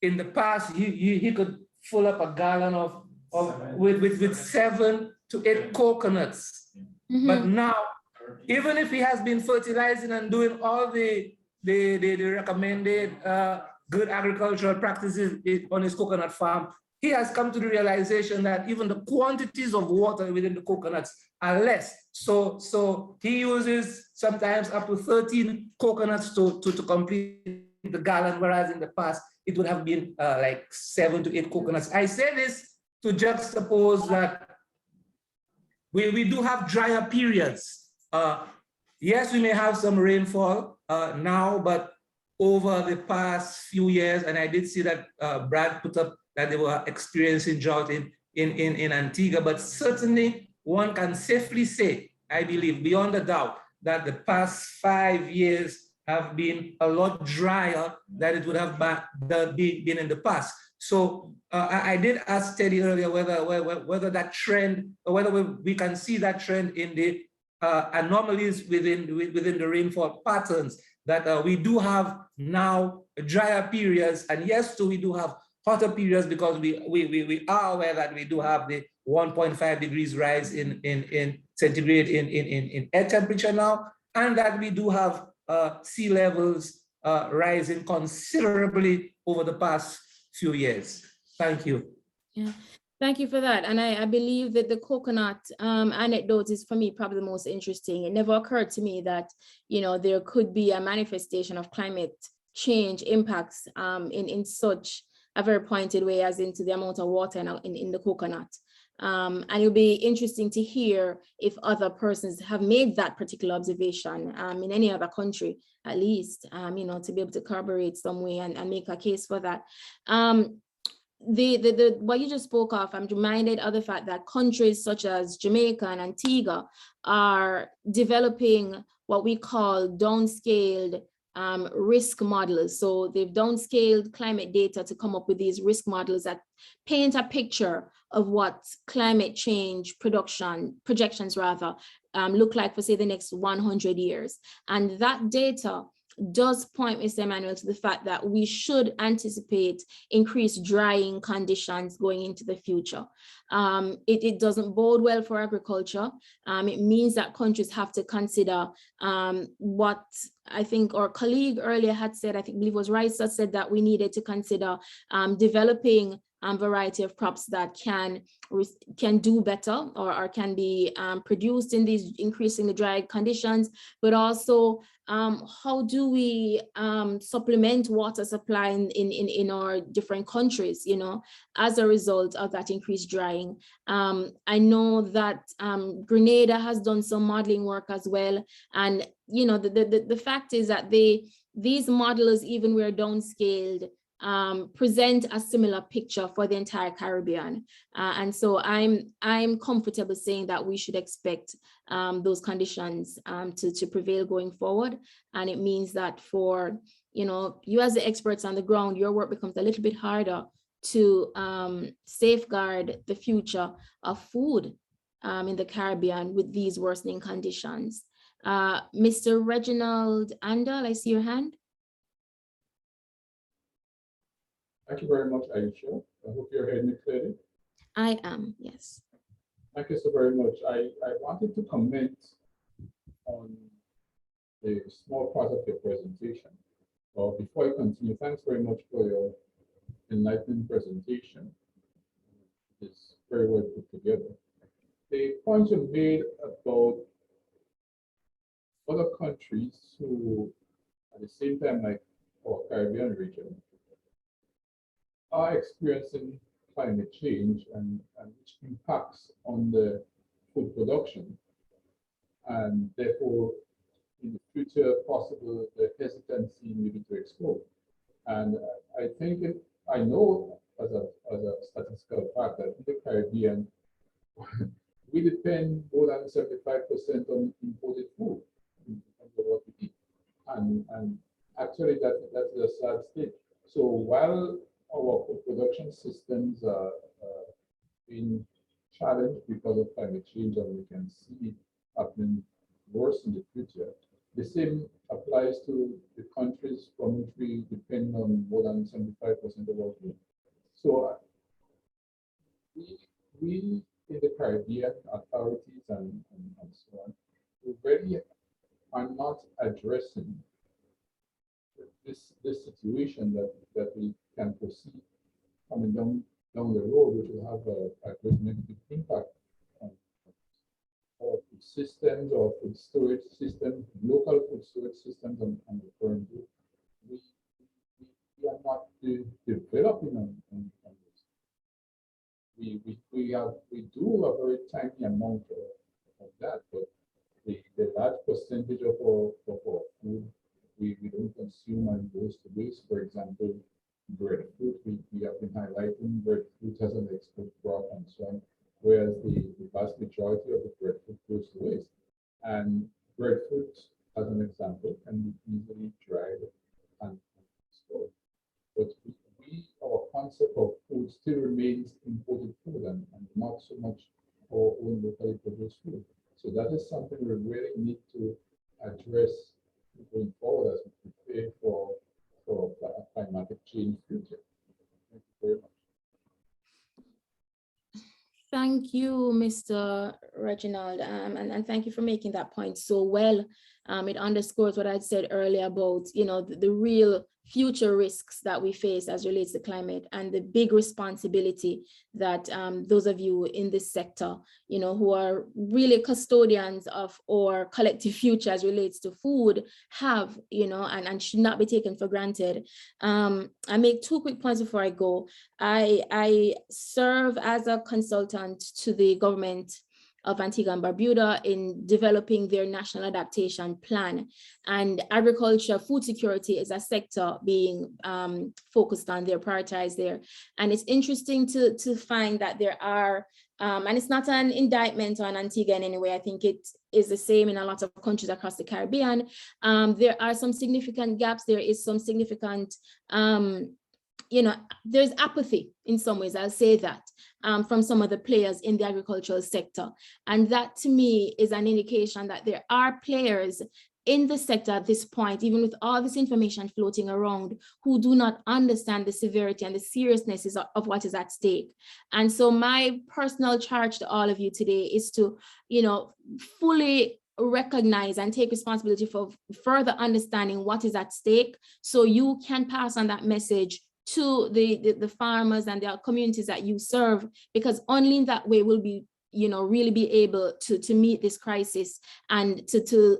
Speaker 14: in the past he could fill up a gallon with 7 to 8 coconuts. Mm-hmm. But now, even if he has been fertilizing and doing all the recommended good agricultural practices on his coconut farm, he has come to the realization that even the quantities of water within the coconuts are less. So he uses sometimes up to 13 coconuts to complete the gallon, whereas in the past it would have been like 7 to 8 coconuts. I say this to juxtapose that we do have drier periods. Yes, we may have some rainfall now, but over the past few years, and I did see that Brad put up that they were experiencing drought in Antigua, but certainly one can safely say, I believe, beyond a doubt, that the past 5 years have been a lot drier than it would have been in the past. So I did ask Teddy earlier whether that trend, or whether we can see that trend in the anomalies within the rainfall patterns, that we do have now drier periods, and yes, too, we do have hotter periods, because we are aware that we do have the 1.5 degrees rise in centigrade in air temperature now, and that we do have sea levels rising considerably over the past few years. Thank you.
Speaker 1: Yeah, thank you for that. And I believe that the coconut anecdote is, for me, probably the most interesting. It never occurred to me that, you know, there could be a manifestation of climate change impacts in such a very pointed way as into the amount of water in the coconut. And it'll be interesting to hear if other persons have made that particular observation in any other country, at least, you know, to be able to corroborate some way and make a case for that. What you just spoke of, I'm reminded of the fact that countries such as Jamaica and Antigua are developing what we call downscaled risk models. So they've downscaled climate data to come up with these risk models that paint a picture of what climate change projections look like for, say, the next 100 years. And that data does point, Mr. Emmanuel, to the fact that we should anticipate increased drying conditions going into the future. It doesn't bode well for agriculture. It means that countries have to consider what I think our colleague earlier had said, I believe it was Rice that said that we needed to consider developing a variety of crops that can do better or can be produced in these increasingly dry conditions, but also how do we supplement water supply in our different countries, you know, as a result of that increased drying. I know that Grenada has done some modeling work as well, and you know the fact is that these models, even where downscaled, present a similar picture for the entire Caribbean, and so I'm comfortable saying that we should expect those conditions to prevail going forward. And it means that for you as the experts on the ground, your work becomes a little bit harder to safeguard the future of food in the Caribbean with these worsening conditions. Mr. Reginald Andal, I see your hand.
Speaker 7: Thank you very much, Aisha. I hope you're hearing me clearly.
Speaker 1: I am, yes.
Speaker 7: Thank you so very much. I wanted to comment on the small part of your presentation. Before I continue, thanks very much for your enlightening presentation. It's very well put together. The point you made about other countries who, at the same time, like our Caribbean region, are experiencing climate change and which impacts on the food production, and therefore in the future possible the hesitancy maybe to export. And I think I know as a statistical fact that in the Caribbean we depend more than 75% on imported food in terms of what we eat, and actually that's a sad state. So while our food production systems are being challenged because of climate change, and we can see it happening worse in the future, the same applies to the countries from which we depend on more than 75% of our food. So we in the Caribbean, authorities and so on, we really are not addressing this situation that we can foresee coming down the road, which will have a great negative impact on our food systems, our food storage systems, local food storage systems, and the current group. We are not developing on this. We do a very tiny amount of that, but the large percentage of our food we don't consume and goes to waste. For example, breadfruit, we have been highlighting breadfruit as an export crop and so on, whereas the vast majority of the breadfruit goes to waste. And breadfruit, as an example, can be easily concept of food still remains imported food and not so much our own locally produced food. So that is something we really need to address going forward as we prepare for a climatic change future. Thank you very much.
Speaker 1: Thank you, Mr. Reginald, and thank you for making that point so well. It underscores what I said earlier about, the real future risks that we face as relates to climate and the big responsibility that those of you in this sector, who are really custodians of our collective future as relates to food have, and should not be taken for granted. I make two quick points before I go. I serve as a consultant to the government of Antigua and Barbuda in developing their national adaptation plan. And agriculture, food security is a sector being focused on, they're prioritized there. And it's interesting to find that there are, and it's not an indictment on Antigua in any way, I think it is the same in a lot of countries across the Caribbean. There are some significant gaps, there is some significant, there's apathy in some ways, I'll say that, from some of the players in the agricultural sector. And that to me is an indication that there are players in the sector at this point, even with all this information floating around, who do not understand the severity and the seriousness of what is at stake. And so my personal charge to all of you today is to, fully recognize and take responsibility for further understanding what is at stake, so you can pass on that message to the farmers and the communities that you serve, because only in that way will be, really be able to meet this crisis and to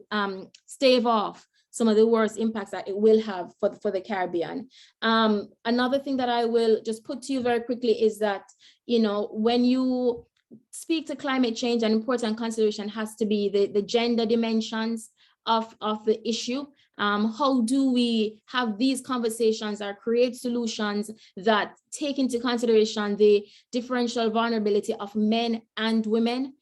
Speaker 1: stave off some of the worst impacts that it will have for the Caribbean. Another thing that I will just put to you very quickly is that, when you speak to climate change, an important consideration has to be the gender dimensions of the issue. How do we have these conversations or create solutions that take into consideration the differential vulnerability of men and women?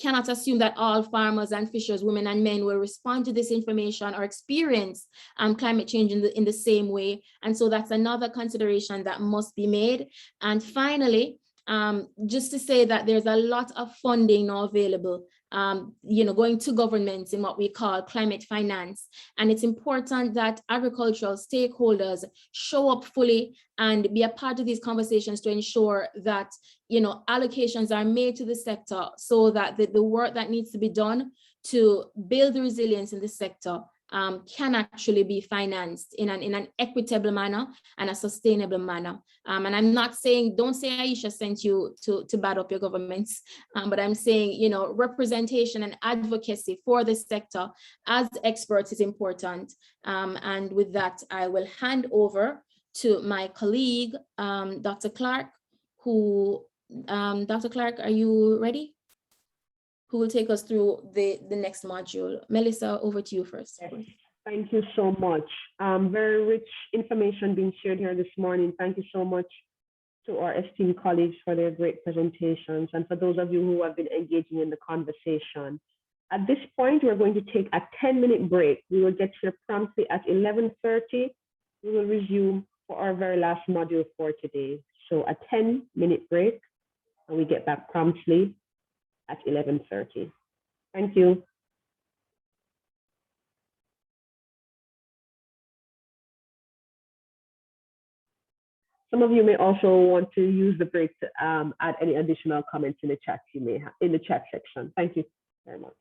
Speaker 1: Cannot assume that all farmers and fishers, women and men, will respond to this information or experience climate change in the same way. And so that's another consideration that must be made. And finally, just to say that there's a lot of funding now available, going to governments in what we call climate finance. And it's important that agricultural stakeholders show up fully and be a part of these conversations to ensure that, allocations are made to the sector, so that the work that needs to be done to build the resilience in the sector can actually be financed in an equitable manner and a sustainable manner. And I'm not saying, don't say Aisha sent you to bad up your governments, but I'm saying, representation and advocacy for the sector as experts is important. And with that, I will hand over to my colleague, Dr. Clark, Dr. Clark, are you ready? Who will take us through the next module. Melissa, over to you first.
Speaker 4: Yes. Thank you so much. Very rich information being shared here this morning. Thank you so much to our esteemed colleagues for their great presentations, and for those of you who have been engaging in the conversation. At this point, we're going to take a 10-minute break. We will get here promptly at 11:30. We will resume for our very last module for today. So a 10-minute break, and we get back promptly at 11:30. Thank you. Some of you may also want to use the break to add any additional comments in the chat you may have in the chat section. Thank you very much.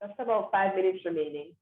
Speaker 4: Just about 5 minutes remaining.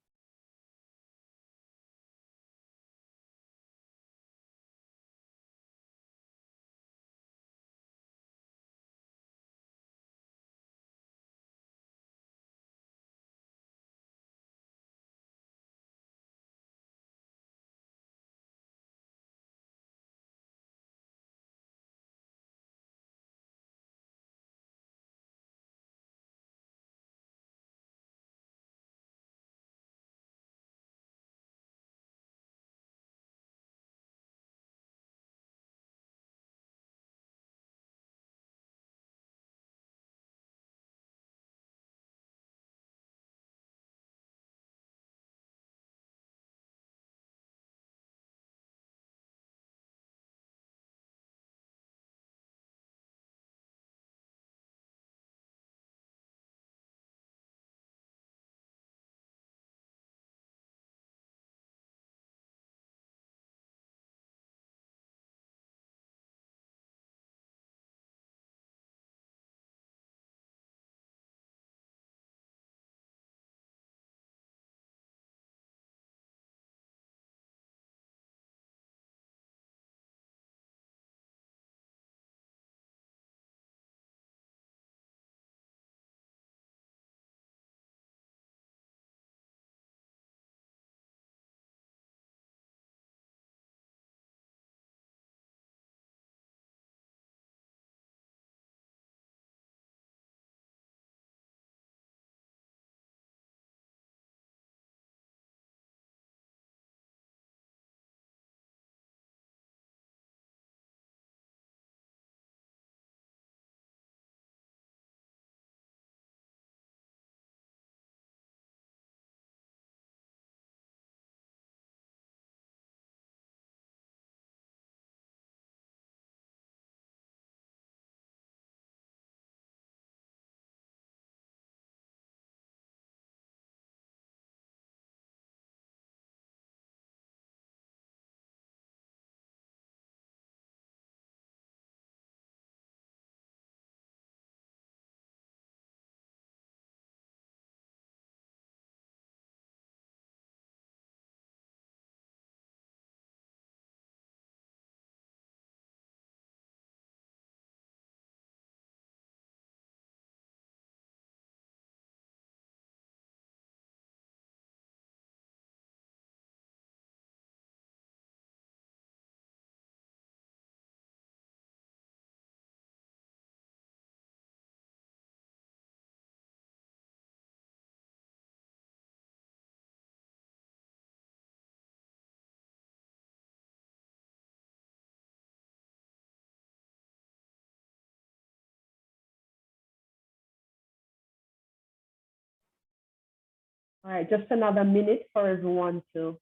Speaker 4: All right, just another minute for everyone to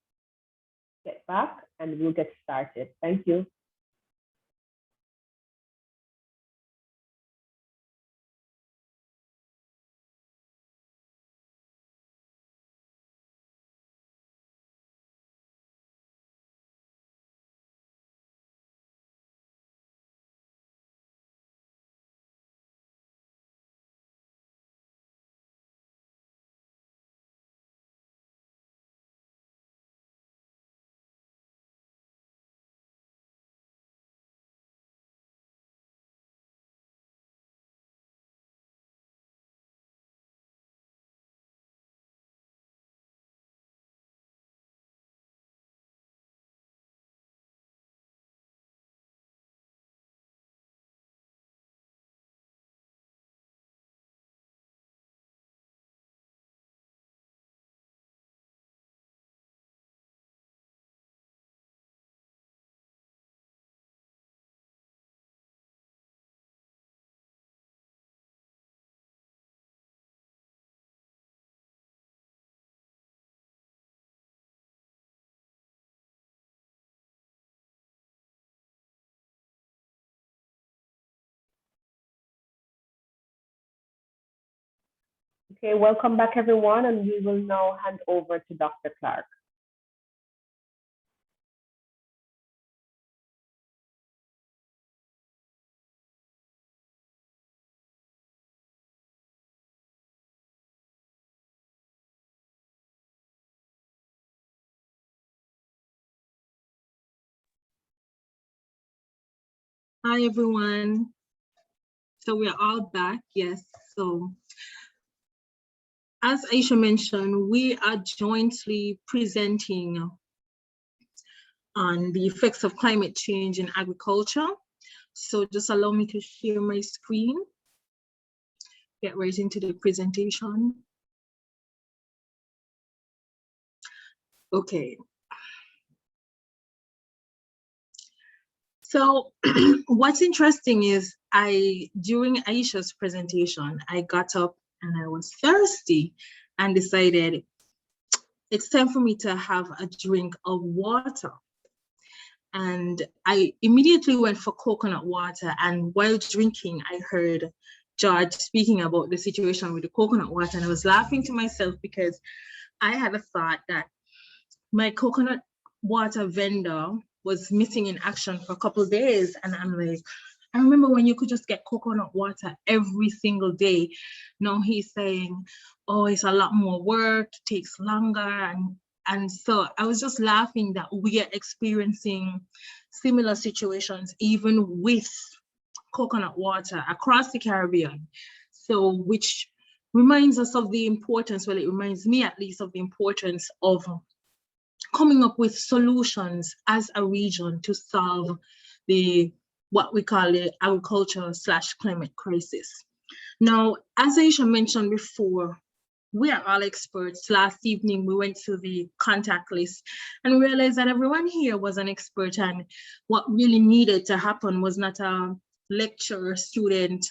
Speaker 4: get back and we'll get started. Thank you. Okay, welcome back everyone, and we will now hand over to Dr. Clark.
Speaker 26: Hi, everyone. So we are all back, yes. So as Aisha mentioned, we are jointly presenting on the effects of climate change in agriculture. So just allow me to share my screen, get right into the presentation. Okay. So what's interesting is during Aisha's presentation, I got up and I was thirsty and decided it's time for me to have a drink of water. And I immediately went for coconut water. And while drinking, I heard George speaking about the situation with the coconut water. And I was laughing to myself because I had a thought that my coconut water vendor was missing in action for a couple of days. And I'm like, I remember when you could just get coconut water every single day. Now he's saying, oh, it's a lot more work, takes longer. And so I was just laughing that we are experiencing similar situations, even with coconut water across the Caribbean. So, which reminds us of the importance, well, it reminds me at least of the importance of coming up with solutions as a region to solve what we call the agriculture/climate crisis. Now, as Aisha mentioned before, we are all experts. Last evening, we went through the contact list and realized that everyone here was an expert, and what really needed to happen was not a lecturer student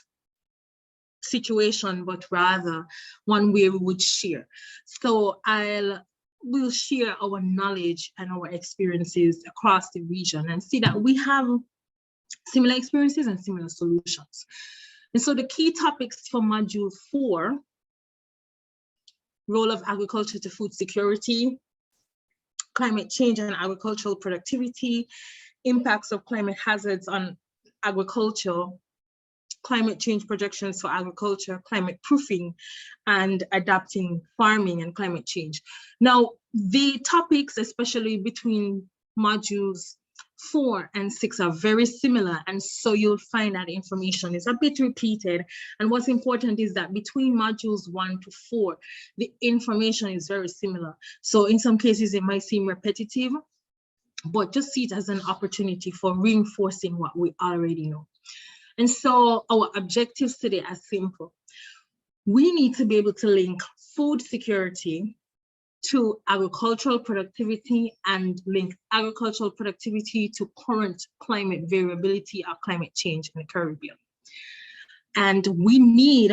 Speaker 26: situation, but rather one where we would share. So we'll share our knowledge and our experiences across the region and see that we have similar experiences and similar solutions. And so the key topics for module 4, role of agriculture to food security, climate change and agricultural productivity, impacts of climate hazards on agriculture, climate change projections for agriculture, climate proofing, and adapting farming and climate change. Now, the topics, especially between modules 4 and 6, are very similar, and so you'll find that information is a bit repeated. And what's important is that between modules 1 to 4, the information is very similar. So in some cases, it might seem repetitive, but just see it as an opportunity for reinforcing what we already know. And so our objectives today are simple. We need to be able to link food security to agricultural productivity and link agricultural productivity to current climate variability or climate change in the Caribbean. And we need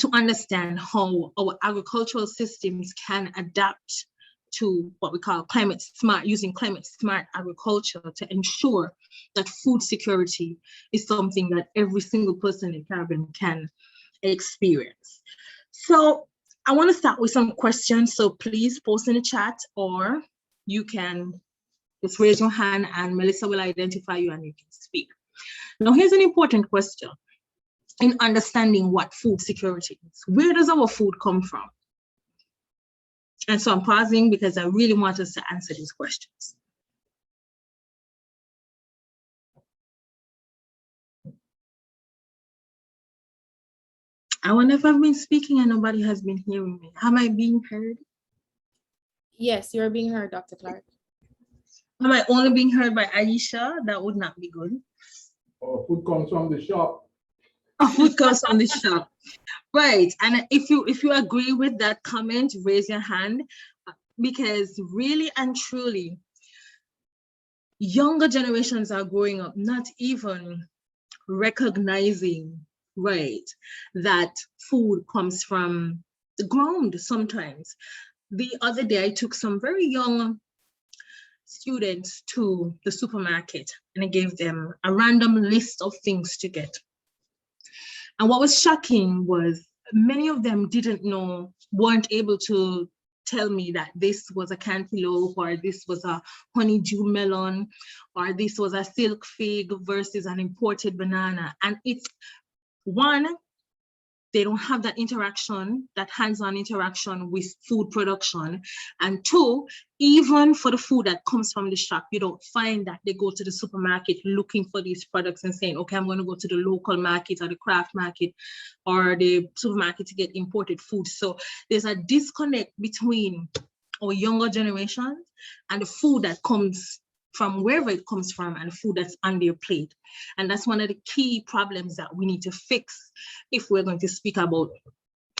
Speaker 26: to understand how our agricultural systems can adapt to what we call climate smart, using climate smart agriculture to ensure that food security is something that every single person in the Caribbean can experience. So I want to start with some questions. So please post in the chat, or you can just raise your hand and Melissa will identify you and you can speak. Now, here's an important question in understanding what food security is. Where does our food come from? And so I'm pausing because I really want us to answer these questions. I wonder if I've been speaking and nobody has been hearing me. Am I being heard?
Speaker 1: Yes, you're being heard, Dr. Clark.
Speaker 26: Am I only being heard by Aisha? That would not be good.
Speaker 7: Food comes from the shop.
Speaker 26: Food comes from the shop. Right. And if you agree with that comment, raise your hand, because really and truly, younger generations are growing up not even recognizing, right, that food comes from the ground sometimes. The other day, I took some very young students to the supermarket and I gave them a random list of things to get. And what was shocking was many of them weren't able to tell me that this was a cantaloupe, or this was a honeydew melon, or this was a silk fig versus an imported banana. And it's one, they don't have that interaction, that hands-on interaction with food production. And two, even for the food that comes from the shop, you don't find that they go to the supermarket looking for these products and saying, okay, I'm going to go to the local market or the craft market or the supermarket to get imported food. So there's a disconnect between our younger generation and the food that comes from wherever it comes from and the food that's on their plate. And that's one of the key problems that we need to fix if we're going to speak about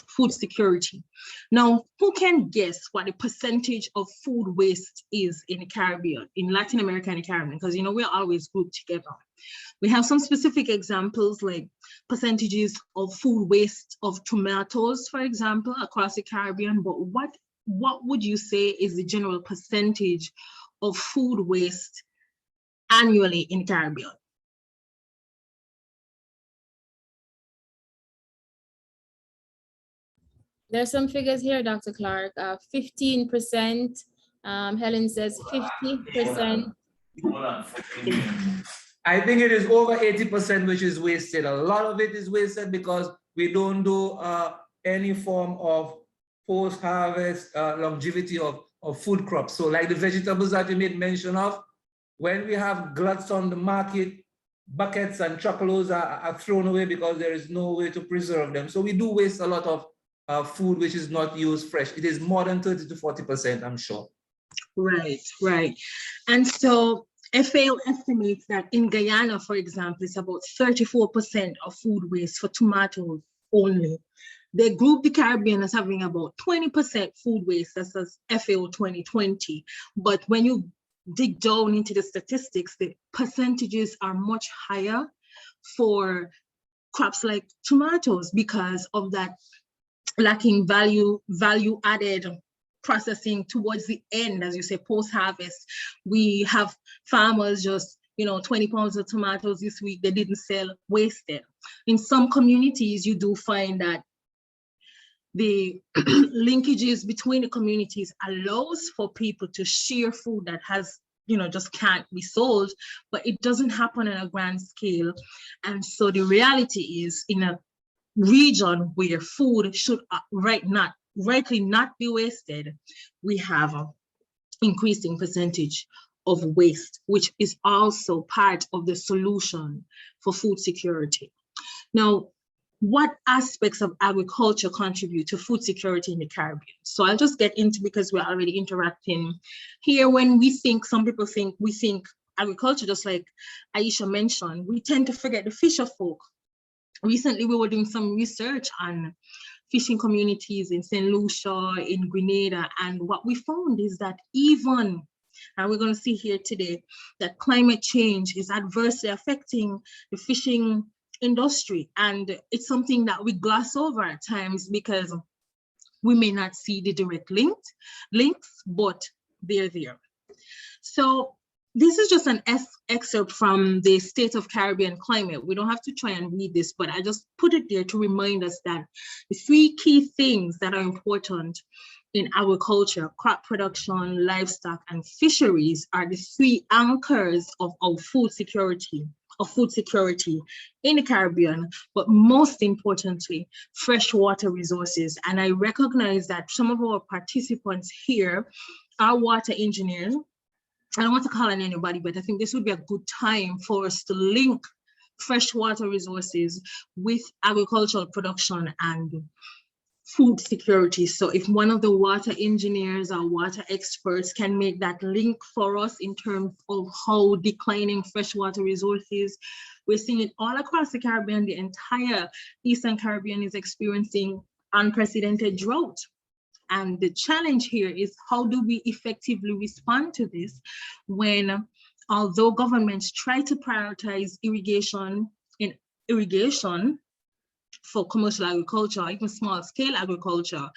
Speaker 26: food security. Now, who can guess what the percentage of food waste is in the Caribbean, in Latin America and the Caribbean? Because, you know, we're always grouped together. We have some specific examples like percentages of food waste of tomatoes, for example, across the Caribbean. But what would you say is the general percentage of food waste annually in the Caribbean?
Speaker 1: There's some figures here, Dr. Clark. 15%. Helen says 50%.
Speaker 14: I think it is over 80% which is wasted. A lot of it is wasted because we don't do any form of post-harvest longevity of food crops. So like the vegetables that you made mention of, when we have gluts on the market, buckets and truckloads are thrown away because there is no way to preserve them. So we do waste a lot of food which is not used fresh. It is more than 30 to 40%, I'm sure.
Speaker 26: Right, right. And so FAO estimates that in Guyana, for example, it's about 34% of food waste for tomatoes only. They group the Caribbean as having about 20% food waste, that's as FAO 2020. But when you dig down into the statistics, the percentages are much higher for crops like tomatoes because of that lacking value added processing towards the end, as you say, post-harvest. We have farmers just, 20 pounds of tomatoes this week, they didn't sell, wasted. In some communities, you do find that the linkages between the communities allows for people to share food that has, just can't be sold, but it doesn't happen on a grand scale. And so the reality is, in a region where food should rightly not be wasted, we have an increasing percentage of waste, which is also part of the solution for food security. Now, what aspects of agriculture contribute to food security in the Caribbean? So I'll just get into, because we're already interacting here. When we think, some people think, we think agriculture, just like Aisha mentioned, we tend to forget the fisher folk. Recently, we were doing some research on fishing communities in St. Lucia, in Grenada, and what we found is that even, and we're going to see here today, that climate change is adversely affecting the fishing industry. And it's something that we gloss over at times because we may not see the direct links, but they're there. So this is just an excerpt from the State of Caribbean Climate. We don't have to try and read this, but I just put it there to remind us that the three key things that are important in agriculture, crop production, livestock, and fisheries are the three anchors of our food security in the Caribbean, but most importantly, freshwater resources. And I recognize that some of our participants here are water engineers. I don't want to call on anybody, but I think this would be a good time for us to link freshwater resources with agricultural production and food security. So if one of the water engineers or water experts can make that link for us in terms of how declining freshwater resources, we're seeing it all across the Caribbean. The entire Eastern Caribbean is experiencing unprecedented drought. And the challenge here is, how do we effectively respond to this when, although governments try to prioritize irrigation for commercial agriculture, even small scale agriculture,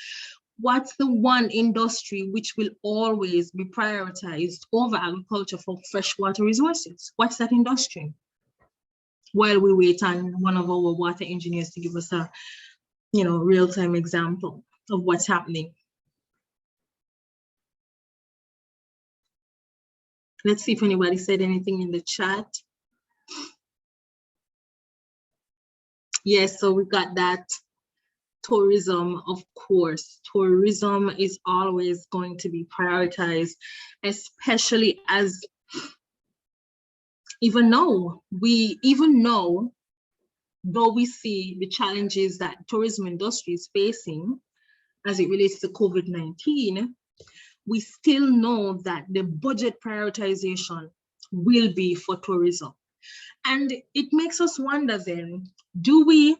Speaker 26: what's the one industry which will always be prioritized over agriculture for freshwater resources? What's that industry? While we wait on one of our water engineers to give us a real-time example of what's happening. Let's see if anybody said anything in the chat. Yes, so we got that. tourism, of course, tourism is always going to be prioritized, especially as even though though we see the challenges that tourism industry is facing as it relates to COVID-19, we still know that the budget prioritization will be for tourism. And it makes us wonder then, do we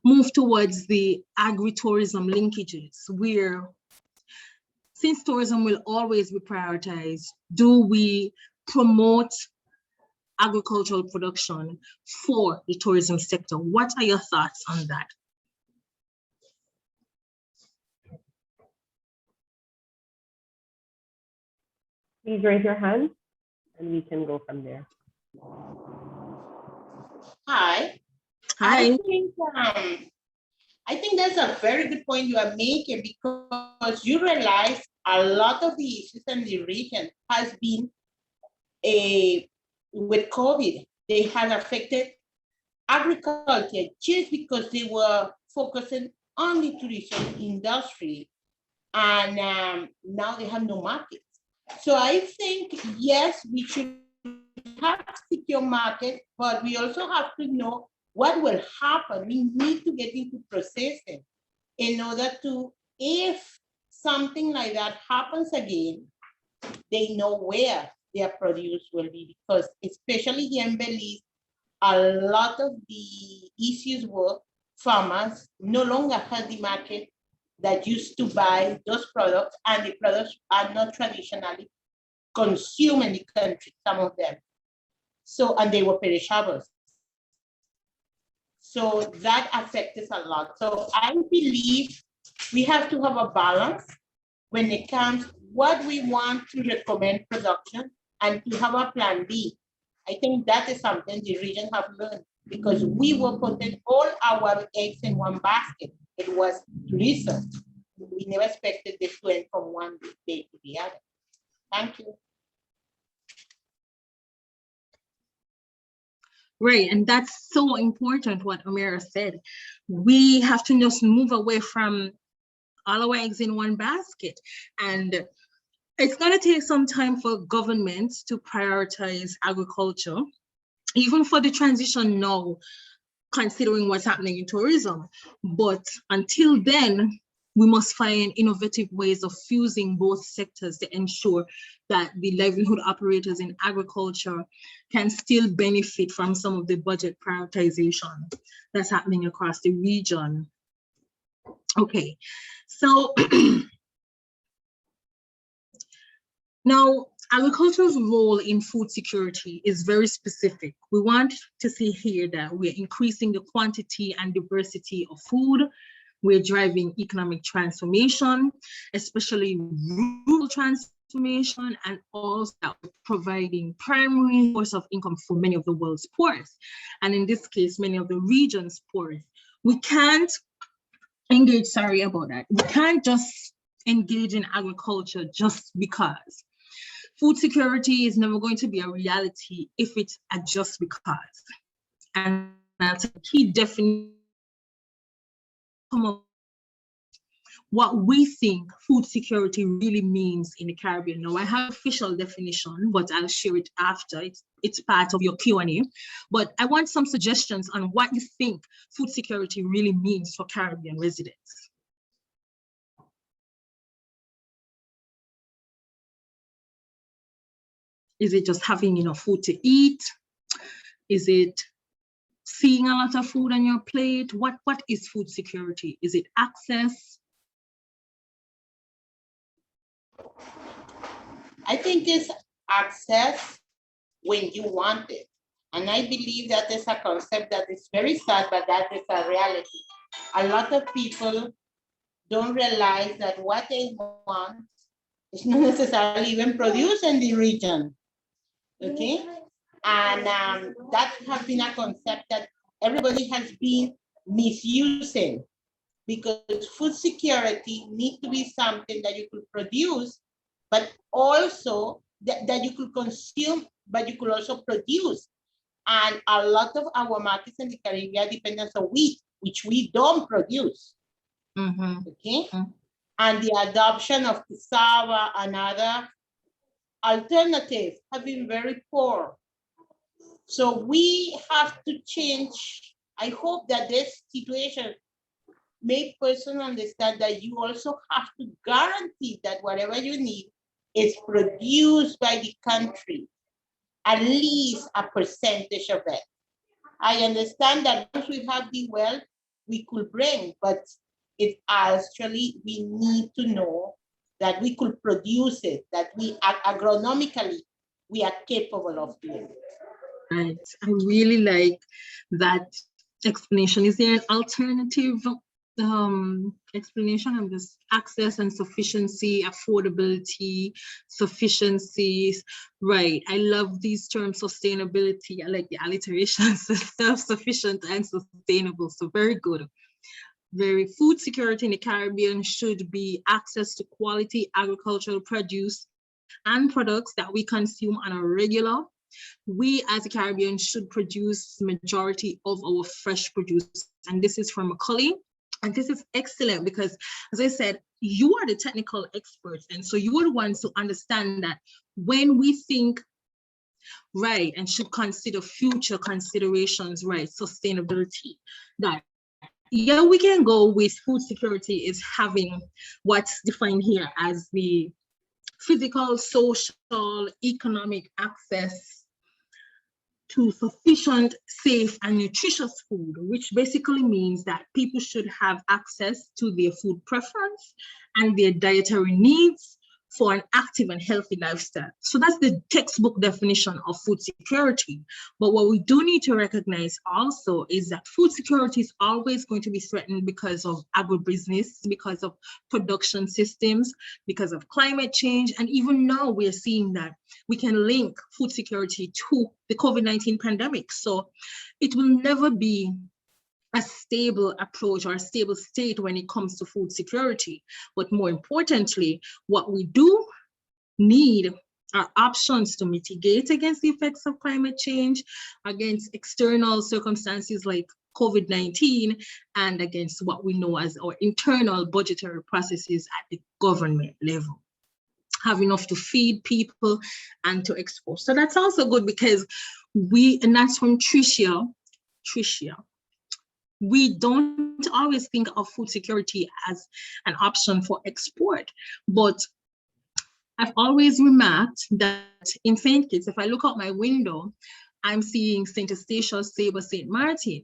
Speaker 26: move towards the agri-tourism linkages where, since tourism will always be prioritized, do we promote agricultural production for the tourism sector? What are your thoughts on that?
Speaker 4: Please raise your hand and we can go from there.
Speaker 6: Hi.
Speaker 26: Hi.
Speaker 6: I think that's a very good point you are making, because you realize a lot of the issues in the region has been with COVID. They had affected agriculture just because they were focusing on the tourism industry, and now they have no market. So I think, yes, we should have secure market, but we also have to know what will happen. We need to get into processing in order to, if something like that happens again, they know where their produce will be, because especially here in Belize, a lot of the issues were farmers no longer had the market that used to buy those products, and the products are not traditionally consumed in the country, some of them. So, and they were perishables. So that affects us a lot. So I believe we have to have a balance when it comes what we want to recommend production and to have a plan B. I think that is something the region have learned, because we were putting all our eggs in one basket. It was tourism. We never expected this to end from one day to the other. Thank you.
Speaker 26: Right, and that's so important what Amira said. We have to just move away from all our eggs in one basket. And it's going to take some time for governments to prioritize agriculture, even for the transition now, considering what's happening in tourism. But until then, we must find innovative ways of fusing both sectors to ensure that the livelihood operators in agriculture can still benefit from some of the budget prioritization that's happening across the region. Okay, so now agriculture's role in food security is very specific. We want to see here that we're increasing the quantity and diversity of food. We're driving economic transformation, especially rural transformation, and also providing primary source of income for many of the world's poorest. And in this case, many of the region's poorest. We can't engage, sorry about that. We can't just engage in agriculture just because. Food security is never going to be a reality if it's a just because. And that's a key definition of what we think food security really means in the Caribbean. Now, I have an official definition, but I'll share it after. It's part of your Q&A. But I want some suggestions on what you think food security really means for Caribbean residents. Is it just having enough food to eat? Is it seeing a lot of food on your plate? What is food security? Is it access?
Speaker 6: I think it's access when you want it. And I believe that is a concept that is very sad, but that is a reality. A lot of people don't realize that what they want is not necessarily even produced in the region. Okay? And that has been a concept that everybody has been misusing, because food security needs to be something that you could produce, but also that you could consume, but you could also produce. And a lot of our markets in the Caribbean depend on wheat. which we don't produce. Okay? And the adoption of cassava and other alternatives have been very poor. So we have to change. I hope that this situation make persons understand that you also have to guarantee that whatever you need is produced by the country, at least a percentage of it. I understand that once we have the wealth, we could bring, but it actually, we need to know that we could produce it, that we agronomically, we are capable of doing it.
Speaker 26: Right. I really like that explanation. Is there an alternative explanation of this? Access and sufficiency, affordability, sufficiencies. Right. I love these terms, sustainability. I like the alliterations, self-sufficient and sustainable. So very good. Very food security in the Caribbean should be access to quality agricultural produce and products that we consume on a regular. We as a Caribbean should produce the majority of our fresh produce. And this is from Macaulay. And this is excellent because, as I said, you are the technical experts. And so you are the ones to understand that when we think right and should consider future considerations, right, sustainability, that yeah, we can go with food security is having what's defined here as the physical, social, economic access to sufficient, safe, and nutritious food, which basically means that people should have access to their food preference and their dietary needs for an active and healthy lifestyle. So that's the textbook definition of food security. But what we do need to recognize also is that food security is always going to be threatened because of agribusiness, because of production systems, because of climate change. And even now we're seeing that we can link food security to the COVID-19 pandemic. So it will never be a stable approach or a stable state when it comes to food security. But more importantly, what we do need are options to mitigate against the effects of climate change, against external circumstances like COVID-19, and against what we know as our internal budgetary processes at the government level. Have enough to feed people and to export. So that's also good because and that's from Tricia. We don't always think of food security as an option for export, but I've always remarked that in St. Kitts, if I look out my window, I'm seeing St. Eustatius, Sable, St. Martin.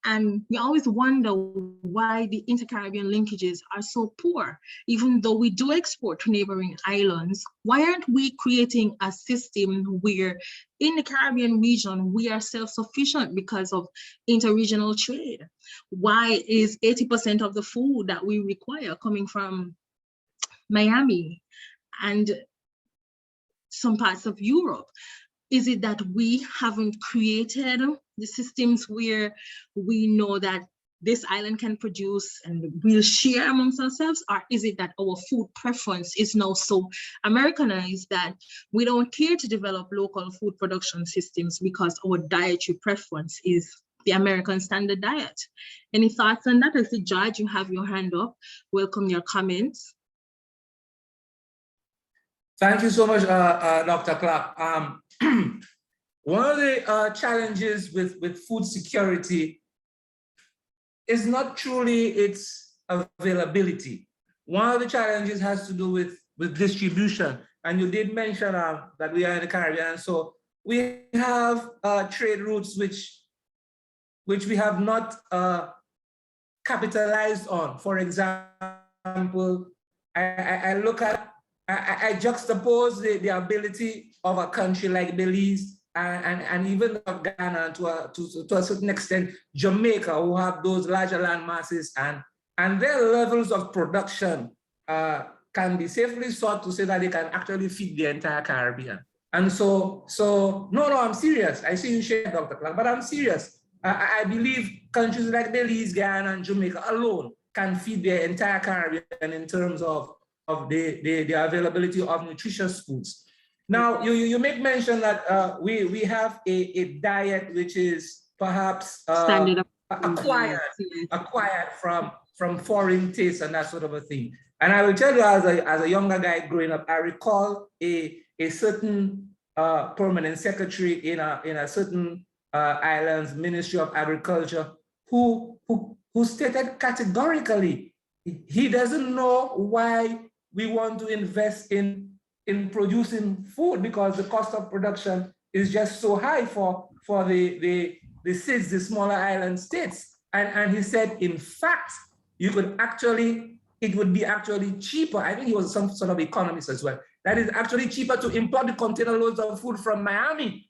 Speaker 26: And we always wonder why the inter-Caribbean linkages are so poor. Even though we do export to neighboring islands, why aren't we creating a system where in the Caribbean region, we are self-sufficient because of interregional trade? Why is 80% of the food that we require coming from Miami and some parts of Europe? Is it that we haven't created the systems where we know that this island can produce and we'll share amongst ourselves? Or is it that our food preference is now so Americanized that we don't care to develop local food production systems because our dietary preference is the American standard diet? Any thoughts on that? I see George, you have your hand up. Welcome your comments.
Speaker 14: Thank you so much, Dr. Clark. One of the challenges with food security is not truly its availability. One of the challenges has to do with distribution. And you did mention that we are in the Caribbean, so we have trade routes which we have not capitalized on. For example, I juxtapose the ability of a country like Belize and even of Ghana to a certain extent, Jamaica, who have those larger land masses, and their levels of production can be safely sought to say that they can actually feed the entire Caribbean. And so no, I'm serious. I see you share, Dr. Clark, but I'm serious. I believe countries like Belize, Ghana, and Jamaica alone can feed the entire Caribbean in terms of the availability of nutritious foods. Now, you make mention that we have a diet which is perhaps
Speaker 26: standard
Speaker 14: acquired from foreign tastes and that sort of a thing. And I will tell you, as a younger guy growing up, I recall a certain permanent secretary in a certain island's Ministry of Agriculture who stated categorically he doesn't know why we want to invest in producing food, because the cost of production is just so high for the SIDS, the smaller island states. And he said, in fact, you could actually, it would be actually cheaper. I think he was some sort of economist as well. That is actually cheaper to import the container loads of food from Miami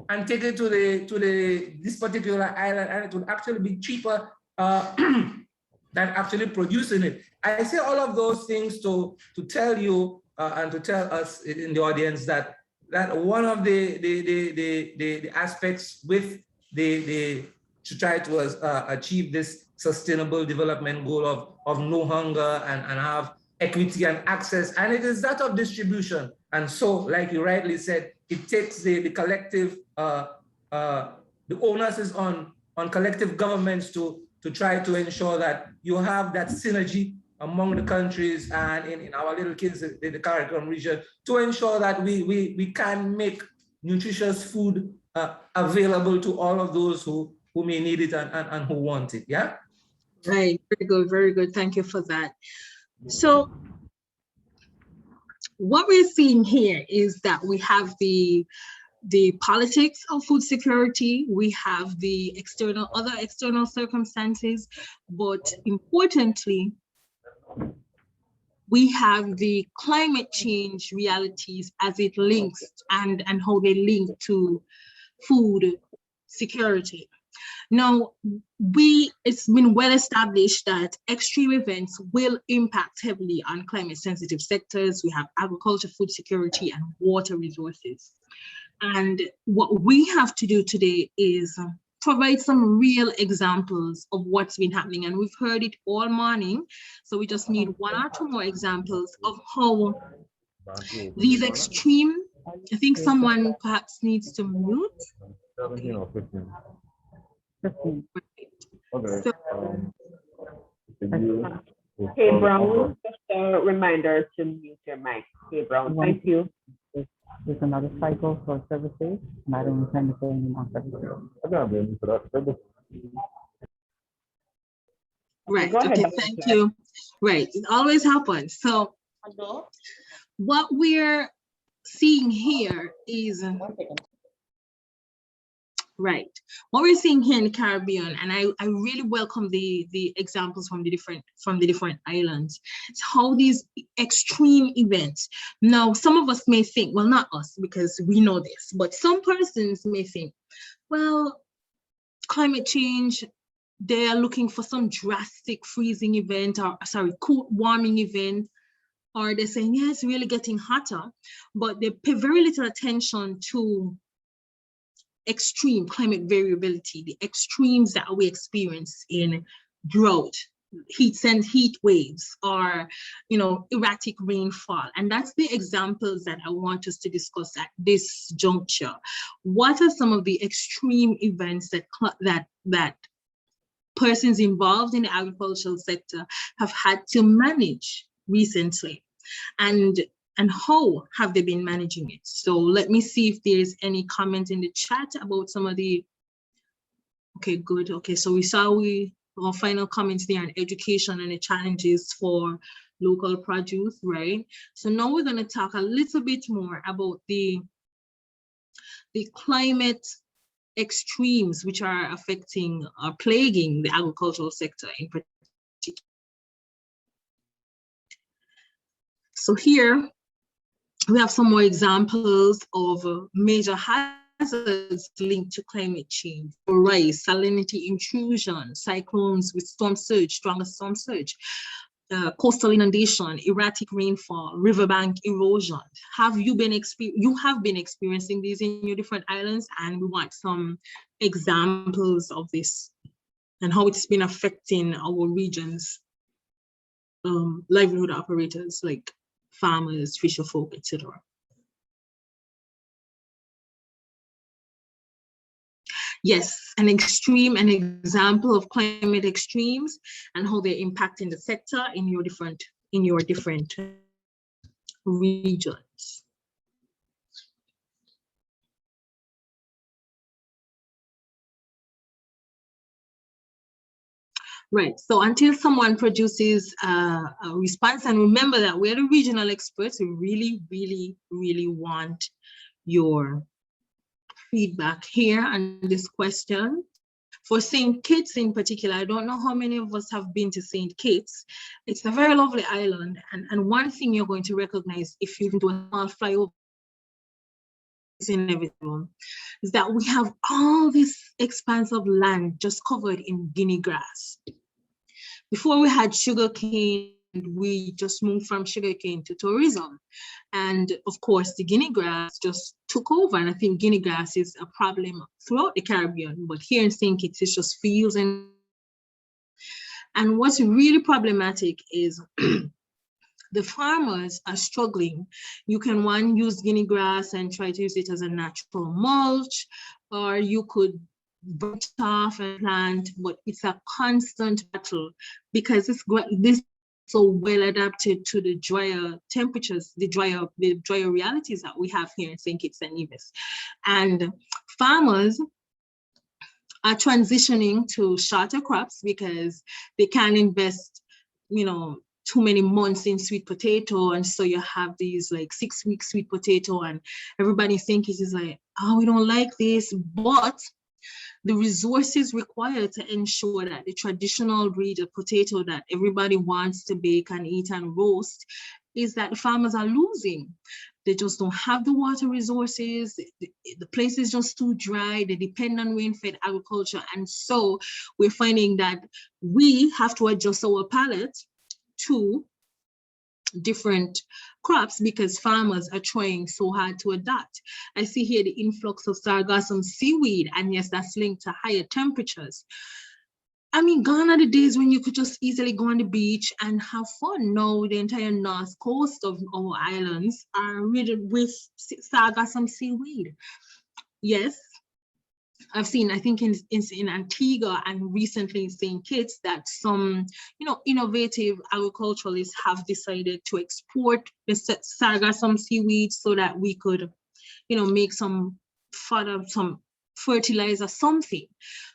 Speaker 14: and take it to this particular island, and it would actually be cheaper than actually producing it. I say all of those things to tell you and to tell us in the audience that one of the aspects with to try to achieve this sustainable development goal of no hunger and have equity and access, and it is that of distribution. And so, like you rightly said, it takes the collective, the onus is on collective governments to try to ensure that you have that synergy among the countries and in our little kids in the Caribbean region to ensure that we can make nutritious food available to all of those who may need it and who want it, yeah?
Speaker 26: Right, very good, very good. Thank you for that. So what we're seeing here is that we have the politics of food security, we have the other external circumstances, but importantly, we have the climate change realities as it links and how they link to food security. Now, it's been well established that extreme events will impact heavily on climate sensitive sectors. We have agriculture, food security, and water resources. And what we have to do today is provide some real examples of what's been happening. And we've heard it all morning. So we just need one or two more examples of how these extreme, I think someone perhaps needs to mute. Okay.
Speaker 4: Okay. Hey, Brown, just a reminder to mute your mic. Hey, Brown, thank you.
Speaker 8: There's another cycle for services, and I don't intend to say any more services.
Speaker 26: Right, okay, thank you. Right, it always happens. So what we're seeing here is, right, what we're seeing here in the Caribbean, and I really welcome the examples from the different islands. It's how these extreme events. Now, some of us may think, well, not us, because we know this, but some persons may think, well, climate change, they are looking for some drastic freezing event, or sorry, cool warming event, or they're saying, yeah, it's really getting hotter, but they pay very little attention to extreme climate variability, the extremes that we experience in drought, heat waves, or erratic rainfall. And that's the examples that I want us to discuss at this juncture. What are some of the extreme events that persons involved in the agricultural sector have had to manage recently, and how have they been managing it? So let me see if there's any comment in the chat about some of the, okay, good. Okay, so we saw our final comments there on education and the challenges for local produce, right? So now we're gonna talk a little bit more about the climate extremes which are affecting or plaguing the agricultural sector in particular. So here we have some more examples of major hazards linked to climate change: rice, salinity intrusion, cyclones with storm surge, stronger storm surge, coastal inundation, erratic rainfall, riverbank erosion. You have been experiencing these in your different islands, and we want some examples of this and how it's been affecting our region's livelihood operators like farmers, fisher folk, etc. Yes, an example of climate extremes and how they're impacting the sector in your different regions. Right, so until someone produces a response, and remember that we're the regional experts, we really, really, really want your feedback here on this question. For St. Kitts in particular, I don't know how many of us have been to St. Kitts. It's a very lovely island, and one thing you're going to recognize if you do a small flyover inevitable is that we have all this expanse of land just covered in guinea grass. Before we had sugarcane, we just moved from sugarcane to tourism. And of course, the guinea grass just took over. And I think guinea grass is a problem throughout the Caribbean, but here in St. Kitts, it's just fields. And what's really problematic is the farmers are struggling. You can use guinea grass and try to use it as a natural mulch, or you could burn it off and plant, but it's a constant battle because this is so well adapted to the drier temperatures, the drier realities that we have here in St. Kitts and Nevis. And farmers are transitioning to shorter crops because they can't invest, too many months in sweet potato, and so you have these like 6-week sweet potato, and everybody thinks it's like, oh, we don't like this, but the resources required to ensure that the traditional breed of potato that everybody wants to bake and eat and roast is that the farmers are losing. They just don't have the water resources. The place is just too dry. They depend on rain-fed agriculture. And so we're finding that we have to adjust our palate to different crops because farmers are trying so hard to adapt. I see here the influx of sargassum seaweed, and yes, that's linked to higher temperatures. I mean, gone are the days when you could just easily go on the beach and have fun. No, the entire north coast of our islands are riddled with sargassum seaweed. Yes, I've seen, I think in Antigua and recently in St. Kitts that some, innovative agriculturalists have decided to export the sargassum seaweed so that we could, make some fodder, some fertilizer, something.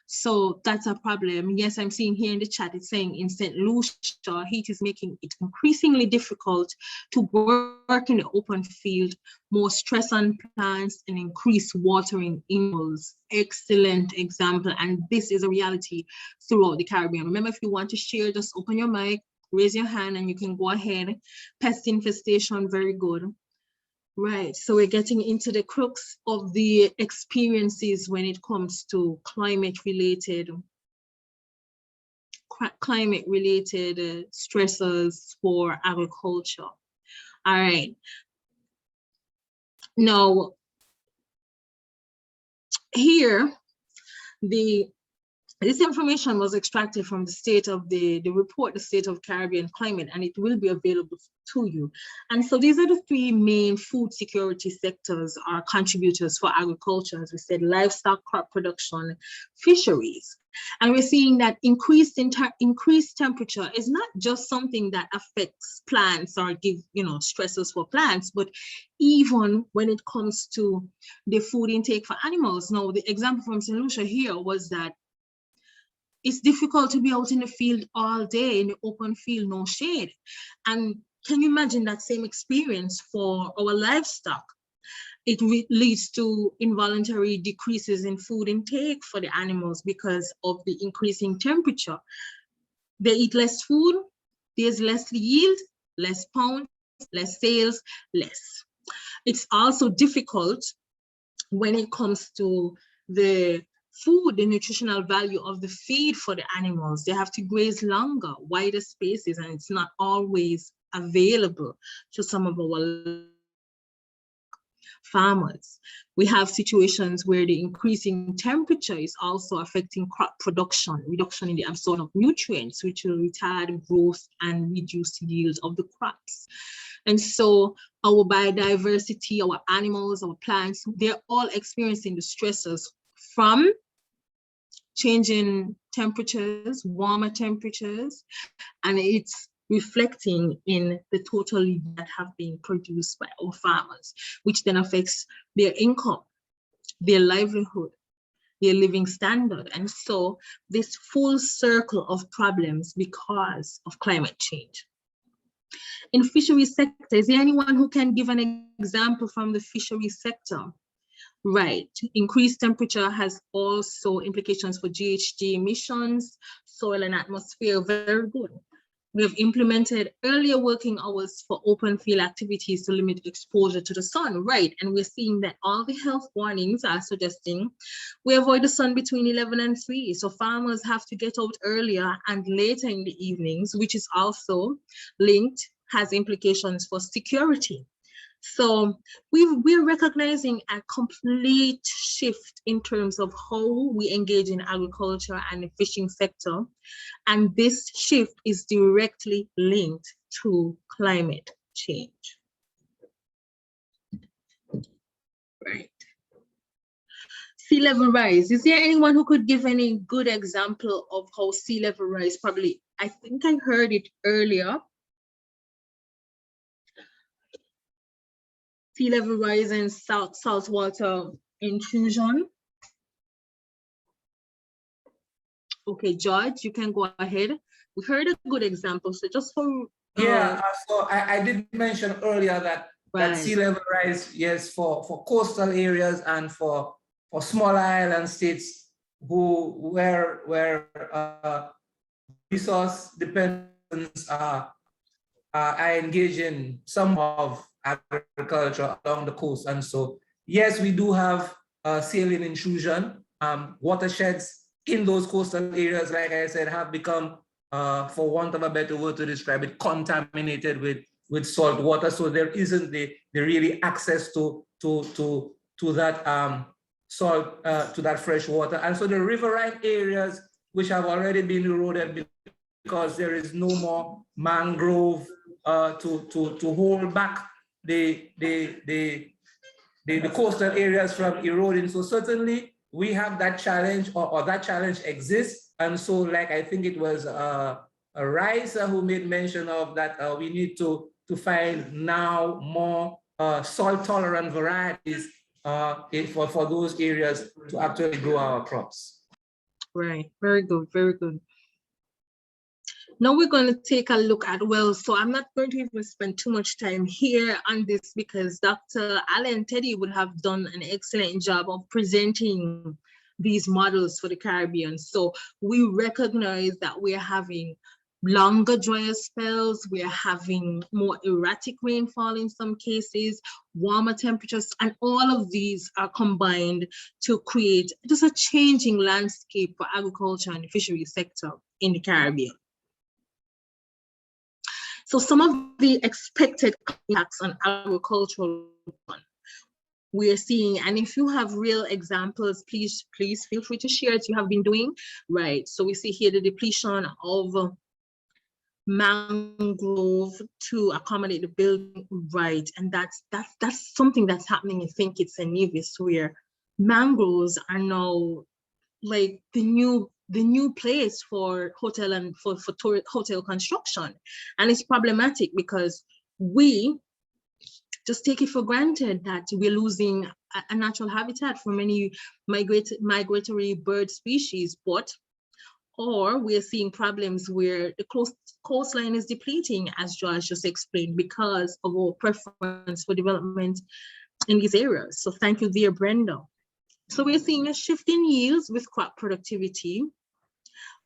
Speaker 26: So that's a problem. Yes, I'm seeing here in the chat, it's saying in St. Lucia, heat is making it increasingly difficult to work in the open field, more stress on plants and increased watering intervals. Excellent example. And this is a reality throughout the Caribbean. Remember, if you want to share, just open your mic, raise your hand, and you can go ahead. Pest infestation, very good. Right, so we're getting into the crux of the experiences when it comes to climate-related stressors for agriculture. All right. Now, here, this information was extracted from the state of the report, the State of Caribbean Climate, and it will be available to you. And so these are the three main food security sectors or contributors for agriculture, as we said: livestock, crop production, fisheries. And we're seeing that increased temperature is not just something that affects plants or give, stresses for plants, but even when it comes to the food intake for animals. Now, the example from St. Lucia here was that it's difficult to be out in the field all day, in the open field, no shade. And can you imagine that same experience for our livestock? It leads to involuntary decreases in food intake for the animals because of the increasing temperature. They eat less food, there's less yield, less pounds, less sales, less. It's also difficult when it comes to the food, the nutritional value of the feed for the animals. They have to graze longer, wider spaces, and it's not always available to some of our farmers. We have situations where the increasing temperature is also affecting crop production, reduction in the absorption of nutrients, which will retard growth and reduce yield of the crops. And so our biodiversity, our animals, our plants, they're all experiencing the stresses from changing temperatures, warmer temperatures, and it's reflecting in the total yield that have been produced by our farmers, which then affects their income, their livelihood, their living standard. And so this full circle of problems because of climate change. In fishery sector, is there anyone who can give an example from the fishery sector? Right, increased temperature has also implications for GHG emissions, soil and atmosphere. Very good. We have implemented earlier working hours for open field activities to limit exposure to the sun, right? And we're seeing that all the health warnings are suggesting we avoid the sun between 11 and 3. So farmers have to get out earlier and later in the evenings, which is also linked, has implications for security. So we're recognizing a complete shift in terms of how we engage in agriculture and the fishing sector. And this shift is directly linked to climate change. Right. Sea level rise. Is there anyone who could give any good example of how sea level rise? Probably, I think I heard it earlier. Sea level rise and saltwater intrusion. Okay, George, you can go ahead. We heard a good example. So just for
Speaker 14: so I did mention earlier that that sea level rise, yes, for coastal areas and for smaller island states where resource dependence are engaging some of agriculture along the coast. And so, yes, we do have saline intrusion. Watersheds in those coastal areas, like I said, have become, for want of a better word to describe it, contaminated with salt water. So there isn't the really access to that salt, to that fresh water. And so the riverine areas, which have already been eroded because there is no more mangrove to hold back the coastal areas from eroding. So certainly we have that challenge, or that challenge exists. And so, like I think it was Raisa who made mention of that, we need to find now more salt-tolerant varieties for those areas to actually grow our crops.
Speaker 26: Right, very good, very good. Now we're going to take a look at wells. So I'm not going to even spend too much time here on this because Dr. Alan Teddy would have done an excellent job of presenting these models for the Caribbean. So we recognize that we're having longer drier spells, we're having more erratic rainfall in some cases, warmer temperatures, and all of these are combined to create just a changing landscape for agriculture and the fishery sector in the Caribbean. So some of the expected impacts on agricultural we are seeing, and if you have real examples, please feel free to share as you have been doing. Right, so we see here the depletion of mangrove to accommodate the building, right, and that's something that's happening in St. Kitts and Nevis, where mangroves are now like the new place for hotel and for hotel construction. And it's problematic because we just take it for granted that we're losing a natural habitat for many migratory bird species, or we're seeing problems where the coastline is depleting, as Josh just explained, because of our preference for development in these areas. So thank you, dear Brenda. So we're seeing a shift in yields with crop productivity,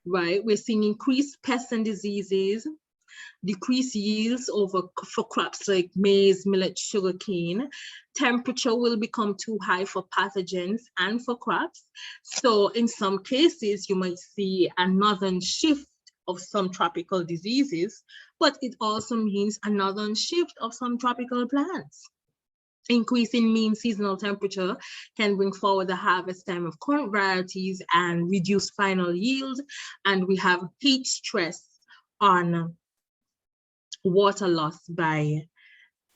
Speaker 26: right? We're seeing increased pests and diseases, decreased yields for crops like maize, millet, sugarcane. Temperature will become too high for pathogens and for crops. So in some cases, you might see a northern shift of some tropical diseases, but it also means a northern shift of some tropical plants. Increasing mean seasonal temperature can bring forward the harvest time of current varieties and reduce final yield. And we have heat stress on water loss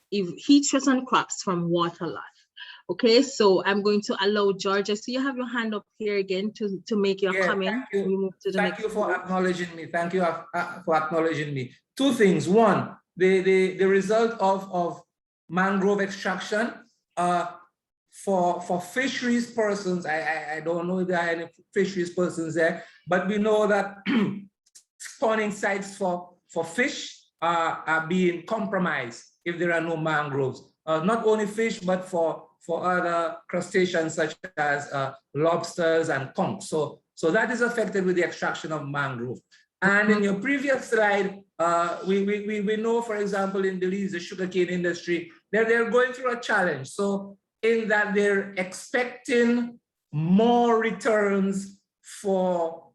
Speaker 26: heat stress on crops from water loss. Okay, so I'm going to allow George. I see you have your hand up here again to make your comment.
Speaker 14: Thank you.
Speaker 26: We move to the
Speaker 14: Thank
Speaker 26: next
Speaker 14: you for
Speaker 26: slide.
Speaker 14: acknowledging me. Thank you for acknowledging me. Two things. One, the result of mangrove extraction for fisheries persons. I don't know if there are any fisheries persons there, but we know that spawning sites for fish are being compromised if there are no mangroves. Not only fish, but for other crustaceans such as lobsters and conchs. So that is affected with the extraction of mangrove. And in your previous slide, we know, for example, in Belize, the sugarcane industry, they're going through a challenge. So in that they're expecting more returns for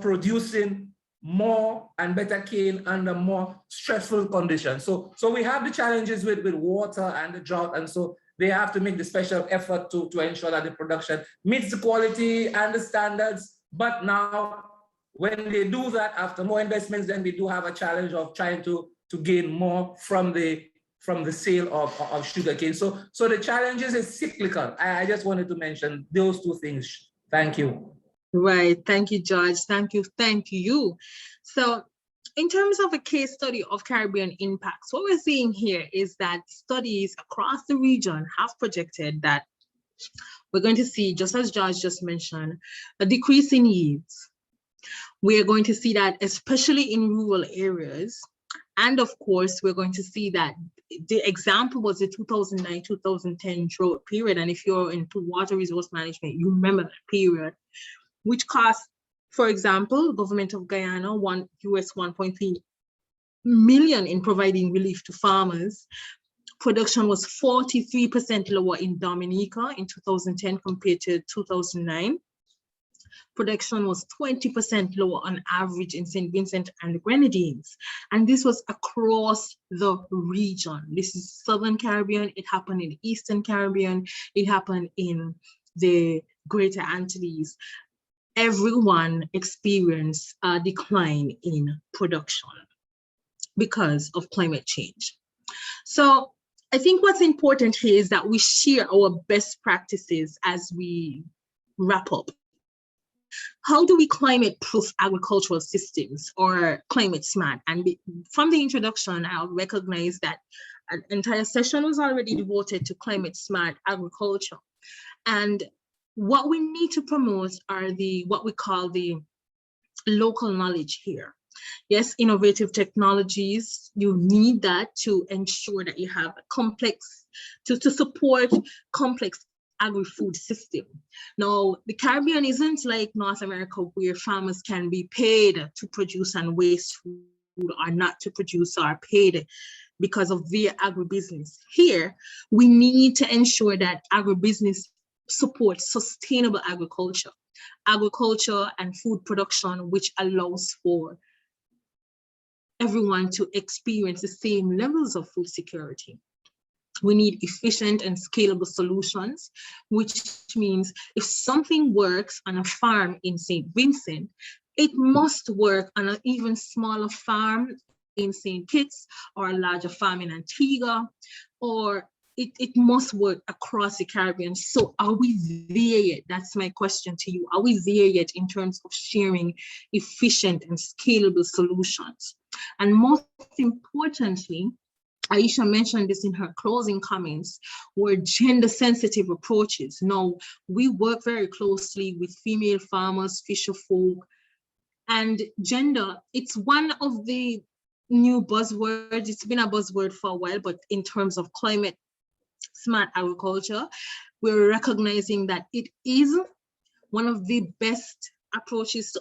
Speaker 14: producing more and better cane under more stressful conditions. So we have the challenges with water and the drought, and so they have to make the special effort to ensure that the production meets the quality and the standards. But now, when they do that, after more investments, then we do have a challenge of trying to gain more from the sale of sugarcane. So the challenges is cyclical. I just wanted to mention those two things. Thank you.
Speaker 26: Right. Thank you, George. Thank you. Thank you. So in terms of a case study of Caribbean impacts, what we're seeing here is that studies across the region have projected that we're going to see, just as George just mentioned, a decrease in yields. We are going to see that especially in rural areas. And of course, we're going to see that the example was the 2009-2010 drought period. And if you're into water resource management, you remember that period, which cost, for example, the government of Guyana US $1.3 million in providing relief to farmers. Production was 43% lower in Dominica in 2010 compared to 2009. Production was 20% lower on average in St. Vincent and the Grenadines. And this was across the region. This is Southern Caribbean. It happened in the Eastern Caribbean. It happened in the Greater Antilles. Everyone experienced a decline in production because of climate change. So I think what's important here is that we share our best practices as we wrap up. How do we climate-proof agricultural systems or climate smart? And from the introduction, I recognize that an entire session was already devoted to climate smart agriculture. And what we need to promote are what we call the local knowledge here. Yes, innovative technologies, you need that to ensure that you have complex, to support complex agri-food system. Now, the Caribbean isn't like North America where farmers can be paid to produce and waste food or not to produce or paid because of their agribusiness. Here, we need to ensure that agribusiness supports sustainable agriculture and food production, which allows for everyone to experience the same levels of food security. We need efficient and scalable solutions, which means if something works on a farm in St. Vincent, it must work on an even smaller farm in St. Kitts or a larger farm in Antigua, or it must work across the Caribbean. So are we there yet? That's my question to you. Are we there yet in terms of sharing efficient and scalable solutions? And most importantly, Aisha mentioned this in her closing comments, were gender-sensitive approaches. Now, we work very closely with female farmers, fisher folk, and gender, it's one of the new buzzwords. It's been a buzzword for a while, but in terms of climate smart agriculture, we're recognizing that it is one of the best approaches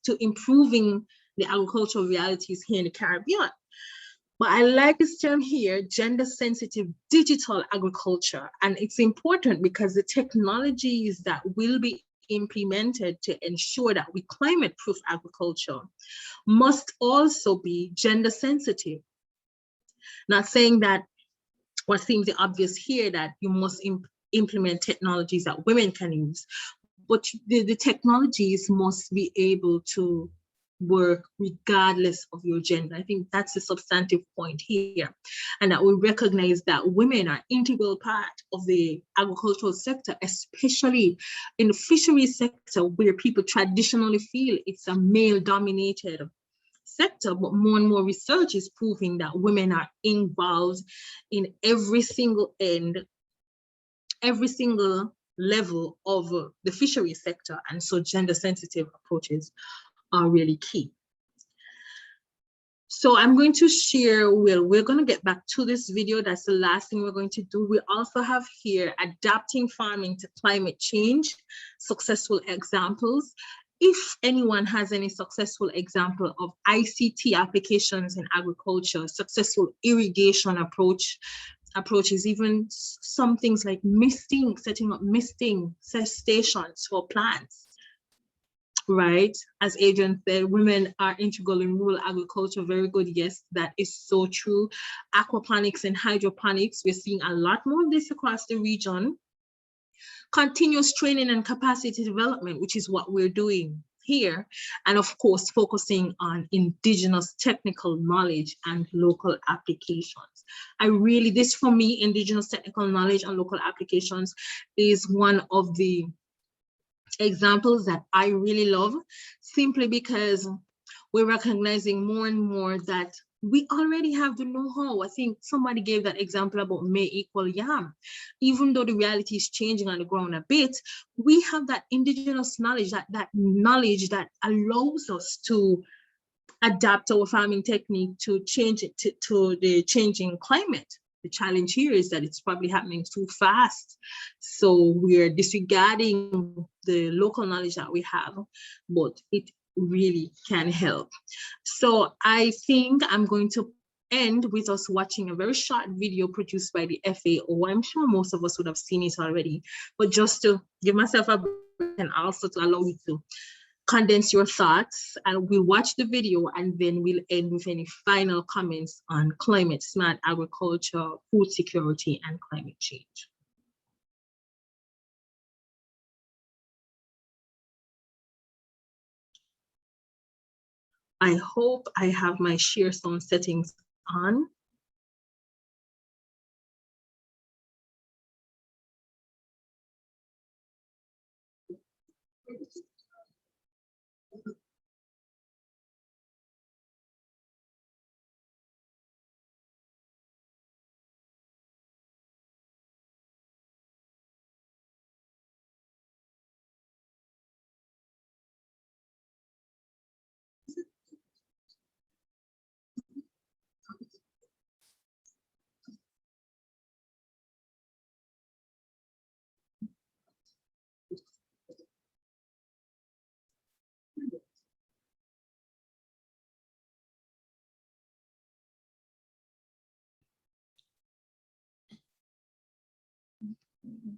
Speaker 26: to improving the agricultural realities here in the Caribbean. But I like this term here, gender-sensitive digital agriculture. And it's important because the technologies that will be implemented to ensure that we climate-proof agriculture must also be gender-sensitive. Not saying that what seems obvious here, that you must implement technologies that women can use, but the technologies must be able to work regardless of your gender. I think that's the substantive point here. And that we recognize that women are integral part of the agricultural sector, especially in the fisheries sector, where people traditionally feel it's a male-dominated sector, but more and more research is proving that women are involved in every single level of the fisheries sector. And so gender-sensitive approaches are really key. So I'm going to share, we're going to get back to this video. That's the last thing we're going to do. We also have here adapting farming to climate change, successful examples. If anyone has any successful example of ICT applications in agriculture, successful irrigation approaches, even some things like misting, setting up misting stations for plants. Right, as Adrian said, women are integral in rural agriculture. Very good, yes, that is so true. Aquaponics and hydroponics, we're seeing a lot more of this across the region. Continuous training and capacity development, which is what we're doing here. And of course, focusing on indigenous technical knowledge and local applications. This for me, indigenous technical knowledge and local applications is one of the examples that I really love, simply because we're recognizing more and more that we already have the know-how. I think somebody gave that example about May equal yam. Even though the reality is changing on the ground a bit, we have that indigenous knowledge, that knowledge that allows us to adapt our farming technique to change it to the changing climate. The challenge here is that it's probably happening too fast. So we're disregarding the local knowledge that we have, but it really can help. So I think I'm going to end with us watching a very short video produced by the FAO. I'm sure most of us would have seen it already, but just to give myself a break and also to allow you to condense your thoughts, and we'll watch the video and then we'll end with any final comments on climate smart agriculture, food security, and climate change. I hope I have my share sound settings on.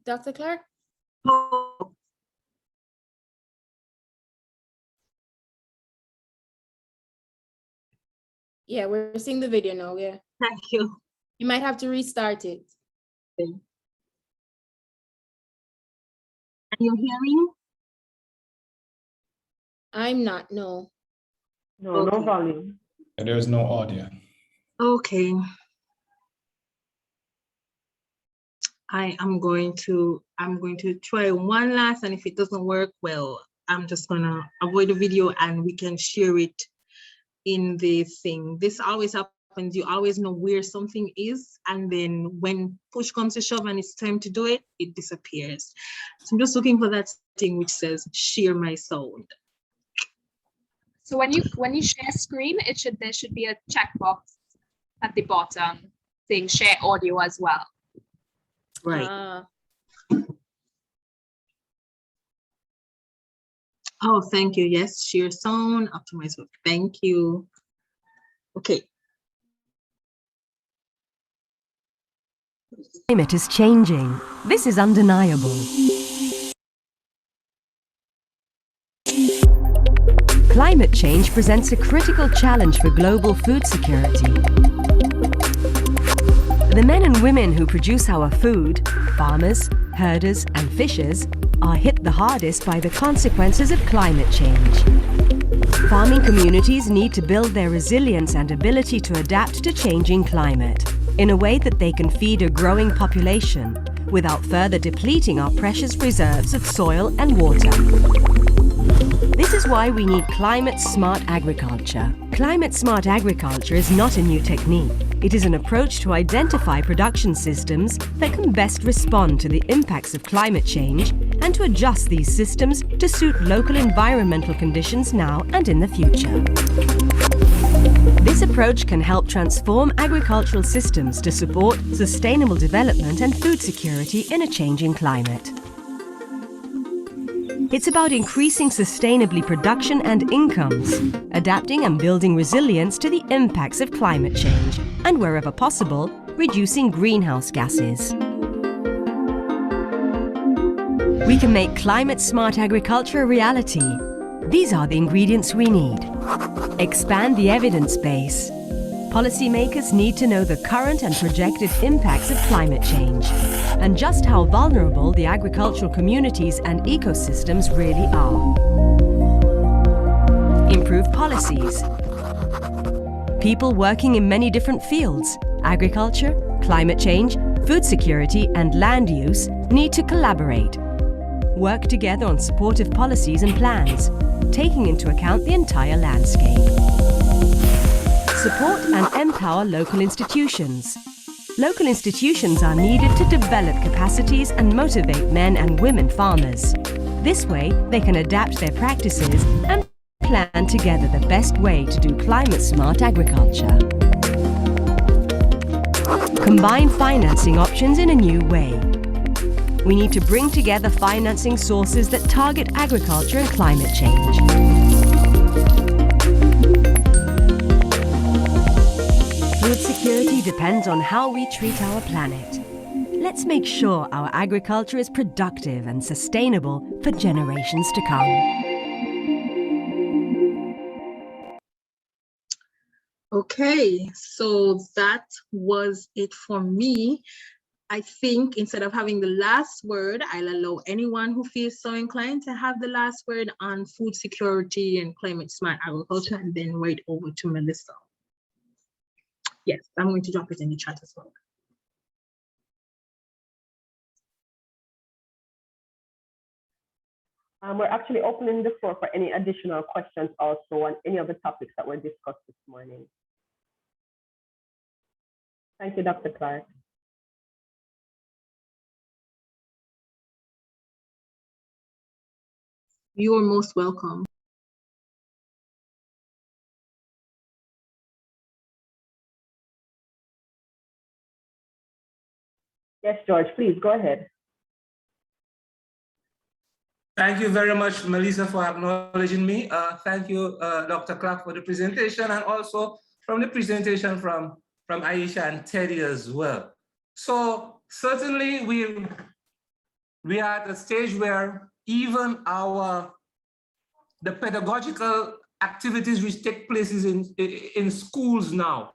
Speaker 1: Dr. Clark?
Speaker 26: Oh.
Speaker 1: Yeah, we're seeing the video now, yeah.
Speaker 26: Thank you.
Speaker 1: You might have to restart it.
Speaker 26: Okay. Are you hearing?
Speaker 1: I'm not, no.
Speaker 4: No,
Speaker 26: Okay.
Speaker 4: no volume.
Speaker 5: And there is no audio.
Speaker 26: Okay. I'm going to try one last, and if it doesn't work, well, I'm just gonna avoid the video and we can share it in the thing. This always happens. You always know where something is, and then when push comes to shove and it's time to do it, it disappears. So I'm just looking for that thing which says share my sound.
Speaker 19: So when you share screen, there should be a checkbox at the bottom saying share audio as well.
Speaker 26: Right. Oh, thank you. Yes, share sound, optimize work. Thank you. Okay.
Speaker 9: Climate is changing. This is undeniable. Climate change presents a critical challenge for global food security. The men and women who produce our food, farmers, herders, and fishers, are hit the hardest by the consequences of climate change. Farming communities need to build their resilience and ability to adapt to changing climate in a way that they can feed a growing population without further depleting our precious reserves of soil and water. This is why we need climate-smart agriculture. Climate-smart agriculture is not a new technique. It is an approach to identify production systems that can best respond to the impacts of climate change and to adjust these systems to suit local environmental conditions now and in the future. This approach can help transform agricultural systems to support sustainable development and food security in a changing climate. It's about increasing sustainably production and incomes, adapting and building resilience to the impacts of climate change, and wherever possible, reducing greenhouse gases. We can make climate-smart agriculture a reality. These are the ingredients we need. Expand the evidence base. Policymakers need to know the current and projected impacts of climate change and just how vulnerable the agricultural communities and ecosystems really are. Improve policies. People working in many different fields, agriculture, climate change, food security, and land use need to collaborate. Work together on supportive policies and plans, taking into account the entire landscape. Support and empower local institutions. Local institutions are needed to develop capacities and motivate men and women farmers. This way, they can adapt their practices and plan together the best way to do climate-smart agriculture. Combine financing options in a new way. We need to bring together financing sources that target agriculture and climate change. Food security depends on how we treat our planet. Let's make sure our agriculture is productive and sustainable for generations to come.
Speaker 26: Okay, so that was it for me. I think instead of having the last word, I'll allow anyone who feels so inclined to have the last word on food security and climate smart agriculture, and then right over to Melissa. Yes, I'm going to drop it in the chat as well.
Speaker 4: We're actually opening the floor for any additional questions also on any of the topics that were discussed this morning. Thank you, Dr. Clark.
Speaker 26: You are most welcome.
Speaker 4: Yes, George, please go ahead.
Speaker 14: Thank you very much, Melissa, for acknowledging me. Thank you, Dr. Clark, for the presentation, and also from the presentation from Aisha and Teddy as well. So certainly we are at a stage where even the pedagogical activities which take place in schools now,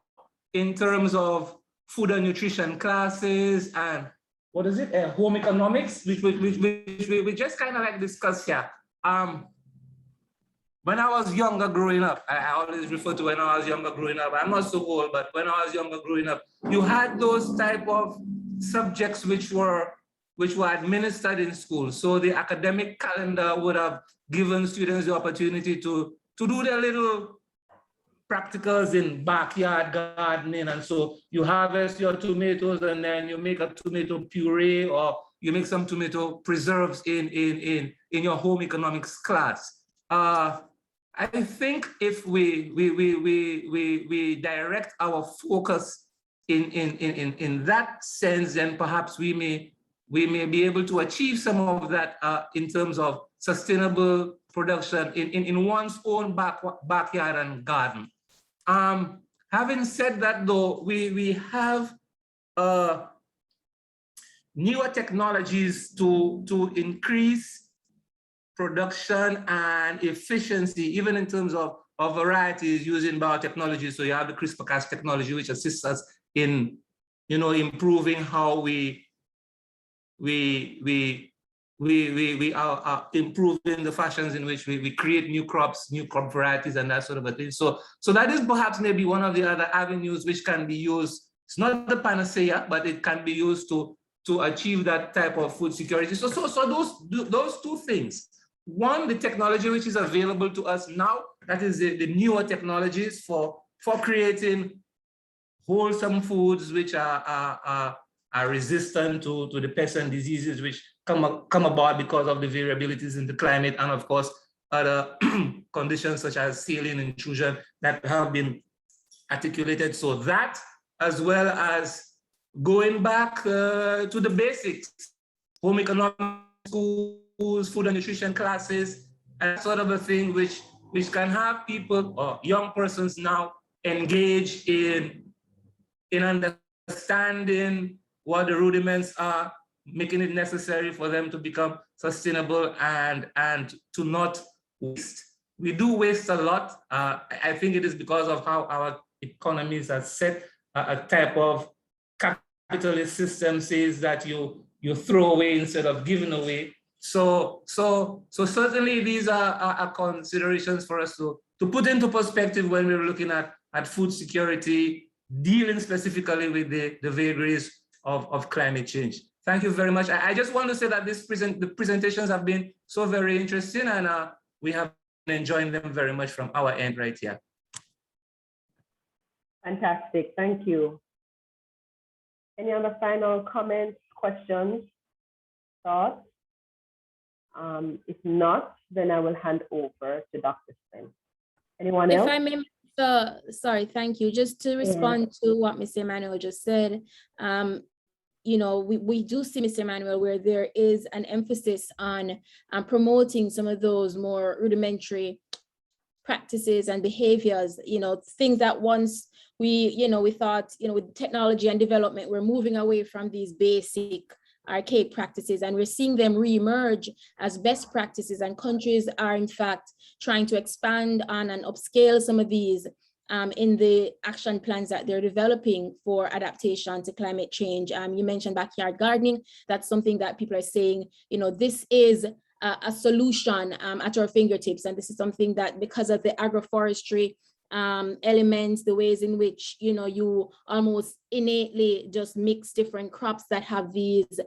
Speaker 14: in terms of food and nutrition classes and what is it, home economics, which we just kind of like discussed here. When I was younger growing up, I always refer to when I was younger growing up. I'm not so old, but when I was younger growing up, you had those type of subjects which were administered in school. So the academic calendar would have given students the opportunity to do their little practicals in backyard gardening. And so you harvest your tomatoes and then you make a tomato puree, or you make some tomato preserves in your home economics class. I think if we direct our focus in that sense, then perhaps we may be able to achieve some of that in terms of sustainable production in one's own backyard and garden. Having said that, though, we have newer technologies to increase production and efficiency, even in terms of varieties using biotechnology. So you have the CRISPR-Cas technology, which assists us in, improving how we we are improving the fashions in which we create new crops, new crop varieties, and that sort of a thing. So that is perhaps maybe one of the other avenues which can be used. It's not the panacea, but it can be used to achieve that type of food security. So those two things. One, the technology which is available to us now, that is the newer technologies for creating wholesome foods which are resistant to the pests and diseases which come about because of the variabilities in the climate, and of course other conditions such as saline intrusion that have been articulated. So that, as well as going back to the basics, home economics schools, food and nutrition classes, and sort of a thing which can have people or young persons now engage in understanding what the rudiments are, making it necessary for them to become sustainable and to not waste. We do waste a lot. I think it is because of how our economies are set. A type of capitalist system says that you throw away instead of giving away. So certainly these are considerations for us to put into perspective when we're looking at food security, dealing specifically with the vagaries of climate change. Thank you very much. I just want to say that the presentations have been so very interesting, and we have been enjoying them very much from our end right here.
Speaker 4: Fantastic, thank you. Any other final comments, questions, thoughts? If not, then I will hand over to Dr. Spence. Anyone else?
Speaker 1: If I may, sorry, thank you. Just to respond to what Mr. Emmanuel just said, you know, we do see, Mr. Emmanuel, where there is an emphasis on promoting some of those more rudimentary practices and behaviors, you know, things that once we thought, you know, with technology and development, we're moving away from these basic archaic practices, and we're seeing them re-emerge as best practices, and countries are in fact trying to expand on and upscale some of these in the action plans that they're developing for adaptation to climate change. You mentioned backyard gardening. That's something that people are saying, you know, this is a solution at our fingertips, and this is something that, because of the agroforestry elements, the ways in which, you know, you almost innately just mix different crops that have these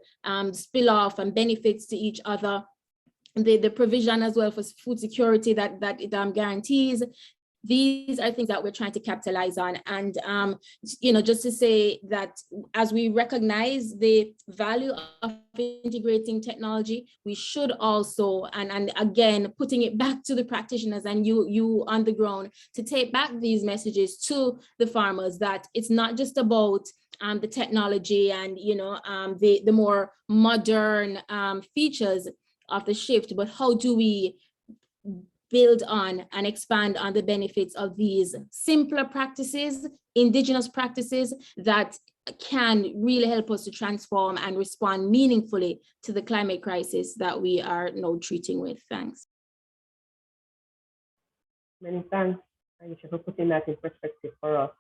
Speaker 1: spill off and benefits to each other, the provision as well for food security that it guarantees. These are things that we're trying to capitalize on. And, you know, just to say that as we recognize the value of integrating technology, we should also, and again, putting it back to the practitioners and you on the ground, to take back these messages to the farmers, that it's not just about the technology and, you know, the more modern features of the shift, but how do we build on and expand on the benefits of these simpler practices, indigenous practices that can really help us to transform and respond meaningfully to the climate crisis that we are now treating with. Thanks.
Speaker 4: Many thanks, Aisha, for putting that in perspective for us.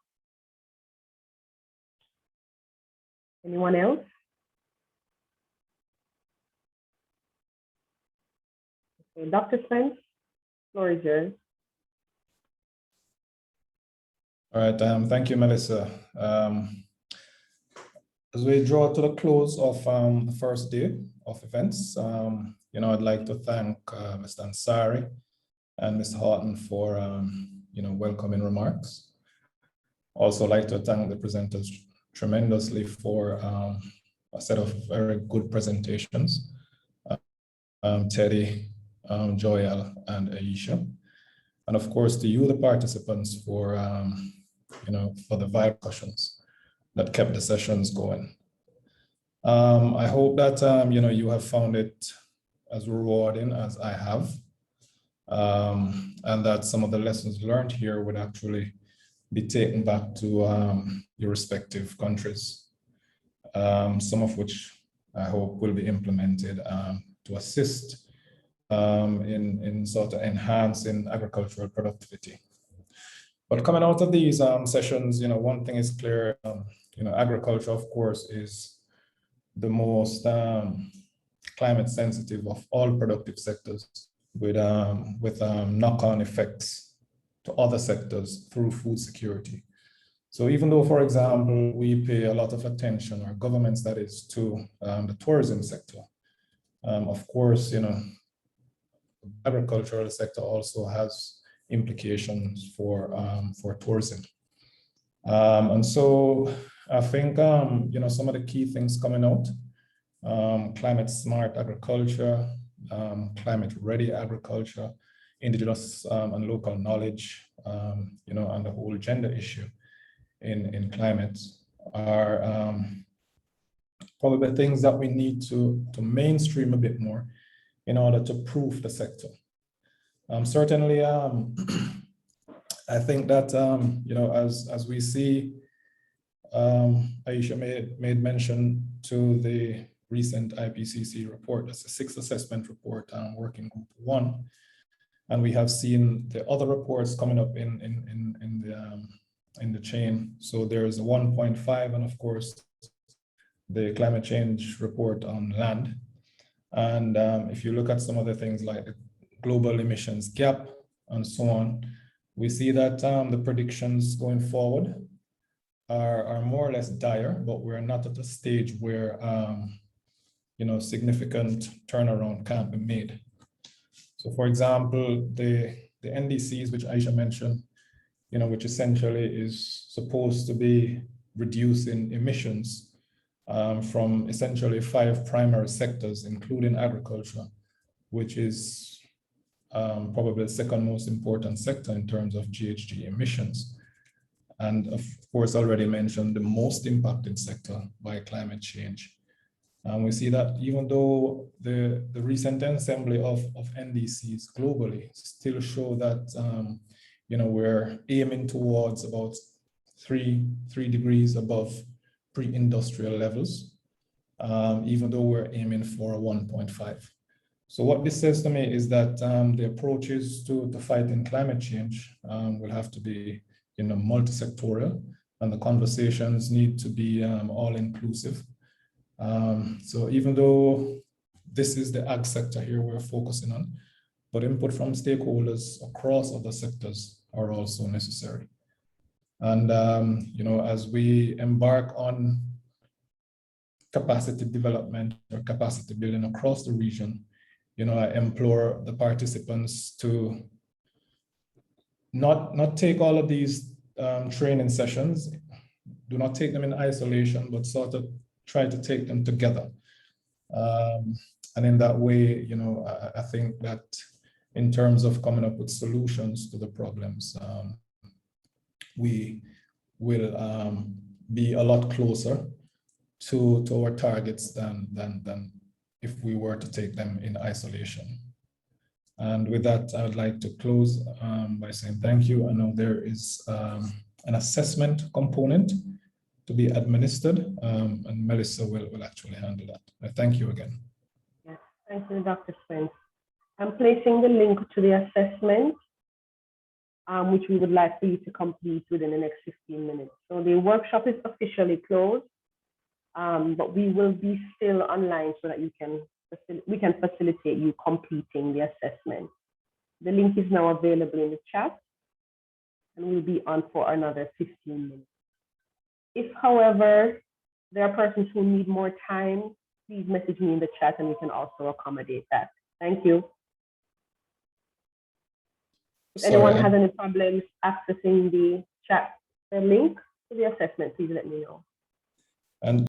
Speaker 4: Anyone else? Okay, Dr. Spence, floor is yours.
Speaker 5: All right, thank you, Melissa. As we draw to the close of the first day of events, you know, I'd like to thank Mr. Ansari and Mr. Horton for, you know, welcoming remarks. Also like to thank the presenters tremendously for a set of very good presentations. Teddy, Joel, and Aisha. And of course, to you, the participants, for, you know, for the vibe questions that kept the sessions going. I hope that, you know, you have found it as rewarding as I have, and that some of the lessons learned here would actually be taken back to your respective countries, some of which I hope will be implemented to assist in sort of enhancing agricultural productivity. But coming out of these sessions, you know, one thing is clear, you know, agriculture, of course, is the most climate sensitive of all productive sectors with knock-on effects to other sectors through food security. So even though, for example, we pay a lot of attention, our governments that is, to the tourism sector, of course, you know, the agricultural sector also has implications for tourism. And so I think, you know, some of the key things coming out, climate smart agriculture, climate ready agriculture, indigenous and local knowledge, you know, and the whole gender issue in climate are probably things that we need to mainstream a bit more in order to proof the sector. Certainly, I think that, you know, as we see, Aisha made mention to the recent IPCC report, that's the 6th assessment report, working group 1. And we have seen the other reports coming up in the chain. So there's a 1.5 and of course, the climate change report on land. And if you look at some of the things like the global emissions gap and so on, we see that the predictions going forward are more or less dire, but we're not at a stage where you know, significant turnaround can't be made. So for example, the NDCs, which Aisha mentioned, you know, which essentially is supposed to be reducing emissions from essentially 5 primary sectors, including agriculture, which is probably the second most important sector in terms of GHG emissions. And of course, already mentioned the most impacted sector by climate change. We see that even though the recent assembly of NDCs globally still show that, you know, we're aiming towards about 3 degrees above pre-industrial levels, even though we're aiming for a 1.5. So what this says to me is that the approaches to fighting climate change will have to be, you know, multi-sectorial, and the conversations need to be all-inclusive. So even though this is the ag sector here we're focusing on, but input from stakeholders across other sectors are also necessary. And you know, as we embark on capacity development or capacity building across the region, you know, I implore the participants to not take all of these training sessions, do not take them in isolation, but sort of try to take them together. And in that way, you know, I think that in terms of coming up with solutions to the problems, we will be a lot closer to our targets than if we were to take them in isolation. And with that, I would like to close by saying thank you. I know there is an assessment component to be administered, and Melissa will actually handle that. I thank you again.
Speaker 4: Yes, thank you, Dr. Spence. I'm placing the link to the assessment, which we would like for you to complete within the next 15 minutes. So the workshop is officially closed, but we will be still online so that we can facilitate you completing the assessment. The link is now available in the chat, and we'll be on for another 15 minutes. If, however, there are persons who need more time, please message me in the chat and we can also accommodate that. Thank you. If anyone has any problems accessing the chat, the link to the assessment, please let me know.
Speaker 5: And